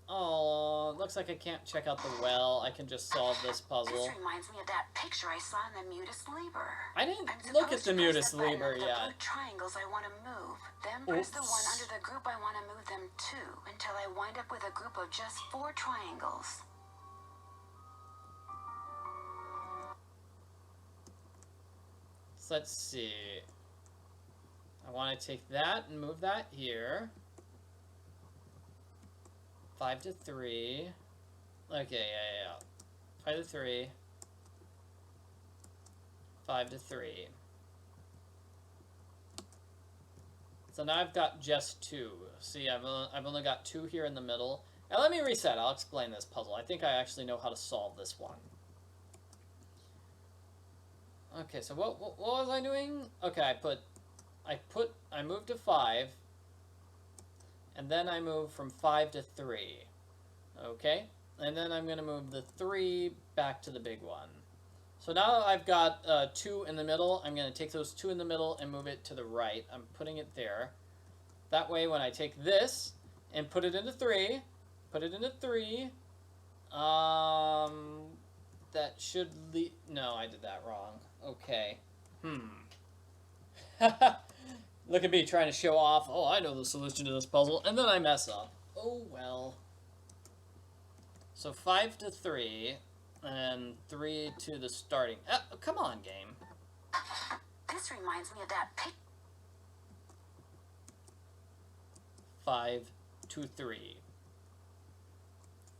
Oh, looks like I can't check out the well. I can just solve this puzzle. This reminds me of that picture I saw in the Mutus Liber. I didn't look at the Mutus Liber yet. yet. The blue triangles I want to move. Then press the one under the group I want to move them to until I wind up with a group of just 4 triangles. So let's see. I want to take that and move that here. 5 to 3. Okay, yeah. 5 to 3. 5 to 3. So now I've got just 2. See, I've only got 2 here in the middle. Now let me reset. I'll explain this puzzle. I think I actually know how to solve this one. Okay, so what was I doing? Okay, I moved to 5. And then I move from 5 to 3. Okay? And then I'm going to move the 3 back to the big one. So now I've got 2 in the middle. I'm going to take those 2 in the middle and move it to the right. I'm putting it there. That way when I take this and put it into 3, put it into 3, that should lead... No, I did that wrong. Okay. Look at me trying to show off. Oh, I know the solution to this puzzle. And then I mess up. Oh, well. So 5 to 3, and 3 to the starting. Come on, game. This reminds me of that pic. 5 to 3.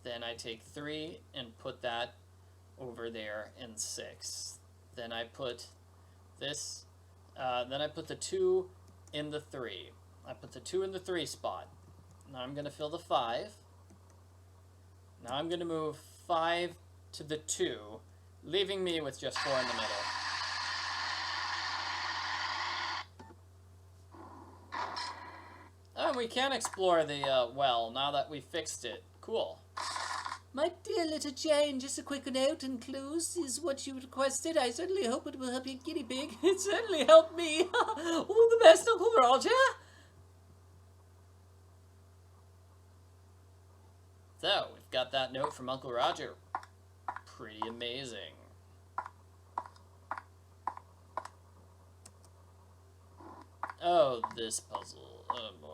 Then I take 3 and put that over there in 6. Then I put this, then I put the 2 in the 3. I put the 2 in the 3 spot. Now I'm going to fill the 5. Now I'm going to move 5 to the 2, leaving me with just 4 in the middle. Oh, and we can explore the well now that we fixed it. Cool. My dear little Jane, just a quick note and clues is what you requested. I certainly hope it will help you, guinea pig. It certainly helped me. All the best, Uncle Roger. So, we've got that note from Uncle Roger. Pretty amazing. Oh, this puzzle. Oh, boy.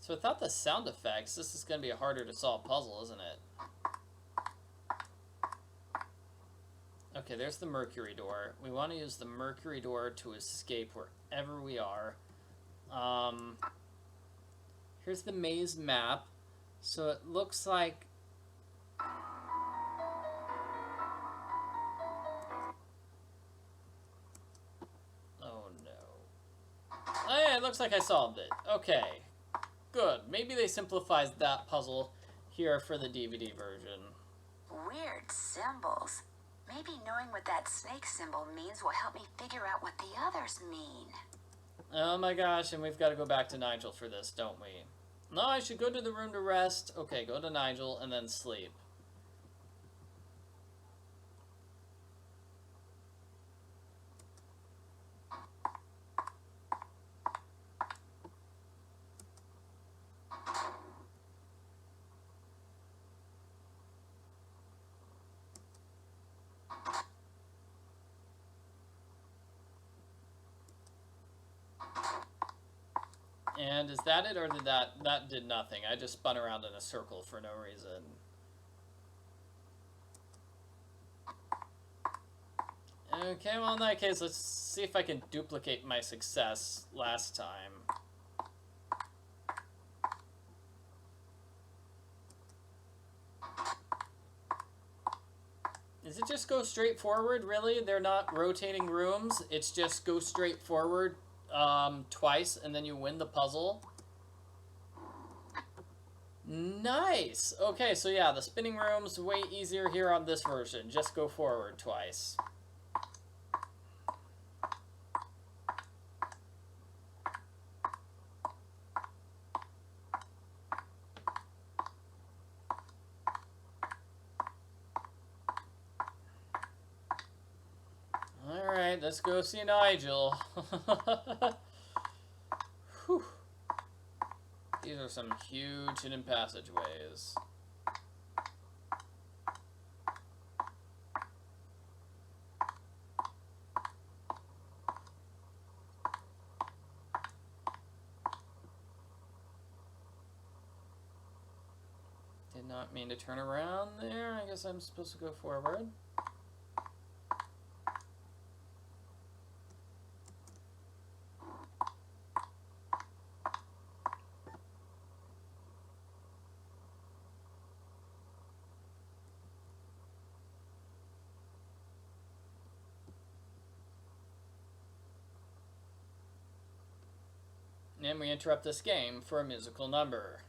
So without the sound effects, this is going to be a harder to solve puzzle, isn't it? Okay, there's the Mercury door. We want to use the Mercury door to escape wherever we are. Here's the maze map. So it looks like... Oh no. Oh yeah, it looks like I solved it. Okay. Good. Maybe they simplified that puzzle here for the DVD version. Weird symbols. Maybe knowing what that snake symbol means will help me figure out what the others mean. Oh my gosh, and we've got to go back to Nigel for this, don't we? No, I should go to the room to rest. Okay, go to Nigel and then sleep. And is that it, or did that did nothing? I just spun around in a circle for no reason. Okay, well in that case, let's see if I can duplicate my success last time. Is it just go straight forward, really? They're not rotating rooms, it's just go straight forward twice, and then you win the puzzle. Nice! Okay, so yeah, the spinning room's way easier here on this version. Just go forward twice. Alright, let's go see Nigel. Whew. These are some huge hidden passageways. Did not mean to turn around there. I guess I'm supposed to go forward. And we interrupt this game for a musical number.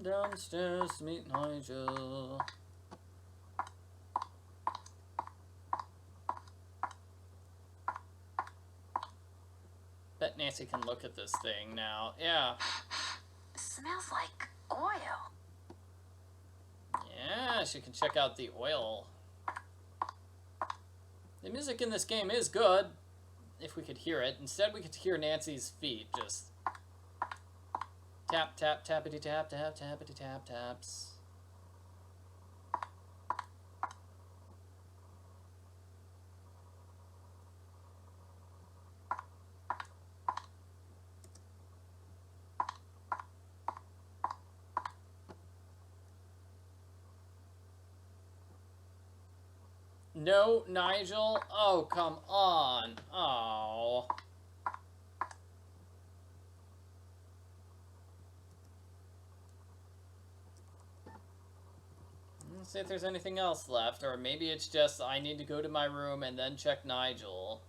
Downstairs to meet Nigel. Bet Nancy can look at this thing now. Yeah. It smells like oil. Yeah, she can check out the oil. The music in this game is good, if we could hear it. Instead, we could hear Nancy's feet just tap, tap, tappity, tap, tap, tappity, tap, taps. No, Nigel? Oh, come on. Oh. Let's see if there's anything else left, or maybe it's just I need to go to my room and then check Nigel.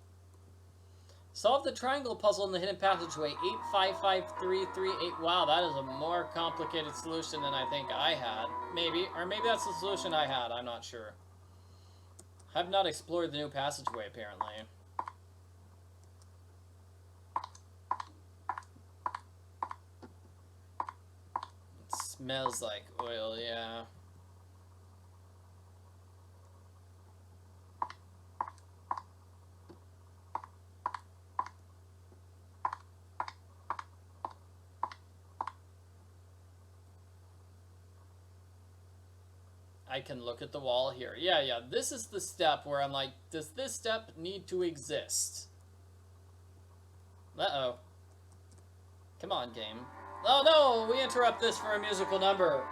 Solve the triangle puzzle in the hidden passageway 855338. Wow, that is a more complicated solution than I think I had. Maybe, or maybe that's the solution I had, I'm not sure. I've not explored the new passageway, apparently. It smells like oil, yeah. I can look at the wall here. Yeah, this is the step where I'm like, does this step need to exist? Uh-oh. Come on, game. Oh no, we interrupt this for a musical number.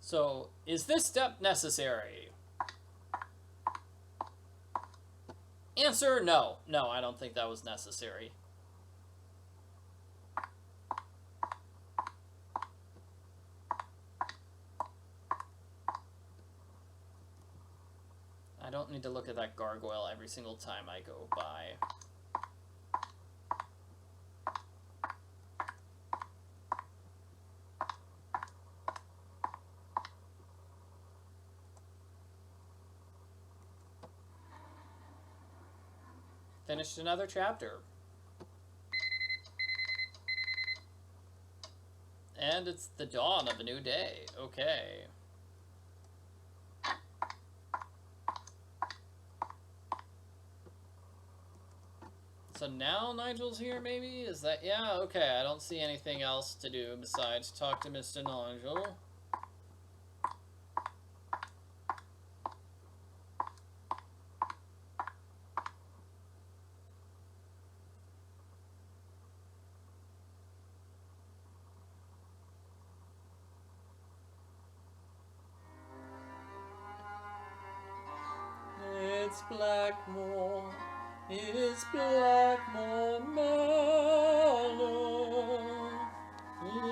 So, is this step necessary? Answer, no. No, I don't think that was necessary. I don't need to look at that gargoyle every single time I go by. Finished another chapter. And it's the dawn of a new day. Okay. So now Nigel's here, maybe? Is that... Yeah, okay. I don't see anything else to do besides talk to Mr. Nigel. It's Blackmoor, it's Blackmoor Manor,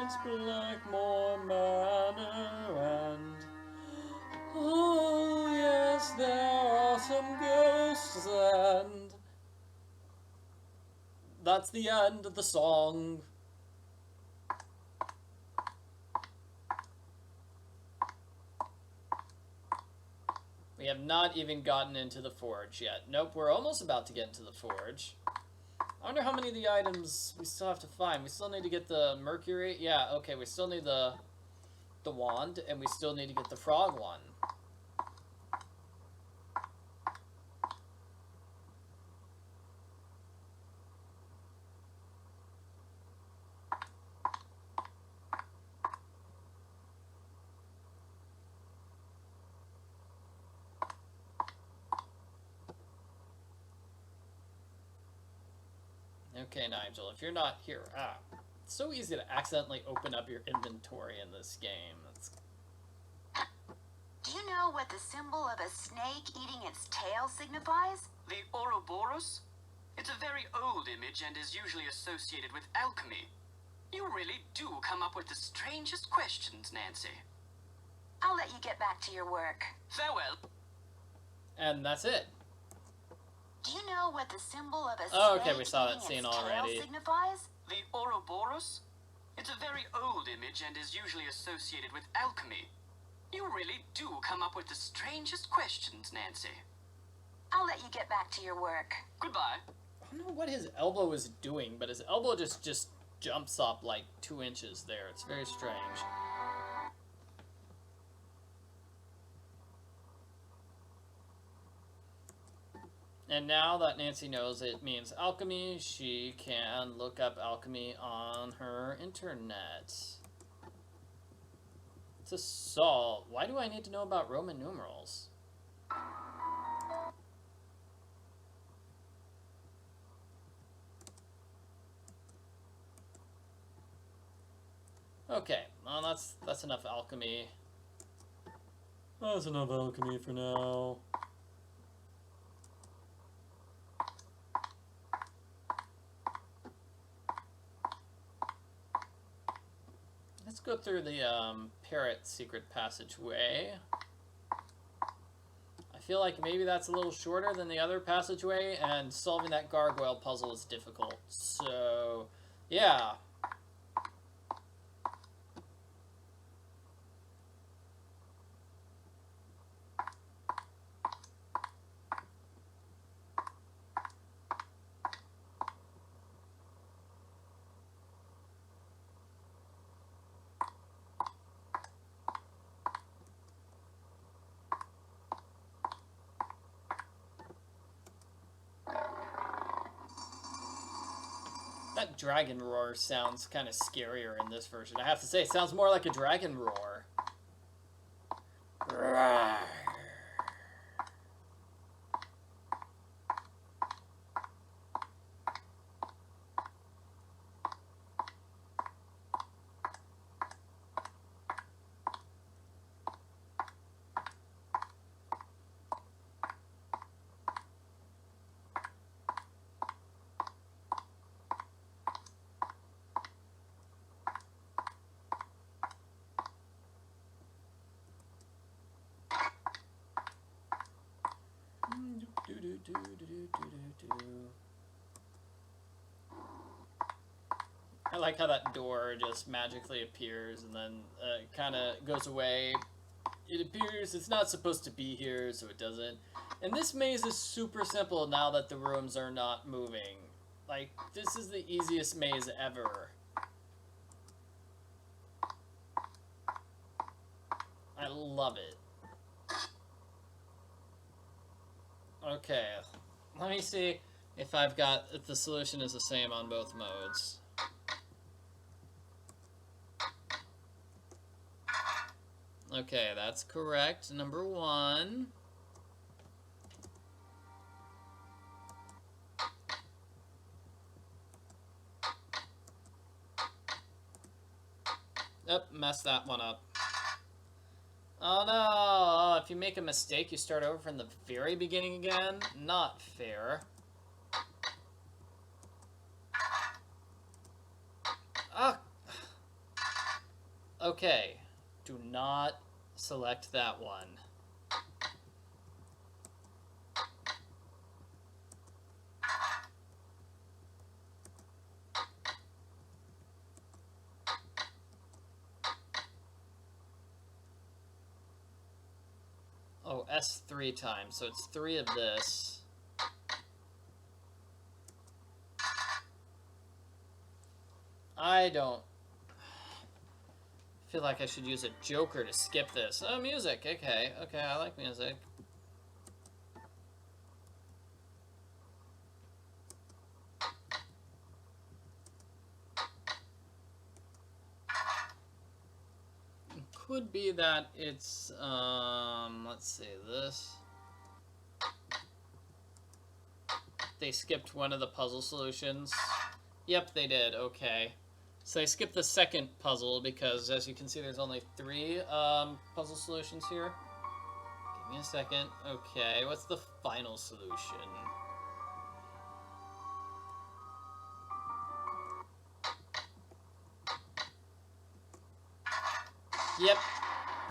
it's Blackmoor Manor, and oh yes, there are some ghosts, and that's the end of the song. We have not even gotten into the forge yet. Nope, we're almost about to get into the forge. I wonder how many of the items we still have to find. We still need to get the mercury. Yeah, okay, we still need the the wand, and we still need to get the frog one. Okay, Nigel, if you're not here... it's so easy to accidentally open up your inventory in this game. Do you know what the symbol of a snake eating its tail signifies? The Ouroboros? It's a very old image and is usually associated with alchemy. You really do come up with the strangest questions, Nancy. I'll let you get back to your work. Farewell. And that's it. Do you know what the symbol of a Oh, snake okay, we saw that eating scene its already. tail signifies? The Ouroboros? It's a very old image and is usually associated with alchemy. You really do come up with the strangest questions, Nancy. I'll let you get back to your work. Goodbye. I don't know what his elbow is doing, but his elbow just jumps up like 2 inches there. It's very strange. And now that Nancy knows it means alchemy, she can look up alchemy on her internet. It's a salt. Why do I need to know about Roman numerals? Okay, well that's enough alchemy. That's enough alchemy for now. Let's go through the Parrot secret passageway. I feel like maybe that's a little shorter than the other passageway, and solving that gargoyle puzzle is difficult. So, yeah. That dragon roar sounds kind of scarier in this version. I have to say, it sounds more like a dragon roar. I like how that door just magically appears and then kind of goes away. It appears it's not supposed to be here, so it doesn't. And this maze is super simple now that the rooms are not moving. Like, this is the easiest maze ever. I love it. Okay, let me see if if the solution is the same on both modes. Okay, that's correct. Number 1. Yep, messed that one up. Oh no! Oh, if you make a mistake, you start over from the very beginning again? Not fair. Ah! Okay. Do not select that one. Oh, S 3 times, so it's 3 of this. I don't... feel like I should use a joker to skip this. Oh, music. Okay, okay, I like music. It could be that it's, let's see, this. They skipped one of the puzzle solutions. Yep, they did. Okay. So I skipped the second puzzle because, as you can see, there's only 3 puzzle solutions here. Give me a second. Okay, what's the final solution? Yep.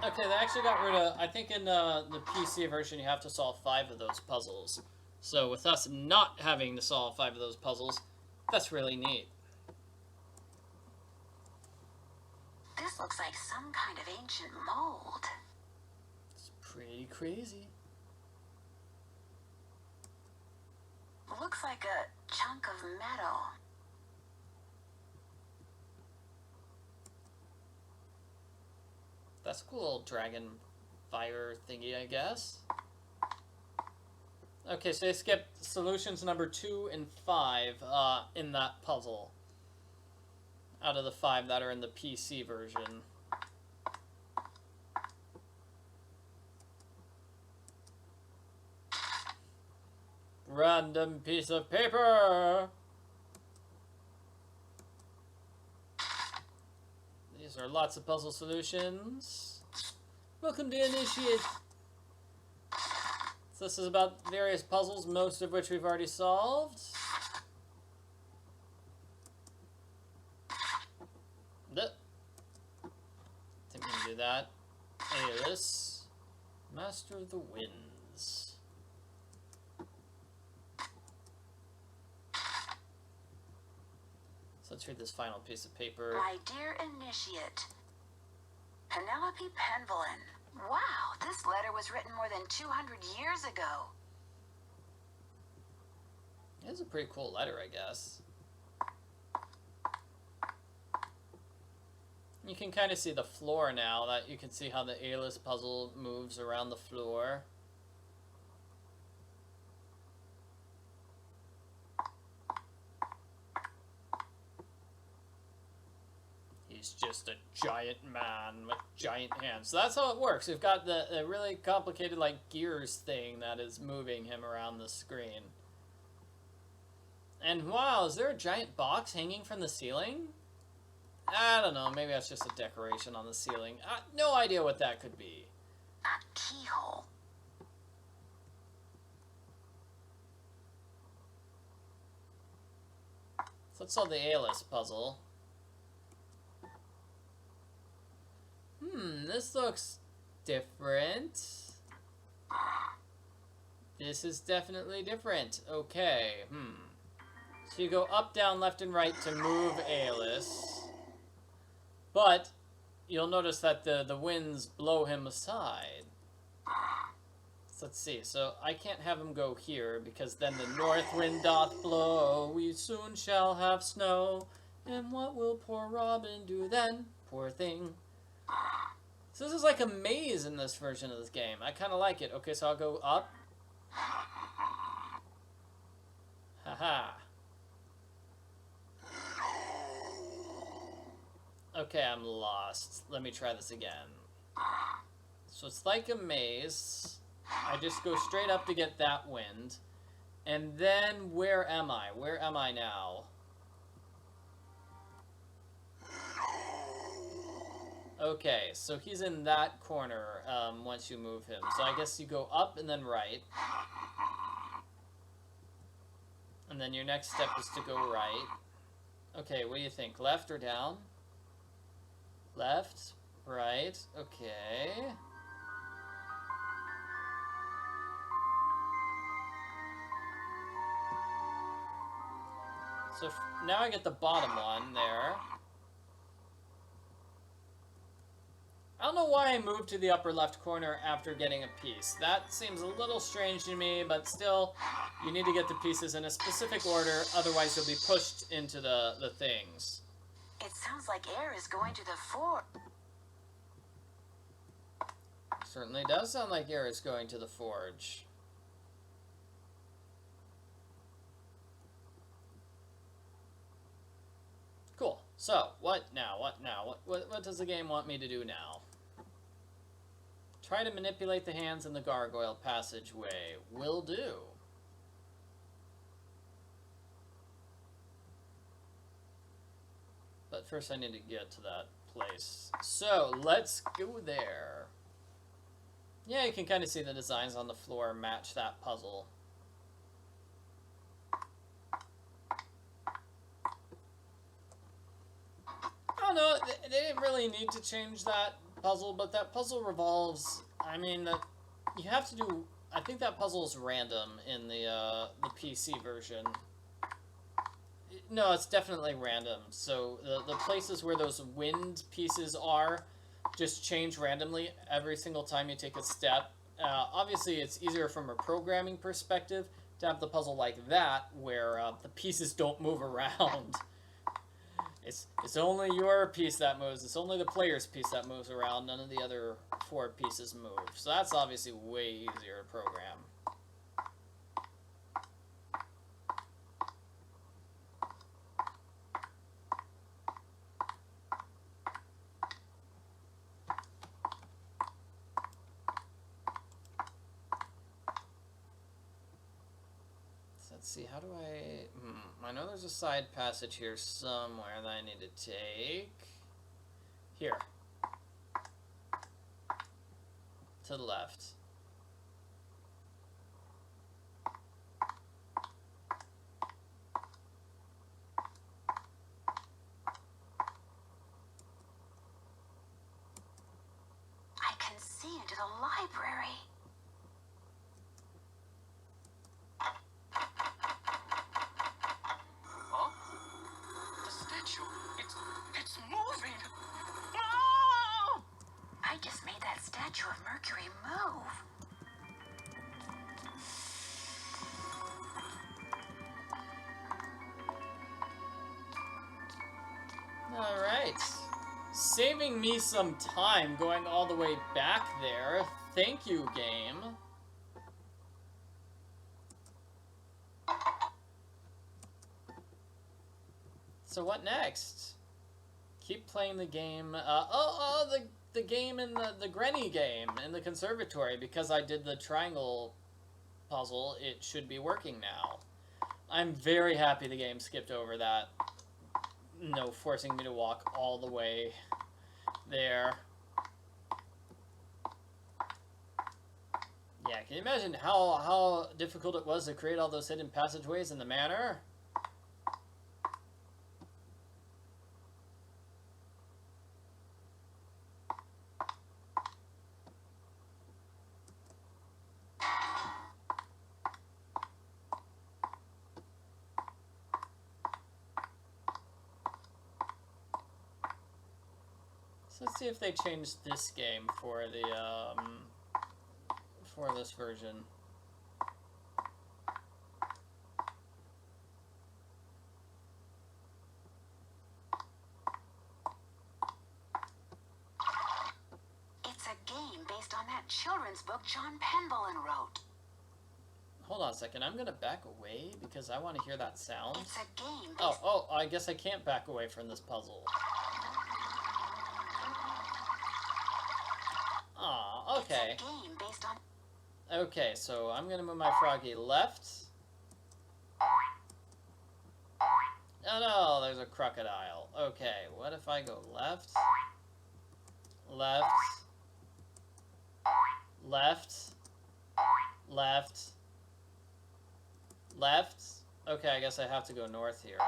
Okay, they actually got rid of... I think in the PC version you have to solve 5 of those puzzles. So with us not having to solve 5 of those puzzles, that's really neat. This looks like some kind of ancient mold. It's pretty crazy. Looks like a chunk of metal. That's a cool little dragon fire thingy, I guess. Okay, so they skipped solutions number 2 and 5 in that puzzle. Out of the 5 that are in the PC version. Random piece of paper! These are lots of puzzle solutions. Welcome to Initiate! So this is about various puzzles, most of which we've already solved. Didn't mean to do that. Alias, Master of the Winds. So let's read this final piece of paper. My dear Initiate, Penelope Penvelin. Wow, this letter was written more than 200 years ago. It's a pretty cool letter, I guess. You can kind of see the floor now, that you can see how the Alias puzzle moves around the floor. He's just a giant man with giant hands. So that's how it works. We've got the really complicated, like, gears thing that is moving him around the screen. And wow, is there a giant box hanging from the ceiling? I don't know, maybe that's just a decoration on the ceiling. No idea what that could be. A keyhole. So let's solve the Alias puzzle. This looks different. This is definitely different. Okay, So you go up, down, left, and right to move Alias. But you'll notice that the winds blow him aside. So let's see. So I can't have him go here because then the north wind doth blow. We soon shall have snow. And what will poor Robin do then? Poor thing. So this is like a maze in this version of this game. I kind of like it. Okay, so I'll go up. Haha. Okay, I'm lost. Let me try this again. So it's like a maze. I just go straight up to get that wind. And then, where am I? Where am I now? Okay, so he's in that corner once you move him. So I guess you go up and then right. And then your next step is to go right. Okay, what do you think? Left or down? Left, right, okay. So now I get the bottom one there. I don't know why I moved to the upper left corner after getting a piece. That seems a little strange to me, but still, you need to get the pieces in a specific order, otherwise you'll be pushed into the things. It sounds like air is going to the fore. Certainly does sound like Garrett's going to the forge. Cool. So, what now? What now? What does the game want me to do now? Try to manipulate the hands in the Gargoyle passageway. Will do. But first I need to get to that place. So, let's go there. Yeah, you can kind of see the designs on the floor match that puzzle. I don't know, they didn't really need to change that puzzle, but that puzzle revolves, I mean, you have to do, I think that puzzle is random in the PC version. No, it's definitely random. So the places where those wind pieces are just change randomly every single time you take a step. Obviously, it's easier from a programming perspective to have the puzzle like that, where the pieces don't move around. It's only your piece that moves. It's only the player's piece that moves around. None of the other 4 pieces move. So that's obviously way easier to program. Let's see, how do I know there's a side passage here somewhere that I need to take. Here. To the left. I can see into the library. Statue of Mercury move. Alright. Saving me some time going all the way back there. Thank you, game. So what next? Keep playing the game. The game in the Granny game in the conservatory, because I did the triangle puzzle, it should be working now. I'm very happy the game skipped over that. No, forcing me to walk all the way there. Yeah, can you imagine how difficult it was to create all those hidden passageways in the manor? So let's see if they changed this game for the for this version. It's a game based on that children's book John Penbollen wrote. Hold on a second, I'm gonna back away because I want to hear that sound. It's a game based... Oh, I guess I can't back away from this puzzle. Aw, okay. It's a game based on... Okay, so I'm gonna move my froggy left. Oh no, there's a crocodile. Okay, what if I go left? Left. Left. Left. Left. Okay, I guess I have to go north here.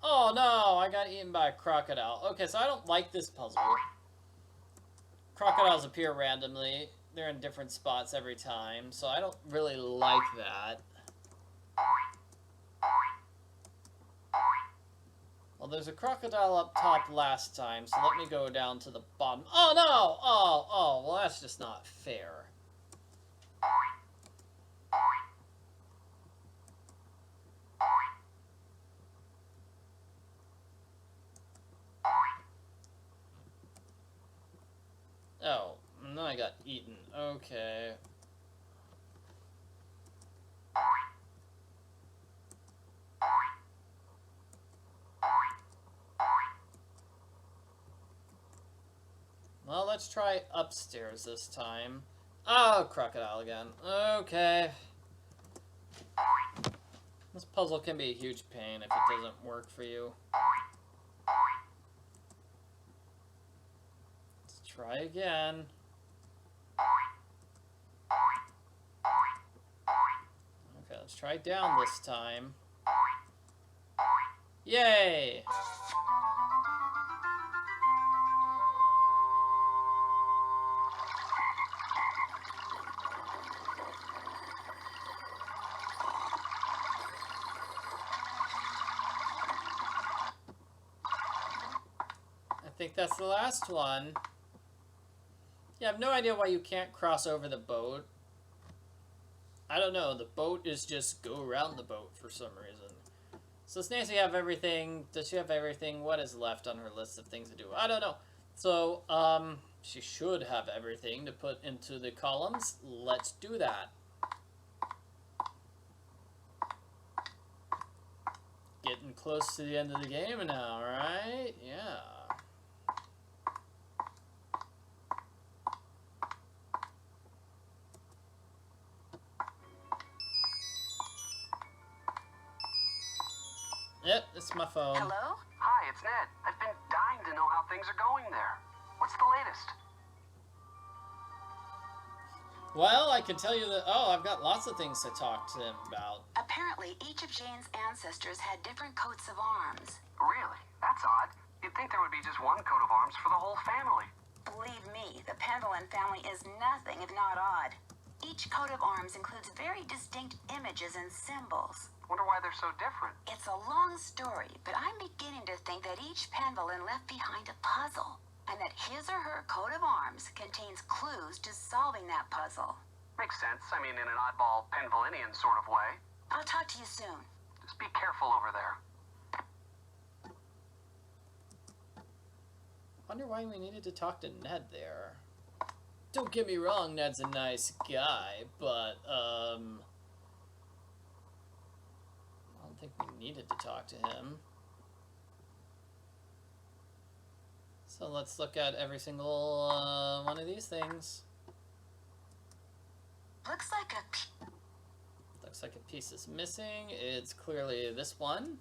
Oh no, I got eaten by a crocodile. Okay, so I don't like this puzzle. Crocodiles appear randomly. They're in different spots every time, so I don't really like that. Well, there's a crocodile up top last time, so let me go down to the bottom. Oh no! Oh, well that's just not fair. Oh, no, I got eaten. Okay. Well, let's try upstairs this time. Oh, crocodile again. Okay. This puzzle can be a huge pain if it doesn't work for you. Let's try again. Okay, let's try down this time. Yay! I think that's the last one. Yeah, I have no idea why you can't cross over the boat. I don't know, the boat is just go around the boat for some reason. So does Nancy have everything? Does she have everything? What is left on her list of things to do? I don't know. So, she should have everything to put into the columns. Let's do that. Getting close to the end of the game now, right? Yeah. Yep, it's my phone. Hello? Hi, it's Ned. I've been dying to know how things are going there. What's the latest? Well, I can tell you that, oh, I've got lots of things to talk to him about. Apparently, each of Jane's ancestors had different coats of arms. Really? That's odd. You'd think there would be just one coat of arms for the whole family. Believe me, the Pendleton family is nothing if not odd. Each coat of arms includes very distinct images and symbols. Wonder why they're so different. It's a long story, but I'm beginning to think that each Pendleton left behind a puzzle, and that his or her coat of arms contains clues to solving that puzzle. Makes sense. I mean, in an oddball Penvillinian sort of way. I'll talk to you soon. Just be careful over there. Wonder why we needed to talk to Ned there. Don't get me wrong, Ned's a nice guy, but, I don't think we needed to talk to him. So let's look at every single one of these things. Looks like a piece is missing. It's clearly this one.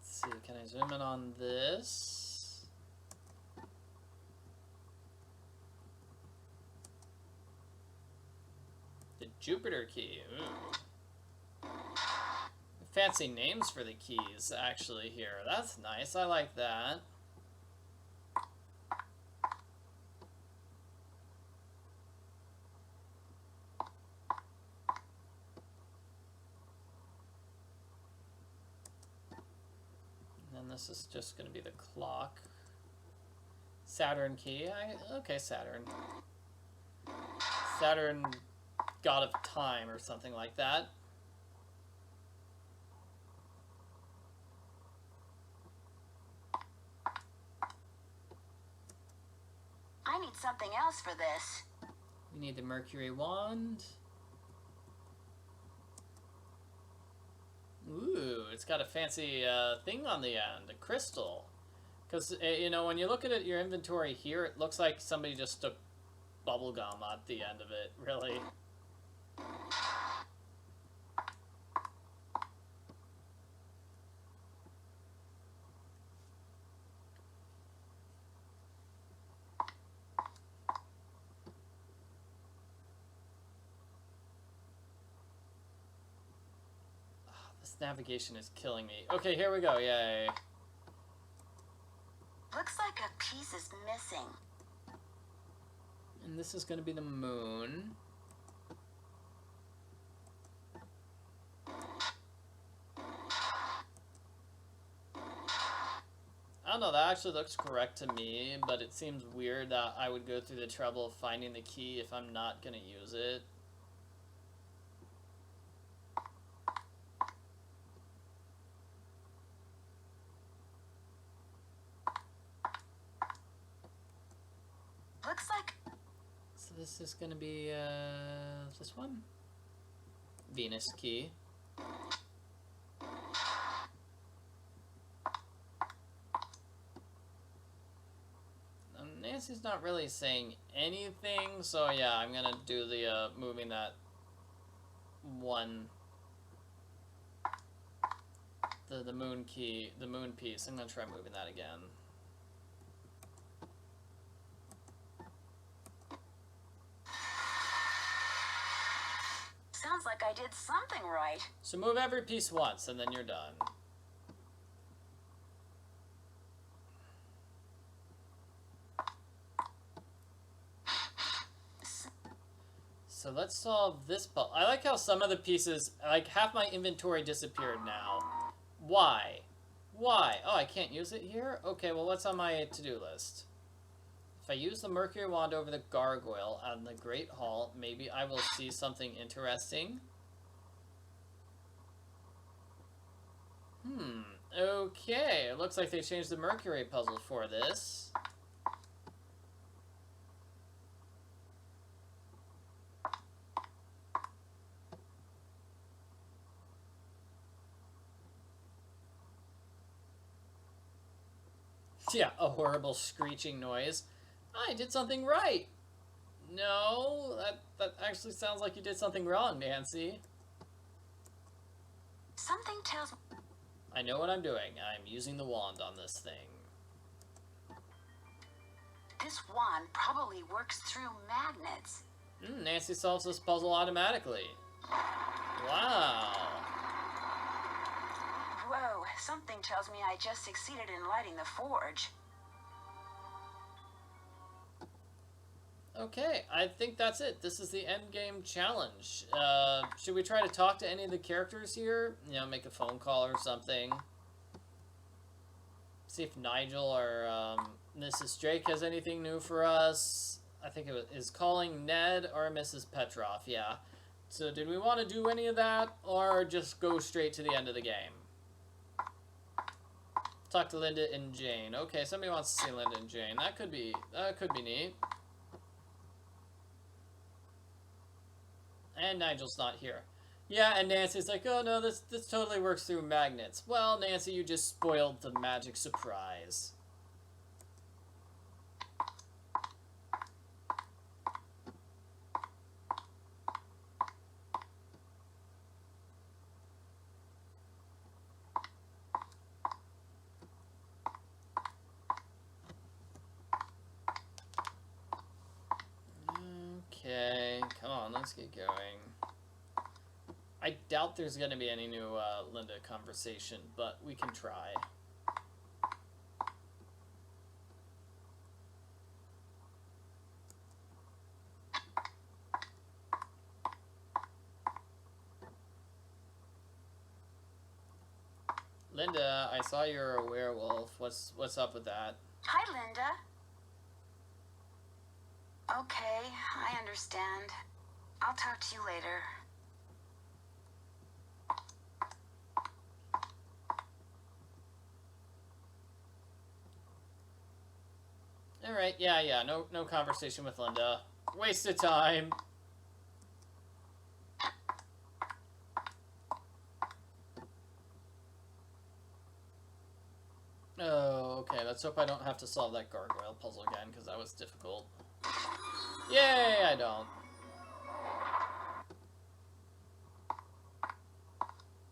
Let's see, can I zoom in on this? The Jupiter key. Ooh. Fancy names for the keys, actually, here. That's nice. I like that. And then this is just going to be the clock. Saturn key. Okay, Saturn. Saturn, god of time, or something like that. I need something else for this. We need the Mercury wand. Ooh, it's got a fancy thing on the end, a crystal. Because, you know, when you look at your inventory here, it looks like somebody just stuck bubble gum at the end of it, really. This navigation is killing me. Okay, here we go, yay. Looks like a piece is missing. And this is going to be the moon. don't know, that actually looks correct to me, but it seems weird that I would go through the trouble of finding the key if I'm not gonna use it. Looks like... So this is gonna be, this one? Venus key. Nancy's not really saying anything, so yeah, I'm gonna do the, moving that one, the moon key, the moon piece. I'm gonna try moving that again. Sounds like I did something right. So move every piece once, and then you're done. So let's solve this puzzle. I like how some of the pieces, like half my inventory disappeared now. Why? Why? Oh, I can't use it here? Okay, well what's on my to-do list? If I use the Mercury wand over the Gargoyle on the Great Hall, maybe I will see something interesting. Okay, it looks like they changed the Mercury puzzle for this. Yeah, a horrible screeching noise. I did something right. No, that actually sounds like you did something wrong, Nancy. Something tells me... I know what I'm doing. I'm using the wand on this thing. This wand probably works through magnets. Nancy solves this puzzle automatically. Wow. Whoa, something tells me I just succeeded in lighting the forge. Okay, I think that's it. This is the end game challenge. Should we try to talk to any of the characters here? You know, make a phone call or something. See if Nigel or Mrs. Drake has anything new for us. I think it is calling Ned or Mrs. Petroff, yeah. So did we want to do any of that or just go straight to the end of the game? Talk to Linda and Jane. Okay, somebody wants to see Linda and Jane. That could be neat. And Nigel's not here. Yeah, and Nancy's like, oh no, this totally works through magnets. Well, Nancy, you just spoiled the magic surprise. Okay, come on, let's get going. I doubt there's going to be any new Linda conversation, but we can try. Linda, I saw you're a werewolf. What's up with that? Hi, Linda. Okay, I understand. I'll talk to you later. Alright, yeah, no conversation with Linda. Waste of time. Oh, okay, let's hope I don't have to solve that gargoyle puzzle again, because that was difficult. Yay, I don't.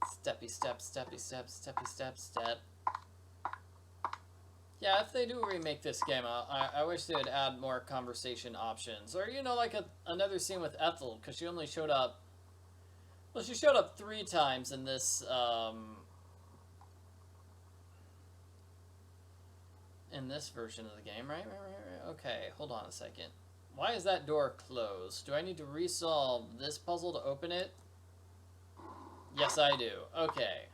Steppy step, steppy step, steppy step, step. Yeah, if they do remake this game, I wish they would add more conversation options. Or, you know, like another scene with Ethel, because she only showed up... Well, she showed up 3 times in this, in this version of the game, right? Okay, hold on a second. Why is that door closed? Do I need to resolve this puzzle to open it? Yes, I do. Okay.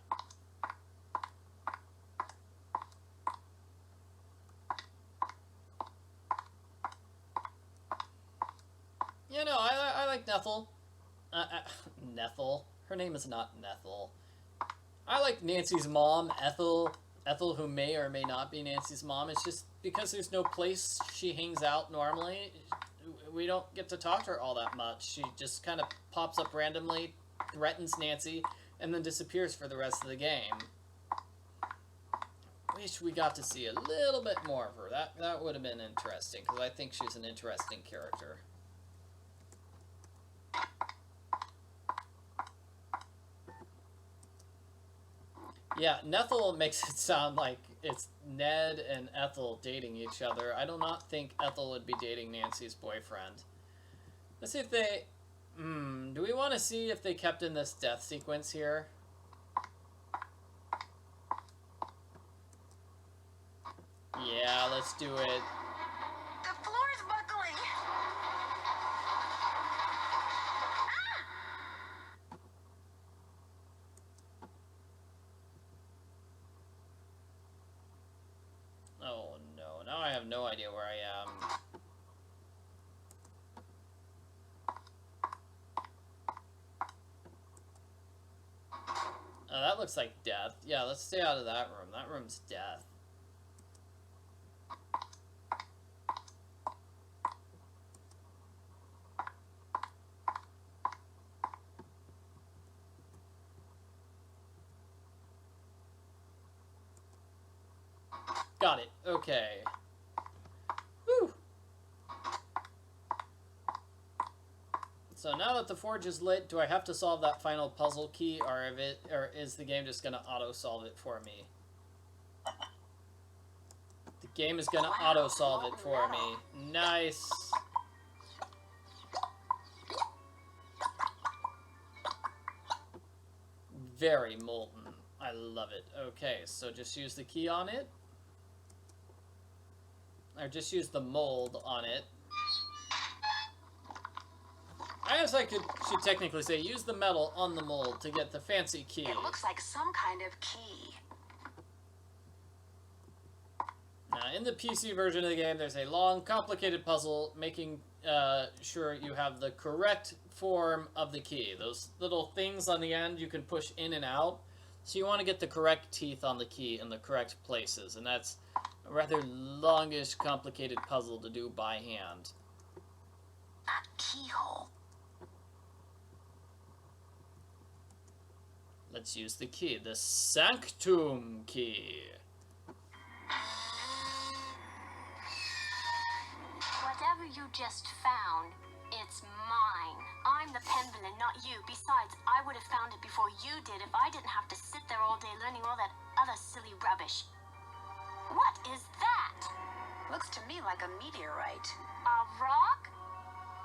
Nethel. Nethel. Her name is not Nethel. I like Nancy's mom, Ethel. Ethel, who may or may not be Nancy's mom. It's just because there's no place she hangs out normally, we don't get to talk to her all that much. She just kind of pops up randomly, threatens Nancy, and then disappears for the rest of the game. Wish we got to see a little bit more of her. That would have been interesting, because I think she's an interesting character. Yeah, Nethel makes it sound like it's Ned and Ethel dating each other. I do not think Ethel would be dating Nancy's boyfriend. Let's see if they... do we want to see if they kept in this death sequence here? Yeah, let's do it. The floor is buckling. Oh no, now I have no idea where I am. Oh, that looks like death. Yeah, let's stay out of that room. That room's death. Got it. Okay. Whew. So now that the forge is lit, do I have to solve that final puzzle key, or is the game just gonna auto-solve it for me? The game is gonna auto-solve it for me. Nice. Very molten. I love it. Okay, so just use the key on it. Or just use the mold on it. I guess I should technically say use the metal on the mold to get the fancy key. It looks like some kind of key. Now, in the PC version of the game, there's a long, complicated puzzle making sure you have the correct form of the key. Those little things on the end you can push in and out. So you want to get the correct teeth on the key in the correct places, and that's a rather longish, complicated puzzle to do by hand. A keyhole. Let's use the key, the Sanctum key. Whatever you just found, it's mine. I'm the Penvillain, not you. Besides, I would have found it before you did if I didn't have to sit there all day learning all that other silly rubbish. What is that? Looks to me like a meteorite. A rock?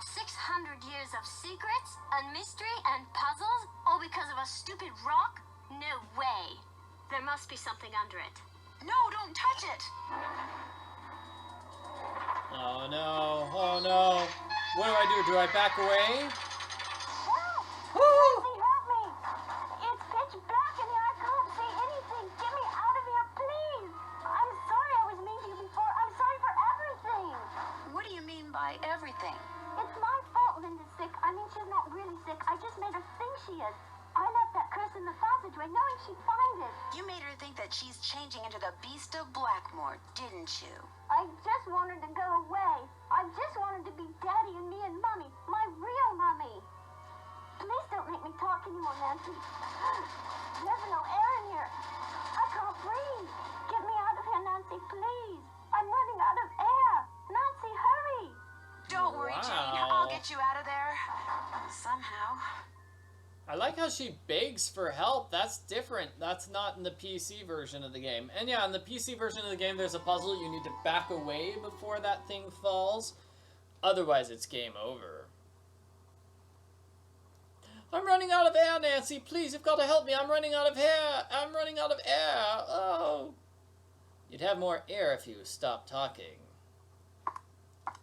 600 years of secrets and mystery and puzzles, all because of a stupid rock? No way. There must be something under it. No, don't touch it. Oh no, oh no. What do? Do I back away? Help! Nancy, help me! It's pitch black in here. I can't see anything. Get me out of here, please! I'm sorry I was mean to you before. I'm sorry for everything. What do you mean by everything? It's my fault Linda's sick. I mean, she's not really sick. I just made her think she is. I left that curse in the passageway knowing she'd find it. You made her think that she's changing into the beast of Blackmoor, didn't you? I just wanted to go away. I just wanted to be Daddy and me and Mommy. My real Mommy. Please don't make me talk anymore, Nancy. There's no air in here. I can't breathe. Get me out of here, Nancy, please. I'm running out of air. Nancy, hurry. Don't worry, Jane. I'll get you out of there. Somehow. I like how she begs for help. That's different. That's not in the PC version of the game. And yeah, in the PC version of the game, there's a puzzle. You need to back away before that thing falls. Otherwise, it's game over. I'm running out of air, Nancy. Please, you've got to help me. I'm running out of air. I'm running out of air. Oh. You'd have more air if you stopped talking.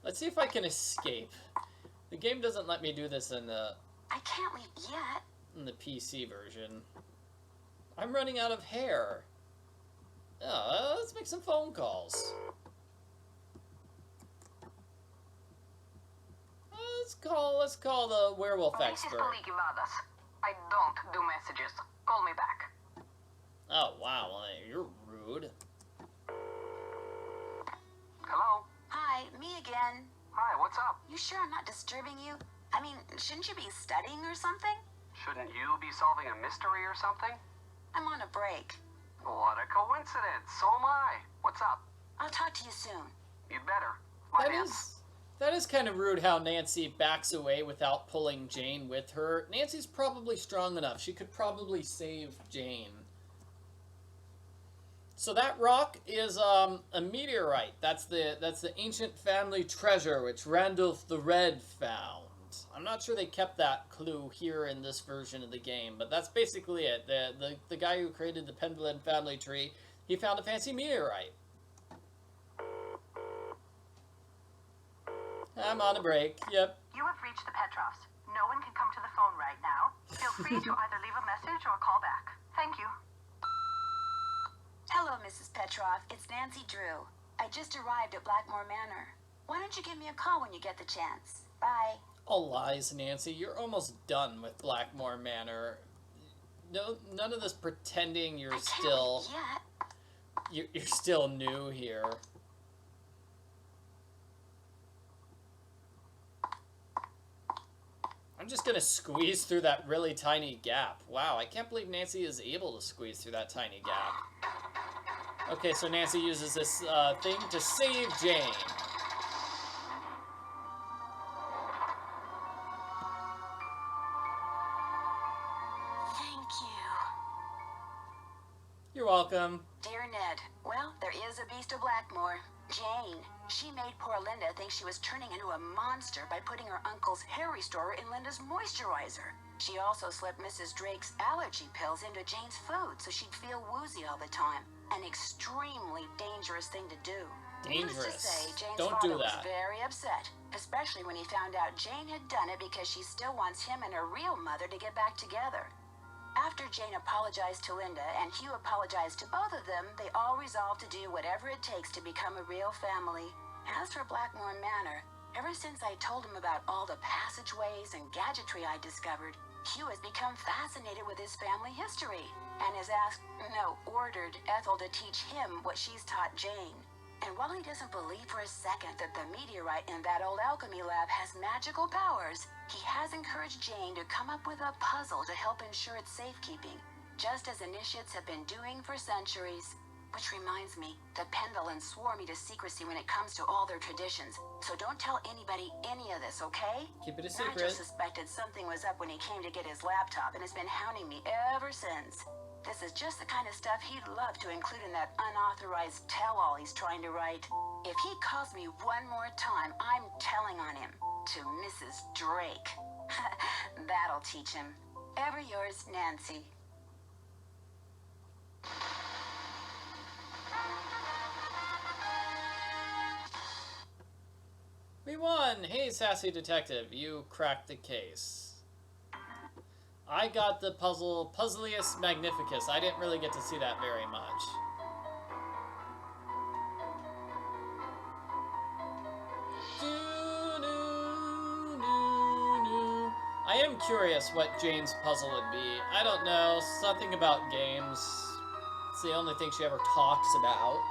Let's see if I can escape. The game doesn't let me do this in the... I can't leave yet. In the PC version. I'm running out of hair. Let's make some phone calls. let's call the werewolf expert. I don't do messages. Call me back. Oh wow, well, you're rude. Hello? Hi, me again. Hi, what's up? You sure I'm not disturbing you? I mean, shouldn't you be studying or something? Shouldn't you be solving a mystery or something? I'm on a break. What a coincidence. So am I. What's up? I'll talk to you soon. You'd better. Bye, man. That is kind of rude how Nancy backs away without pulling Jane with her. Nancy's probably strong enough. She could probably save Jane. So that rock is a meteorite. That's the ancient family treasure which Randolph the Red found. I'm not sure they kept that clue here in this version of the game, but that's basically it. The guy who created the Pendleton family tree, he found a fancy meteorite. I'm on a break. Yep. You have reached the Petrovs. No one can come to the phone right now. Feel free to either leave a message or call back. Thank you. Hello, Mrs. Petrov. It's Nancy Drew. I just arrived at Blackmoor Manor. Why don't you give me a call when you get the chance? Bye. All lies, Nancy. You're almost done with Blackmoor Manor. No, none of this pretending you're still... You're still new here. I'm just gonna squeeze through that really tiny gap. Wow, I can't believe Nancy is able to squeeze through that tiny gap. Okay, so Nancy uses this thing to save Jane. Thank you. You're welcome. Dear Ned, well, there is a beast of Blackmoor. Jane. She made poor Linda think she was turning into a monster by putting her uncle's hair restorer in Linda's moisturizer. She also slipped Mrs. Drake's allergy pills into Jane's food so she'd feel woozy all the time. An extremely dangerous thing to do. Dangerous. Needless to say, Jane's Don't father do that. was very upset, especially when he found out Jane had done it because she still wants him and her real mother to get back together. After Jane apologized to Linda and Hugh apologized to both of them, they all resolved to do whatever it takes to become a real family. As for Blackmoor Manor, ever since I told him about all the passageways and gadgetry I discovered, Hugh has become fascinated with his family history and has ordered Ethel to teach him what she's taught Jane. And while he doesn't believe for a second that the meteorite in that old alchemy lab has magical powers, he has encouraged Jane to come up with a puzzle to help ensure its safekeeping, just as initiates have been doing for centuries. Which reminds me, the Pendletons swore me to secrecy when it comes to all their traditions, so don't tell anybody any of this, okay? Keep it a Nigel secret. suspected something was up when he came to get his laptop and has been hounding me ever since. This is just the kind of stuff he'd love to include in that unauthorized tell-all he's trying to write. If he calls me one more time, I'm telling on him. To Mrs. Drake. That'll teach him. Ever yours, Nancy. We won! Hey, sassy detective, you cracked the case. I got the Puzzlius Magnificus. I didn't really get to see that very much. I am curious what Jane's puzzle would be. I don't know, something about games. It's the only thing she ever talks about.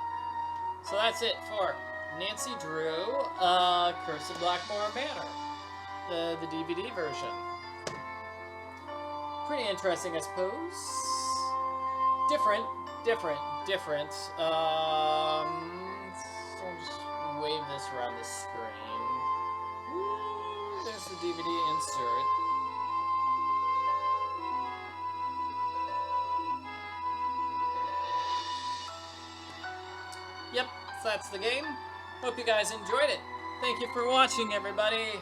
So that's it for Nancy Drew, Curse of Blackmoor Manor, the DVD version. Pretty interesting, I suppose. Different. So I'll just wave this around the screen. Woo, there's the DVD insert. Yep, so that's the game. Hope you guys enjoyed it. Thank you for watching, everybody.